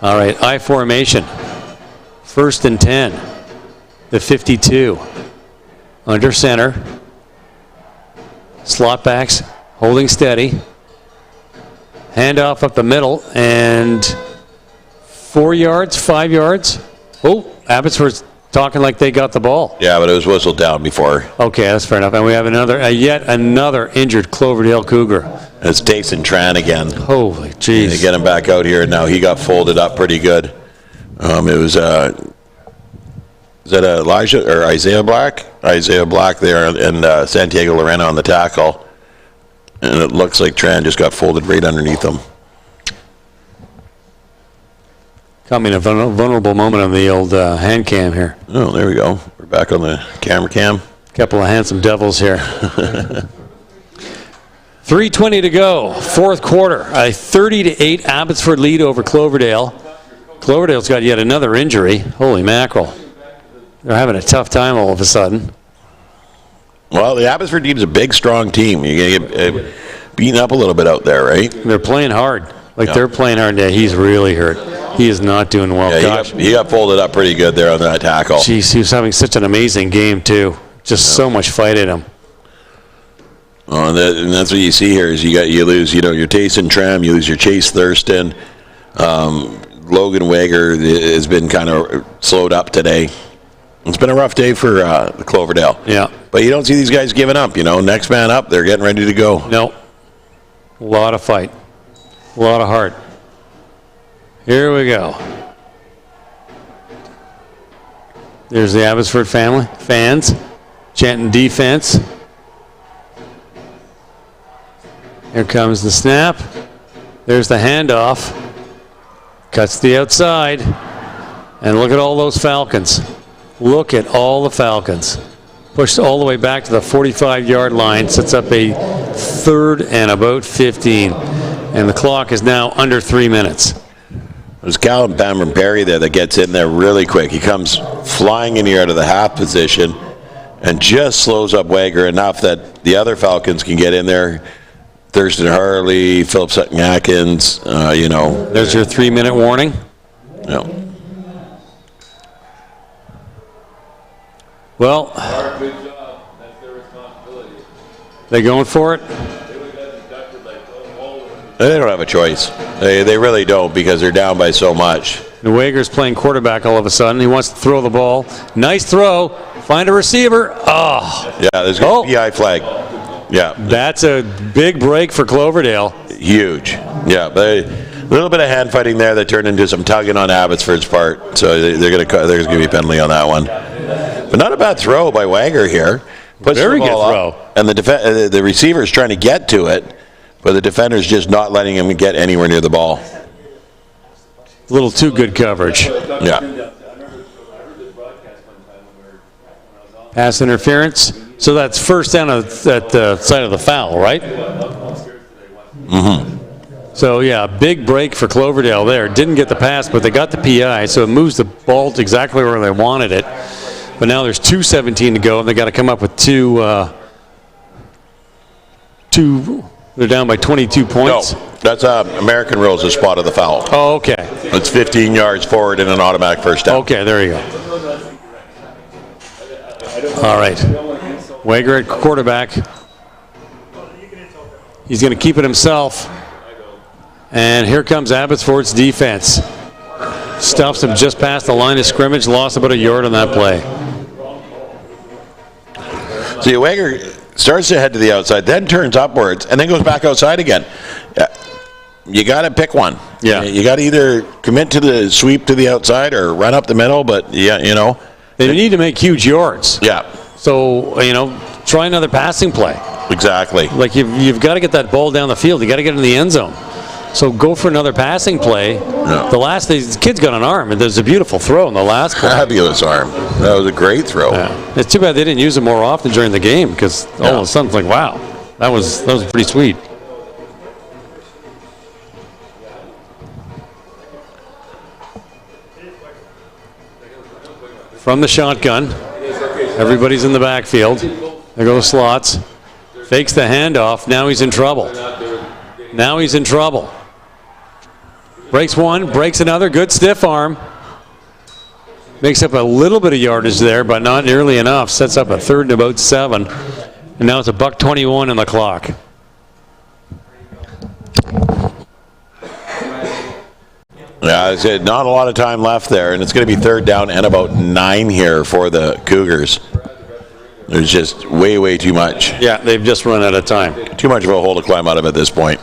All right, I formation. 1st and 10. The 52. Under center. Slot backs, holding steady. Handoff up the middle, and 4 yards, 5 yards. Oh, Abbotsford's talking like they got the ball. Yeah, but it was whistled down before. Okay, that's fair enough. And we have yet another injured Cloverdale Cougar. It's Tayson Tran again. Holy jeez. They get him back out here, and now he got folded up pretty good. It was, is that Elijah or Isaiah Black? Isaiah Black there, and Santiago Lorena on the tackle. And it looks like Tran just got folded right underneath him. Caught me in a vulnerable moment on the old hand cam here. Oh, there we go. We're back on the camera cam. Couple of handsome devils here. 3:20 to go, 4th quarter. A 30-8 Abbotsford lead over Cloverdale. Cloverdale's got yet another injury. Holy mackerel. They're having a tough time all of a sudden. Well, the Abbotsford team's a big, strong team. You're going to get beaten up a little bit out there, right? They're playing hard. They're playing hard. Yeah, he's really hurt. He is not doing well. Yeah, Gosh. he got folded up pretty good there on that tackle. Jeez, he was having such an amazing game, too. Just so much fight in him. And that's what you see here is you lose, your Tayson Tram, you lose your Chase Thurston. Logan Wager has been kind of slowed up today. It's been a rough day for Cloverdale. Yeah. But you don't see these guys giving up, Next man up, they're getting ready to go. No. A lot of fight. A lot of heart. Here we go. There's the Abbotsford fans chanting defense. Here comes the snap. There's the handoff. Cuts the outside. And look at all those Falcons. Look at all the Falcons. Pushed all the way back to the 45-yard line. Sets up a 3rd and about 15. And the clock is now under 3 minutes. There's Callum Bantam Perry there that gets in there really quick. He comes flying in here out of the half position and just slows up Wager enough that the other Falcons can get in there. Thurston Harley, Philip Sutton-Atkins, There's your 3-minute warning. Yeah. Well, Good job. That's their responsibility. they going for it? They would have deducted like all of them. They don't have a choice. They really don't because they're down by so much. And Wager's playing quarterback all of a sudden. He wants to throw the ball. Nice throw. Find a receiver. Oh. Yeah, there's going to be PI flag. Yeah. That's a big break for Cloverdale. Huge. Yeah, but a little bit of hand fighting there that turned into some tugging on Abbotsford's part. So there's going to be a penalty on that one. But not a bad throw by Wager here. Puts Very the ball good up, throw. and the receiver's trying to get to it, but the defender's just not letting him get anywhere near the ball. A little too good coverage. Yeah. Pass interference. So that's first down at the side of the foul, right? Mm-hmm. So, yeah, big break for Cloverdale there. Didn't get the pass, but they got the PI, so it moves the ball to exactly where they wanted it. But now there's 2:17 to go, and they got to come up with two. They're down by 22 points. No, that's American rules, the spot of the foul. Oh, okay. It's 15 yards forward and an automatic first down. Okay, there you go. All right. Wager at quarterback. He's going to keep it himself. And here comes Abbotsford's defense. Stuffs him just past the line of scrimmage, lost about a yard on that play. See, Wager starts to head to the outside, then turns upwards, and then goes back outside again. You got to pick one. Yeah. You got to either commit to the sweep to the outside or run up the middle, but, yeah, They need to make huge yards. Yeah. So, try another passing play. Exactly. Like, you've got to get that ball down the field. You got to get in the end zone. So go for another passing play. Yeah. The kid's got an arm, and there's a beautiful throw in the last play. Fabulous arm. That was a great throw. Yeah. It's too bad they didn't use it more often during the game because all of a sudden it's like, wow, that was pretty sweet. from the shotgun. Everybody's in the backfield. There go the slots. Fakes the handoff. Now he's in trouble. Now he's in trouble. Breaks one, breaks another. Good stiff arm. Makes up a little bit of yardage there, but not nearly enough. Sets up a 3rd and about 7. And now it's a $1:21 on the clock. Yeah, I said not a lot of time left there, and it's going to be 3rd down and about 9 here for the Cougars. There's just way too much. Yeah, they've just run out of time. Too much of a hole to climb out of at this point.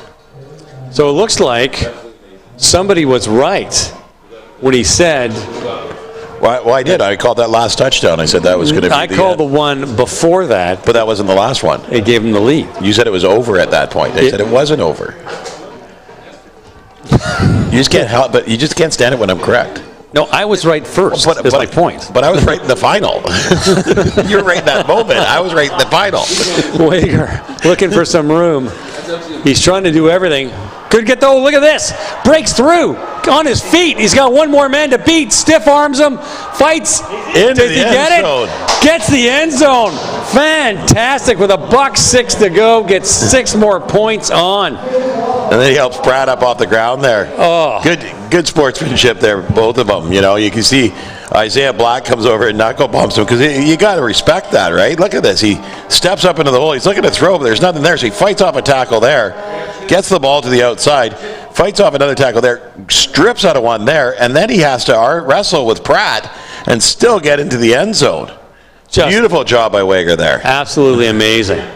So it looks like somebody was right when he said... Well, I did. I called that last touchdown. I said that was going to be I called the one before that. But that wasn't the last one. It gave him the lead. You said it was over at that point. I said it wasn't over. You just can't help, but you just can't stand it when I'm correct. No, I was right first. That's my point. But I was right in the final. You were right in that moment. I was right in the final. Wager looking for some room. He's trying to do everything. Could get the, look at this. Breaks through on his feet. He's got one more man to beat. Stiff arms him. Fights. Into Does he get zone. it? Gets the end zone. Fantastic with $1.06 to go. Gets 6 more points on. And then he helps Pratt up off the ground there. Oh. Good sportsmanship there, both of them. You know, you can see Isaiah Black comes over and knuckle bumps him because you got to respect that, right? Look at this. He steps up into the hole. He's looking to throw, but there's nothing there. So he fights off a tackle there, gets the ball to the outside, fights off another tackle there, strips out of one there, and then he has to wrestle with Pratt and still get into the end zone. Just beautiful job by Wager there. Absolutely amazing.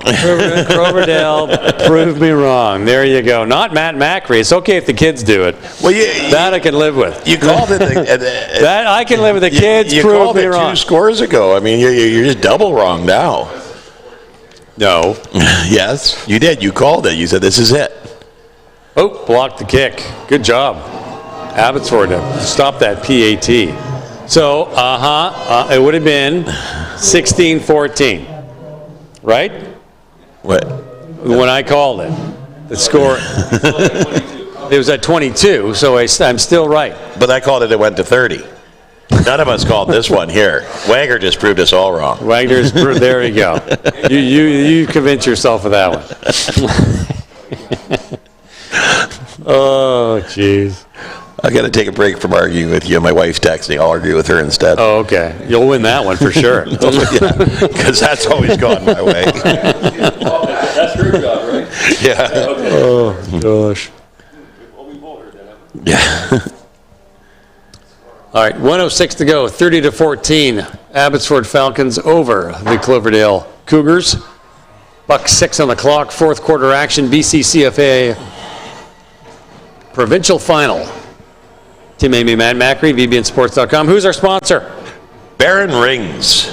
Cloverdale proved me wrong. There you go. Not Matt Macri. It's okay if the kids do it. Well, that I can live with. You called it. That I can live with. The kids you proved called me it wrong. 2 scores ago. I mean, you're just double wrong now. No. Yes, you did. You called it. You said this is it. Oh, blocked the kick. Good job, Abbotsford, to stop that PAT. So, it would have been 16-14, right? What? When I called it, the score. It was at 22, so I'm still right. But I called it. It went to 30. None of us called this one here. Wagner just proved us all wrong. Wagner's there you go. You convince yourself of that one. Oh, jeez. I got to take a break from arguing with you. My wife's texting. I'll argue with her instead. Oh, okay. You'll win that one for sure. Because that's always gone my way. That's her job, right? Yeah. Okay. Oh, gosh. Well, we both heard that. Yeah. All right, 1:06 to go, 30-14. Abbotsford Falcons over the Cloverdale Cougars. $1.06 on the clock, 4th quarter action, BCCFA Provincial Final. Tim Amy, Matt Macri, VBNsports.com. Who's our sponsor? Baron Rings.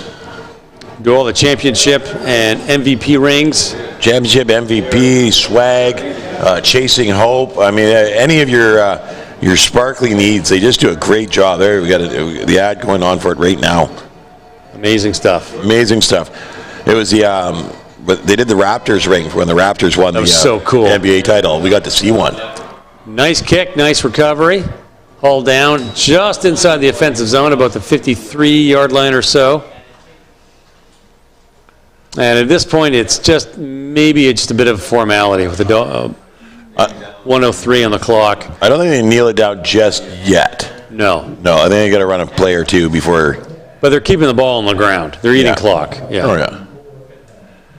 Do all the championship and MVP rings. Championship, MVP, swag, chasing hope. I mean, any of your sparkling needs, they just do a great job. There, we got the ad going on for it right now. Amazing stuff. Amazing stuff. It was but they did the Raptors ring for when the Raptors won the so cool. NBA title. We got to see one. Nice kick, nice recovery. Hauled down just inside the offensive zone, about the 53-yard line or so. And at this point, it's just maybe it's just a bit of a formality with the 1:03 on the clock. I don't think they kneel it down just yet. No. I think they got to run a play or two before. But they're keeping the ball on the ground. They're eating clock. Yeah. Oh yeah.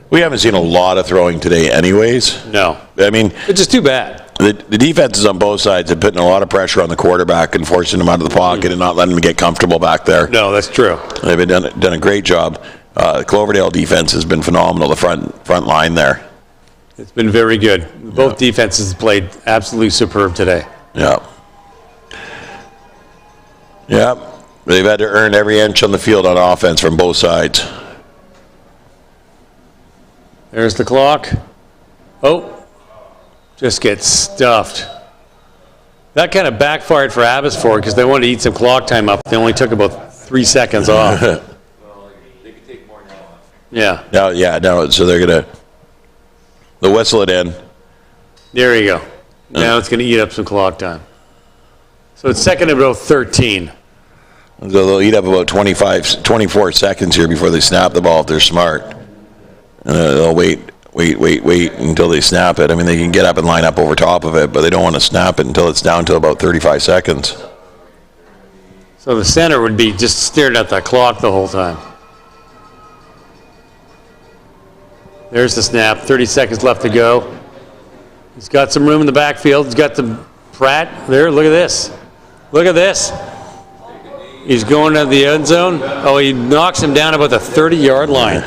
We haven't seen a lot of throwing today, anyways. No. I mean, it's just too bad. The defenses on both sides have putting a lot of pressure on the quarterback and forcing him out of the pocket and not letting him get comfortable back there. No, that's true. They've done a great job. Cloverdale defense has been phenomenal. The front line there. It's been very good. Both defenses played absolutely superb today. Yeah. Yeah. They've had to earn every inch on the field on offense from both sides. There's the clock. Oh. Just gets stuffed. That kind of backfired for Abbotsford because they wanted to eat some clock time up. They only took about 3 seconds off. Well, they could take more now. Yeah. No, so they're going to they'll whistle it in. There you go. Now it's going to eat up some clock time. So it's second and about 13. So they'll eat up about 24 seconds here before they snap the ball if they're smart. And they'll wait until they snap it. I mean, they can get up and line up over top of it, but they don't want to snap it until it's down to about 35 seconds. So the center would be just staring at that clock the whole time. There's the snap. 30 seconds left to go. He's got some room in the backfield. He's got the Pratt there. Look at this. Look at this. He's going to the end zone. Oh, he knocks him down about the 30-yard line.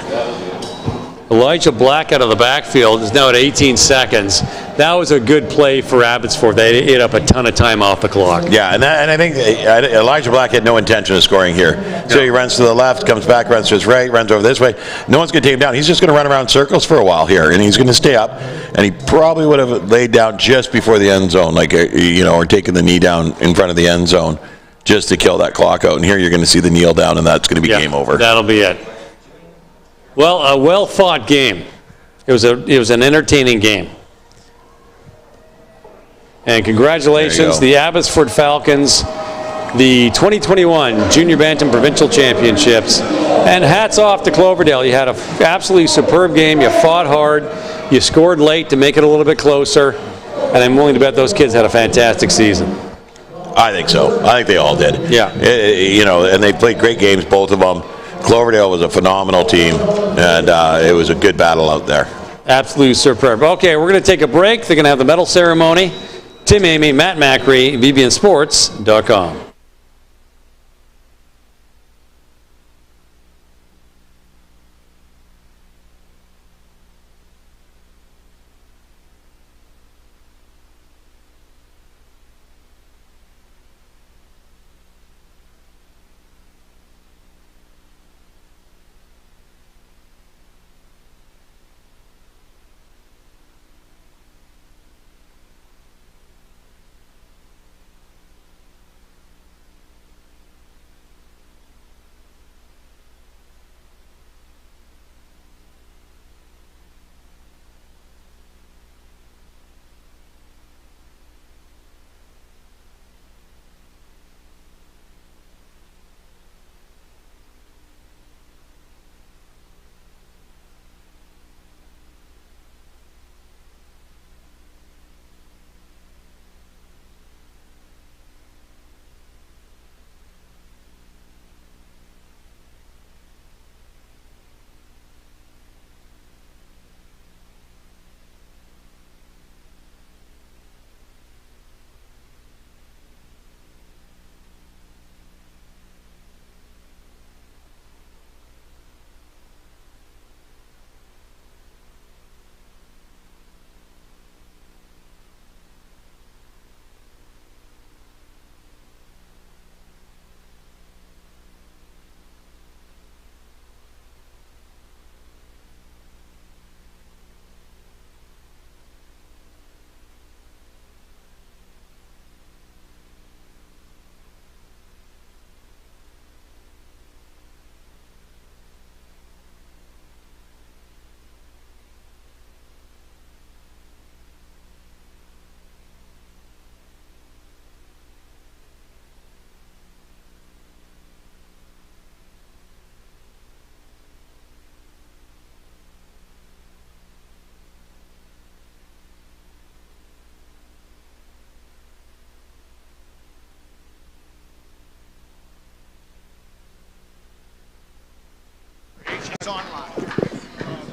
Elijah Black out of the backfield is now at 18 seconds. That was a good play for Abbotsford. They ate up a ton of time off the clock. Yeah, and I think Elijah Black had no intention of scoring here. So he runs to the left, comes back, runs to his right, runs over this way. No one's going to take him down. He's just going to run around circles for a while here, and he's going to stay up. And he probably would have laid down just before the end zone, like, or taken the knee down in front of the end zone just to kill that clock out. And here you're going to see the kneel down, and that's going to be game over. That'll be it. Well, a well-fought game. It was an entertaining game. And congratulations, the Abbotsford Falcons, the 2021 Junior Bantam Provincial Championships. And hats off to Cloverdale. You had an absolutely superb game. You fought hard. You scored late to make it a little bit closer. And I'm willing to bet those kids had a fantastic season. I think so. I think they all did. Yeah. And they played great games, both of them. Cloverdale was a phenomenal team, and it was a good battle out there. Absolutely superb. Okay, we're going to take a break. They're going to have the medal ceremony. Tim Amy, Matt Macri, VBNsports.com.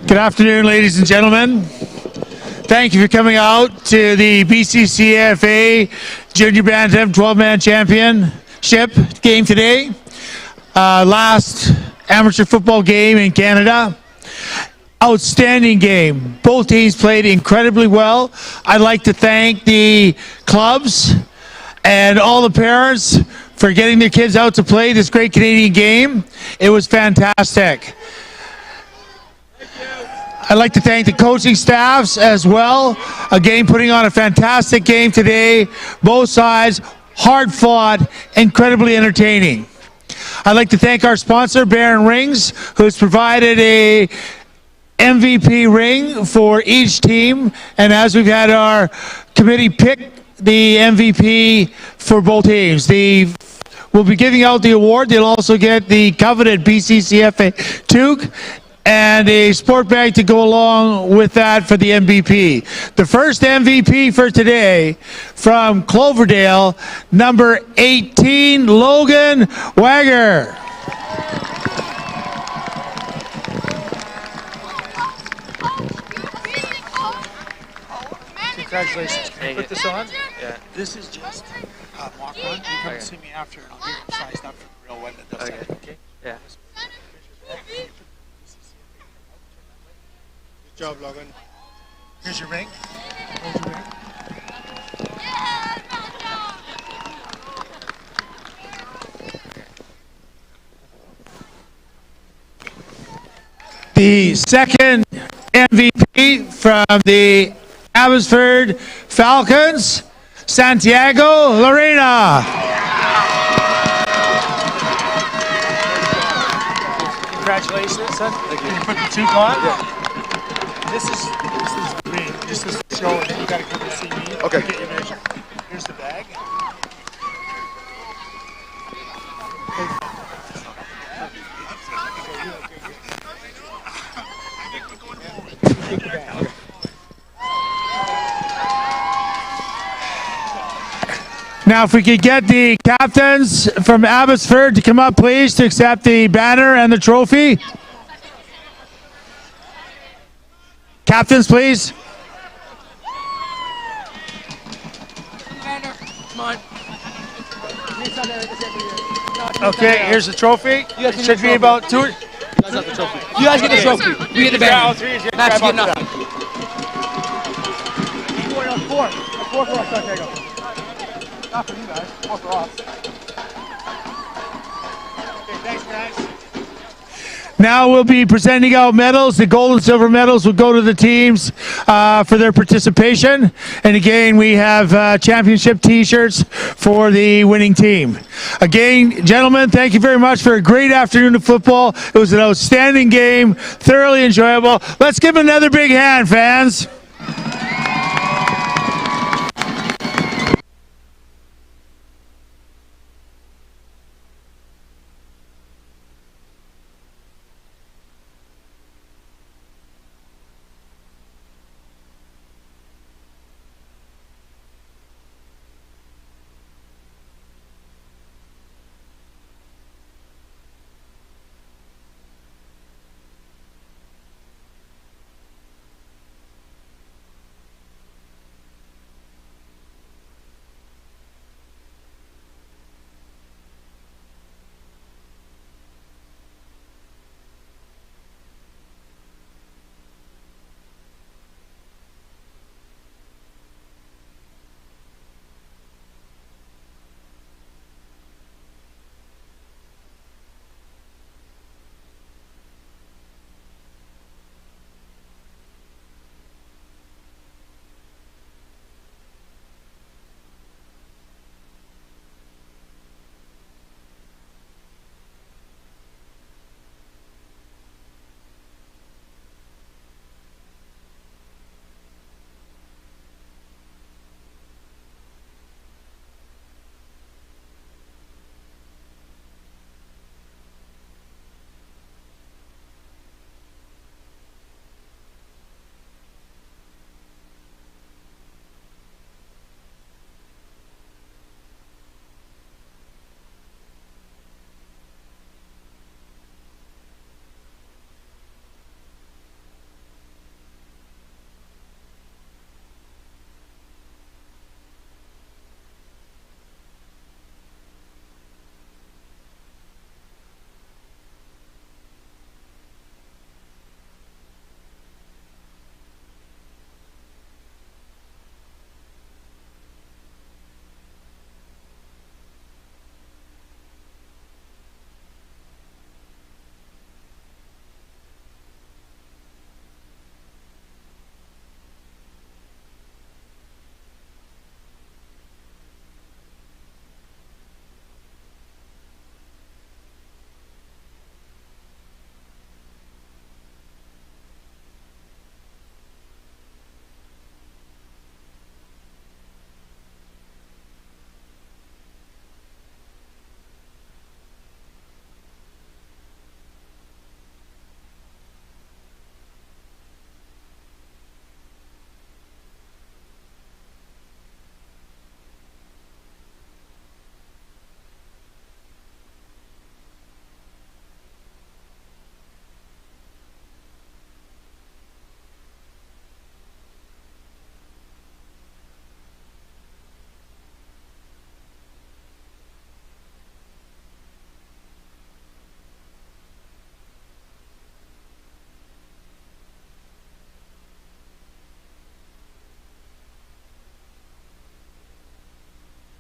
Good afternoon, ladies and gentlemen. Thank you for coming out to the BCCFA Junior Bantam 12-man championship game today. Last amateur football game in Canada. Outstanding game. Both teams played incredibly well. I'd like to thank the clubs and all the parents for getting their kids out to play this great Canadian game. It was fantastic. I'd like to thank the coaching staffs as well. Again, putting on a fantastic game today. Both sides, hard fought, incredibly entertaining. I'd like to thank our sponsor, Baron Rings, who's provided a MVP ring for each team. And as we've had our committee pick the MVP for both teams, we will be giving out the award. They'll also get the coveted BCCFA toque and a sport bag to go along with that for the MVP. The first MVP for today from Cloverdale, number 18, Logan Wagger. Congratulations. Can you put this on? Yeah. This is just mock one. You come and see me after, and I'll get it sized up for the real one that does that. Okay? Yeah. Good job, Logan. Here's your ring. Here's your ring. The second MVP from the Abbotsford Falcons, Santiago Lorena. Congratulations, son. Thank you. Can you put the toque on? Yeah. This is me. This is the show, and then you got to come and see me. Okay. Get your measure. Here's the bag. Now, if we could get the captains from Abbotsford to come up, please, to accept the banner and the trophy. Captains, please. Okay, here's the trophy. It should be about two. You guys get the trophy. We get the banner. Max, you get nothing. Four for us, Santiago. Not for you guys, four for us. Okay, thanks, guys. Now we'll be presenting out medals. The gold and silver medals will go to the teams for their participation. And again, we have championship t-shirts for the winning team. Again, gentlemen, thank you very much for a great afternoon of football. It was an outstanding game, thoroughly enjoyable. Let's give them another big hand, fans.